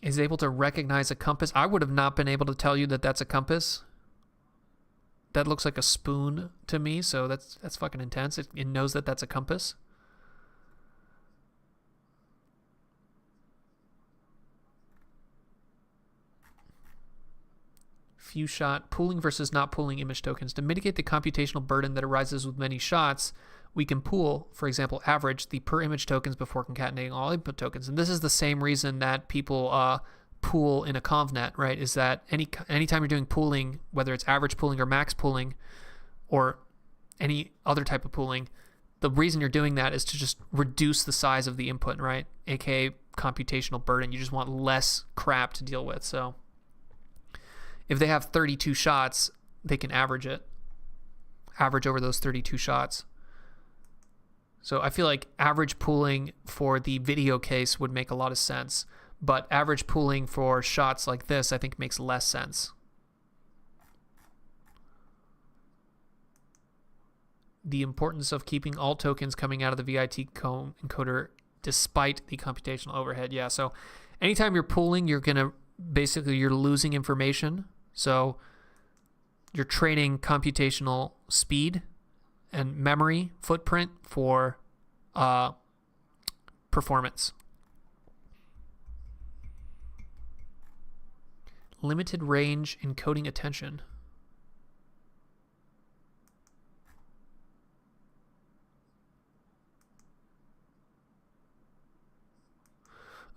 Speaker 1: Is able to recognize a compass. I would have not been able to tell you that that's a compass. That looks like a spoon to me, so that's fucking intense. It knows that that's a compass. Few shot pooling versus not pooling image tokens. To mitigate the computational burden that arises with many shots, we can pool, for example, average the per image tokens before concatenating all input tokens. And this is the same reason that people pool in a convnet, right, is that anytime you're doing pooling, whether it's average pooling or max pooling or any other type of pooling, the reason you're doing that is to just reduce the size of the input, right? AKA computational burden. You just want less crap to deal with. So if they have 32 shots, they can average over those 32 shots. So I feel like average pooling for the video case would make a lot of sense, but average pooling for shots like this, I think, makes less sense. The importance of keeping all tokens coming out of the VIT encoder despite the computational overhead. Yeah, so anytime you're pooling, you're losing information. So you're trading computational speed and memory footprint for performance. Limited range encoding attention.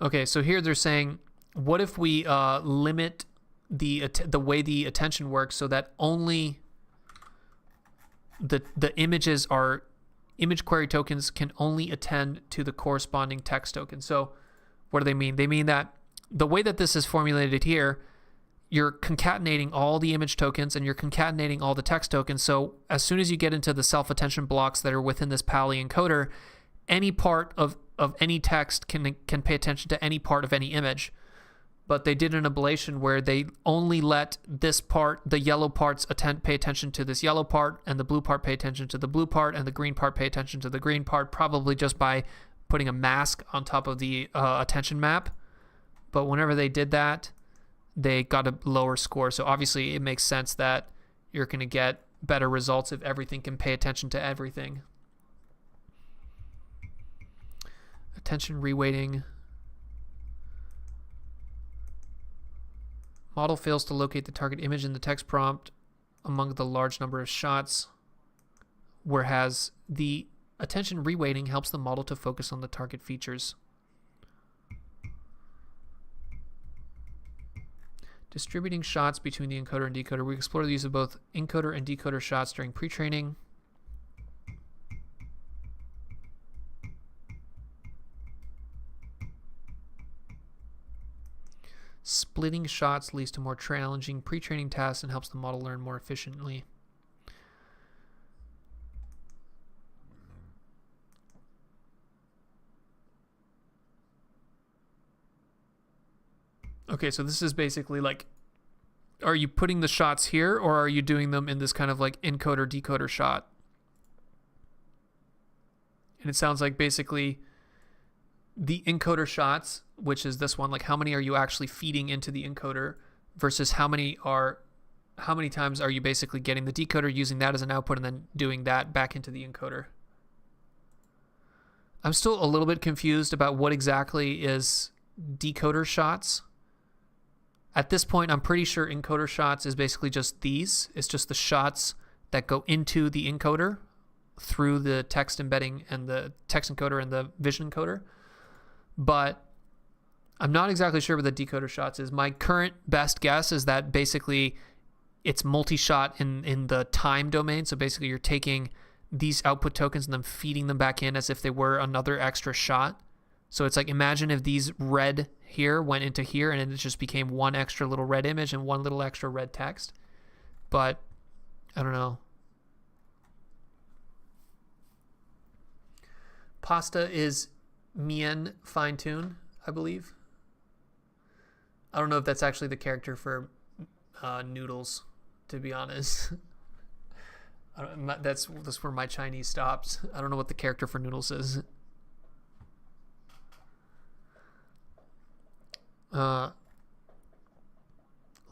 Speaker 1: Okay, so here they're saying, what if we limit the way the attention works so that only the image query tokens can only attend to the corresponding text token. So what do they mean? They mean that the way that this is formulated here, you're concatenating all the image tokens and you're concatenating all the text tokens. So as soon as you get into the self-attention blocks that are within this Pali encoder, any part of any text can pay attention to any part of any image. But they did an ablation where they only let this part, the yellow parts, pay attention to this yellow part, and the blue part pay attention to the blue part, and the green part pay attention to the green part, probably just by putting a mask on top of the attention map. But whenever they did that, they got a lower score. So obviously it makes sense that you're going to get better results if everything can pay attention to everything. Attention reweighting. Model fails to locate the target image in the text prompt among the large number of shots, whereas the attention reweighting helps the model to focus on the target features. Distributing shots between the encoder and decoder. We explore the use of both encoder and decoder shots during pre-training. Splitting shots leads to more challenging pre-training tasks and helps the model learn more efficiently. Okay, so this is basically like, are you putting the shots here or are you doing them in this kind of like encoder-decoder shot? And it sounds like basically the encoder shots, which is this one, like how many are you actually feeding into the encoder versus how many times are you basically getting the decoder, using that as an output, and then doing that back into the encoder. I'm still a little bit confused about what exactly is decoder shots. At this point, I'm pretty sure encoder shots is basically just these. It's just the shots that go into the encoder through the text embedding and the text encoder and the vision encoder. But I'm not exactly sure what the decoder shots is. My current best guess is that basically it's multi-shot in the time domain. So basically you're taking these output tokens and then feeding them back in as if they were another extra shot. So it's like, imagine if these red here went into here and it just became one extra little red image and one little extra red text. But I don't know. Pasta is Mien fine-tune, I believe. I don't know if that's actually the character for noodles, to be honest. That's where my Chinese stops. I don't know what the character for noodles is.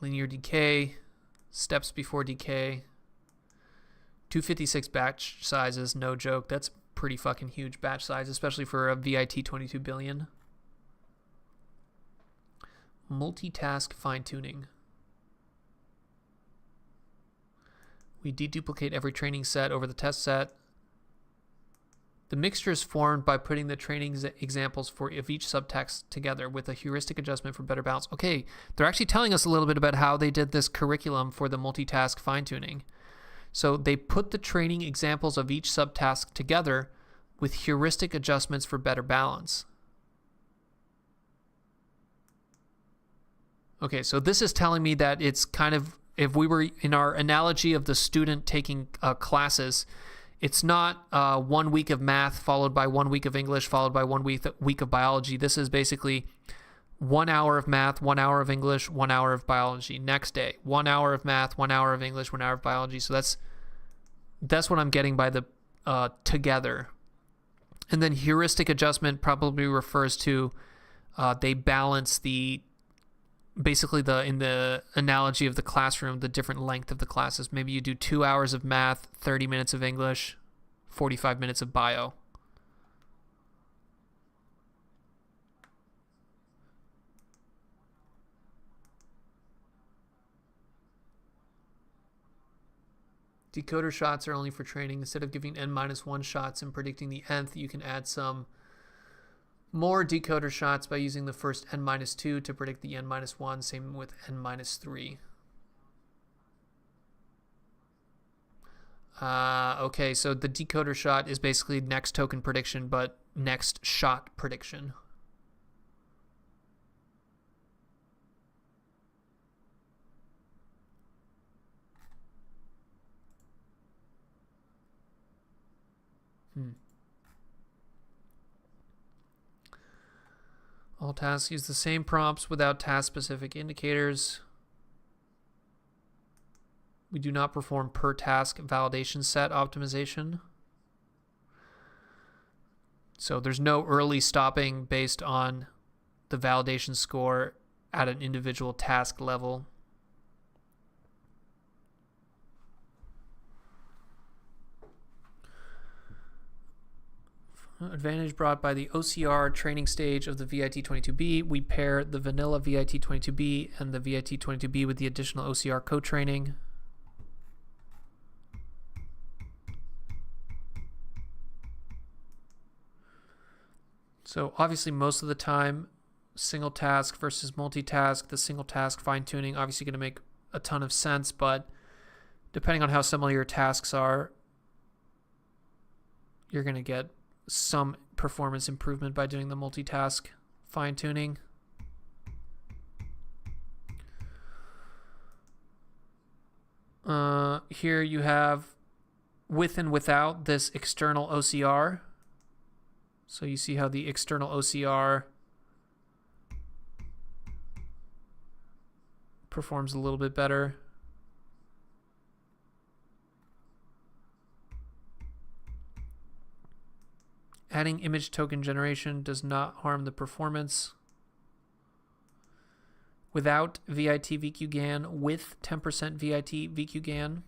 Speaker 1: Linear decay, steps before decay. 256 batch sizes, no joke. That's pretty fucking huge batch size, especially for a VIT 22 billion. Multitask fine-tuning. We deduplicate every training set over the test set. The mixture is formed by putting the training examples of each subtext together with a heuristic adjustment for better balance. Okay, they're actually telling us a little bit about how they did this curriculum for the multitask fine-tuning. So they put the training examples of each subtask together with heuristic adjustments for better balance. Okay, so this is telling me that it's kind of, if we were in our analogy of the student taking classes, it's not 1 week of math followed by 1 week of English followed by 1 week of biology. This is basically 1 hour of math, 1 hour of English, 1 hour of biology. Next day, 1 hour of math, 1 hour of English, 1 hour of biology. So that's what I'm getting by the together. And then heuristic adjustment probably refers to they balance basically in the analogy of the classroom, the different length of the classes. Maybe you do 2 hours of math, 30 minutes of English, 45 minutes of bio. Decoder shots are only for training. Instead of giving n-1 shots and predicting the nth, you can add some more decoder shots by using the first n-2 to predict the n-1. Same with n-3. Okay, so the decoder shot is basically next token prediction, but next shot prediction. All tasks use the same prompts without task-specific indicators. We do not perform per task validation set optimization. So there's no early stopping based on the validation score at an individual task level. Advantage brought by the OCR training stage of the VIT22B. We pair the vanilla VIT22B and the VIT22B with the additional OCR co-training. So obviously most of the time, single task versus multitask, the single task fine-tuning obviously going to make a ton of sense, but depending on how similar your tasks are, you're going to get some performance improvement by doing the multitask fine-tuning. Here you have with and without this external OCR. So you see how the external OCR performs a little bit better. Adding image token generation does not harm the performance. Without VIT VQ GAN, with 10% VIT VQ GAN.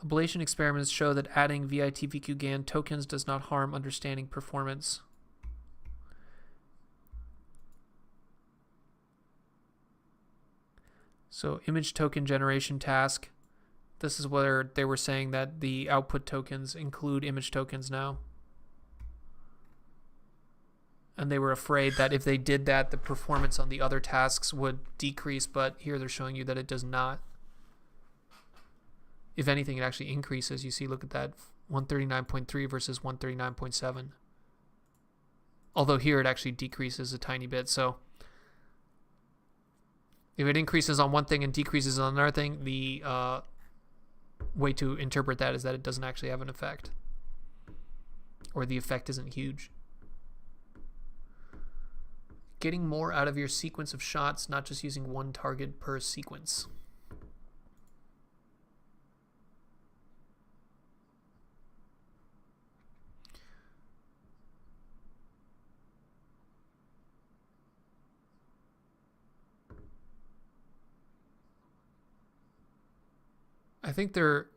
Speaker 1: Ablation experiments show that adding VIT VQ GAN tokens does not harm understanding performance. So image token generation task. This is where they were saying that the output tokens include image tokens now. And they were afraid that if they did that, the performance on the other tasks would decrease, but here they're showing you that it does not. If anything, it actually increases. You see, look at that, 139.3 versus 139.7. Although here it actually decreases a tiny bit. So if it increases on one thing and decreases on another thing, the way to interpret that is that it doesn't actually have an effect. Or the effect isn't huge. Getting more out of your sequence of shots, not just using one target per sequence. I think there's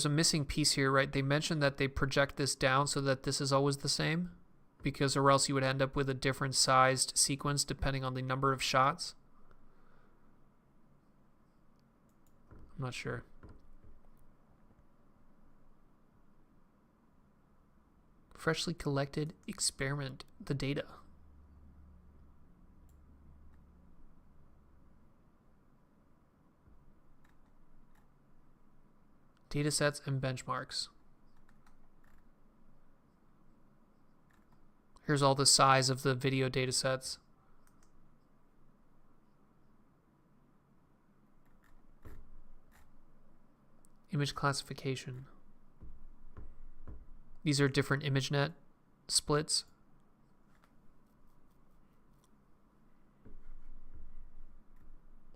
Speaker 1: a missing piece here, right? They mentioned that they project this down so that this is always the same, because or else you would end up with a different sized sequence depending on the number of shots. I'm not sure. Freshly collected, experiment the data. Data sets and benchmarks. Here's all the size of the video data sets. Image classification. These are different ImageNet splits.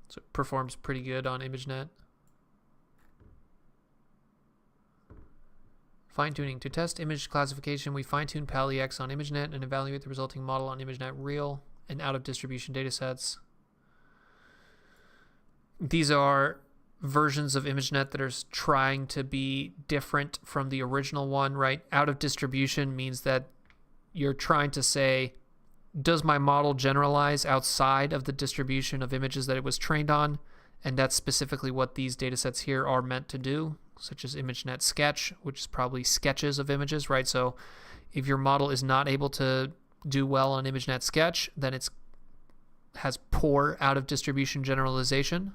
Speaker 1: So it performs pretty good on ImageNet. Fine-tuning. To test image classification, we fine-tune Pali X on ImageNet and evaluate the resulting model on ImageNet real and out-of-distribution datasets. These are versions of ImageNet that are trying to be different from the original one, right? Out-of-distribution means that you're trying to say, does my model generalize outside of the distribution of images that it was trained on? And that's specifically what these datasets here are meant to do, such as ImageNet Sketch, which is probably sketches of images, right? So if your model is not able to do well on ImageNet Sketch, then it has poor out-of-distribution generalization.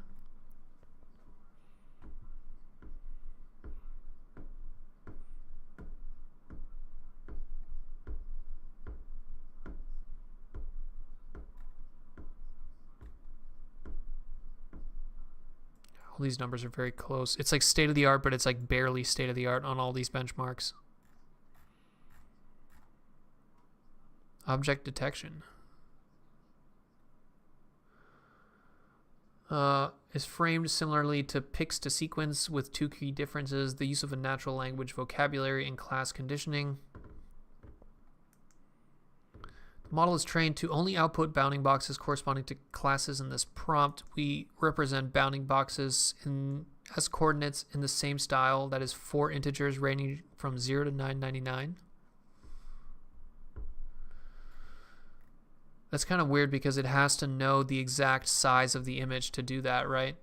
Speaker 1: All these numbers are very close. It's like state of the art, but it's like barely state of the art on all these benchmarks. Object detection is framed similarly to picks to sequence with two key differences: the use of a natural language vocabulary and class conditioning. The model is trained to only output bounding boxes corresponding to classes in this prompt. We represent bounding boxes as coordinates in the same style, that is 4 integers ranging from 0 to 999. That's kind of weird because it has to know the exact size of the image to do that, right?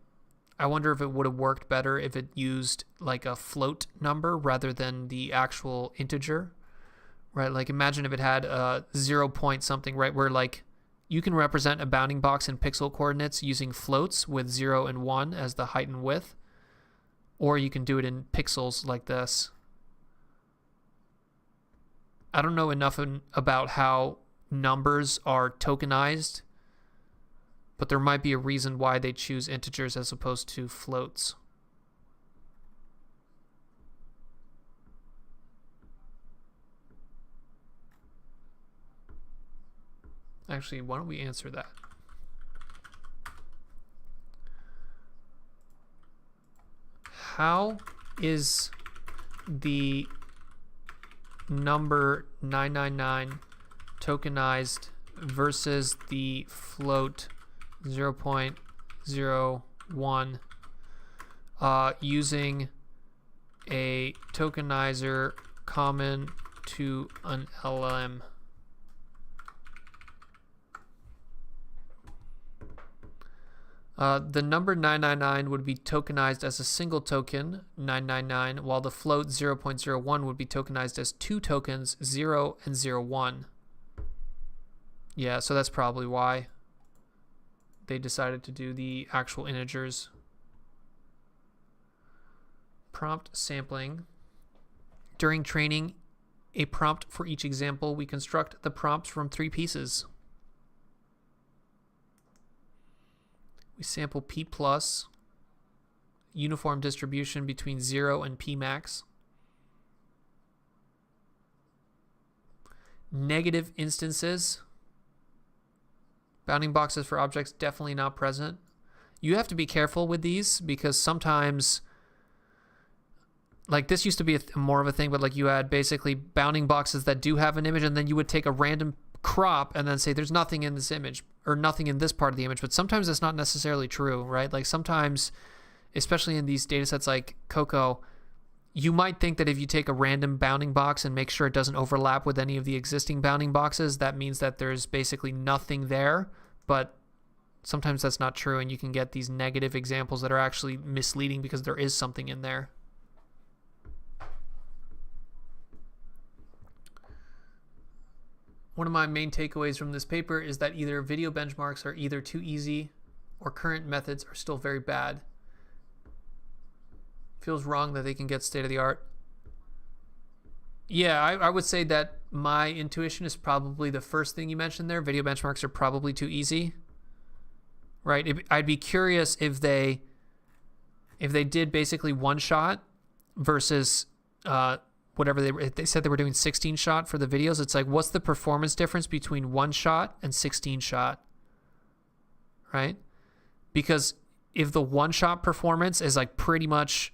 Speaker 1: I wonder if it would have worked better if it used like a float number rather than the actual integer. Right, like imagine if it had a 0 point something, right, where like you can represent a bounding box in pixel coordinates using floats with 0 and 1 as the height and width, or you can do it in pixels like this. I don't know enough about how numbers are tokenized, but there might be a reason why they choose integers as opposed to floats. Actually, why don't we answer that? How is the number 999 tokenized versus the float 0.01 using a tokenizer common to an LLM? The number 999 would be tokenized as a single token, 999, while the float 0.01 would be tokenized as 2 tokens, 0 and 01. Yeah, so that's probably why they decided to do the actual integers. Prompt sampling. During training a prompt for each example, we construct the prompts from 3 pieces. We sample P plus, uniform distribution between 0 and P max. Negative instances. Bounding boxes for objects definitely not present. You have to be careful with these because sometimes, like this used to be more of a thing, but like you had basically bounding boxes that do have an image, and then you would take a random crop and then say there's nothing in this image or nothing in this part of the image. But sometimes that's not necessarily true, right? Like sometimes, especially in these data sets like Coco, you might think that if you take a random bounding box and make sure it doesn't overlap with any of the existing bounding boxes, that means that there's basically nothing there. But sometimes that's not true, and you can get these negative examples that are actually misleading because there is something in there. one of my main takeaways from this paper is that either video benchmarks are either too easy or current methods are still very bad. Feels wrong that they can get state of the art. Yeah, I would say that my intuition is probably the first thing you mentioned there. Video benchmarks are probably too easy, right? I'd be curious if they did basically one shot versus whatever they said they were doing 16 shot for the videos. It's like, what's the performance difference between one shot and 16 shot, right? Because if the one shot performance is like pretty much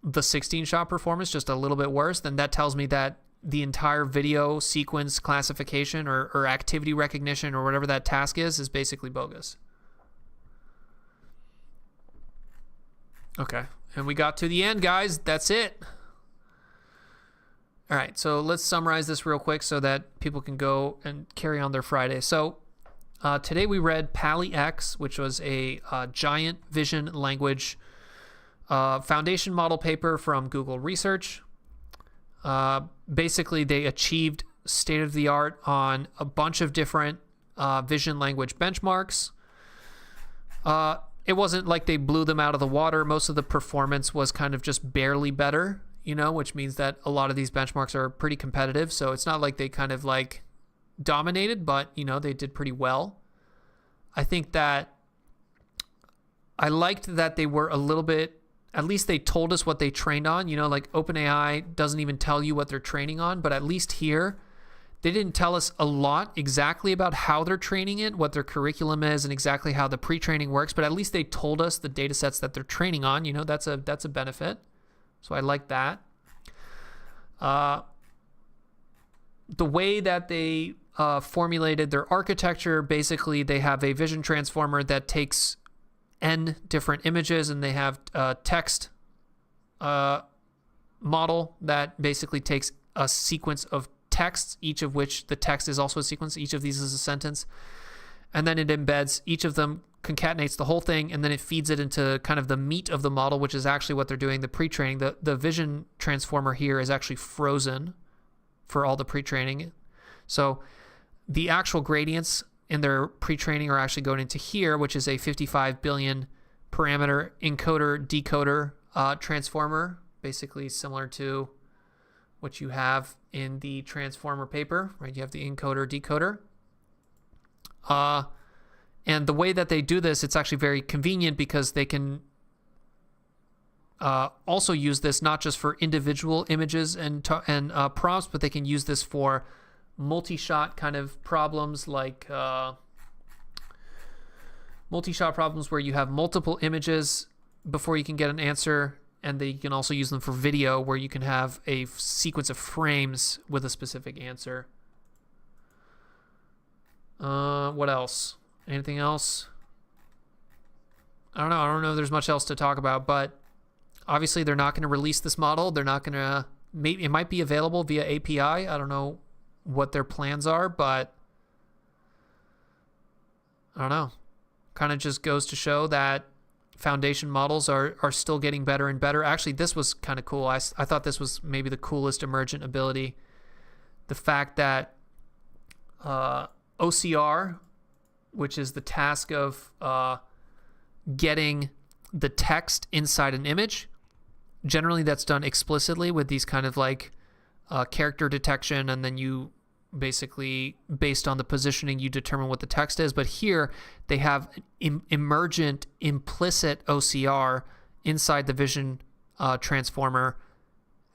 Speaker 1: the 16 shot performance, just a little bit worse, then that tells me that the entire video sequence classification or activity recognition or whatever that task is basically bogus. Okay, and we got to the end, guys. That's it. All right, so let's summarize this real quick so that people can go and carry on their Friday. So today we read Pali X, which was a giant Vision+Language foundation model paper from Google Research. Basically, they achieved state-of-the-art on a bunch of different Vision+Language benchmarks. It wasn't like they blew them out of the water. Most of the performance was kind of just barely better, which means that a lot of these benchmarks are pretty competitive. So it's not like they kind of like dominated, but, they did pretty well. I think that I liked that they were a little bit, at least they told us what they trained on. Like OpenAI doesn't even tell you what they're training on, but at least here, they didn't tell us a lot exactly about how they're training it, what their curriculum is, and exactly how the pre-training works, but at least they told us the data sets that they're training on. That's a benefit. So I like that. The way that they formulated their architecture, basically they have a vision transformer that takes n different images, and they have a text model that basically takes a sequence of texts, each of which the text is also a sequence. Each of these is a sentence. And then it embeds each of them, concatenates the whole thing, and then it feeds it into kind of the meat of the model, which is actually what they're doing, the pre-training. The vision transformer here is actually frozen for all the pre-training. So the actual gradients in their pre-training are actually going into here, which is a 55 billion parameter encoder-decoder transformer, basically similar to what you have in the transformer paper, right? You have the encoder-decoder. And the way that they do this, it's actually very convenient because they can also use this not just for individual images and prompts, but they can use this for multi-shot kind of problems, like multi-shot problems where you have multiple images before you can get an answer, and they can also use them for video where you can have a sequence of frames with a specific answer. What else? Anything else? I don't know if there's much else to talk about, but obviously they're not going to release this model. They're not going to, maybe it might be available via API. I don't know what their plans are, but I don't know. Kind of just goes to show that foundation models are still getting better and better. Actually, this was kind of cool. I thought this was maybe the coolest emergent ability. The fact that OCR, which is the task of getting the text inside an image, generally that's done explicitly with these kind of like character detection, and then you basically, based on the positioning, you determine what the text is. But here they have emergent implicit OCR inside the vision transformer,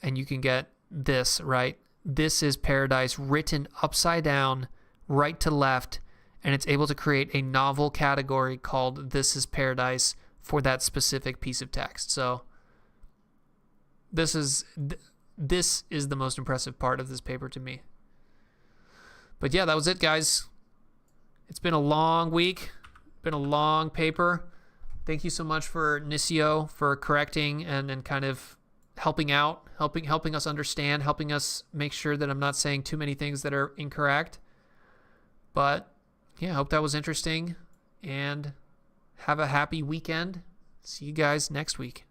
Speaker 1: and you can get this, right? This is Paradise written upside down, right to left, and it's able to create a novel category called This is Paradise for that specific piece of text. So this is the most impressive part of this paper to me. But yeah, that was it, guys. It's been a long week, been a long paper. Thank you so much for Nisio for correcting and kind of helping out, helping us understand, helping us make sure that I'm not saying too many things that are incorrect. But yeah, I hope that was interesting, and have a happy weekend. See you guys next week.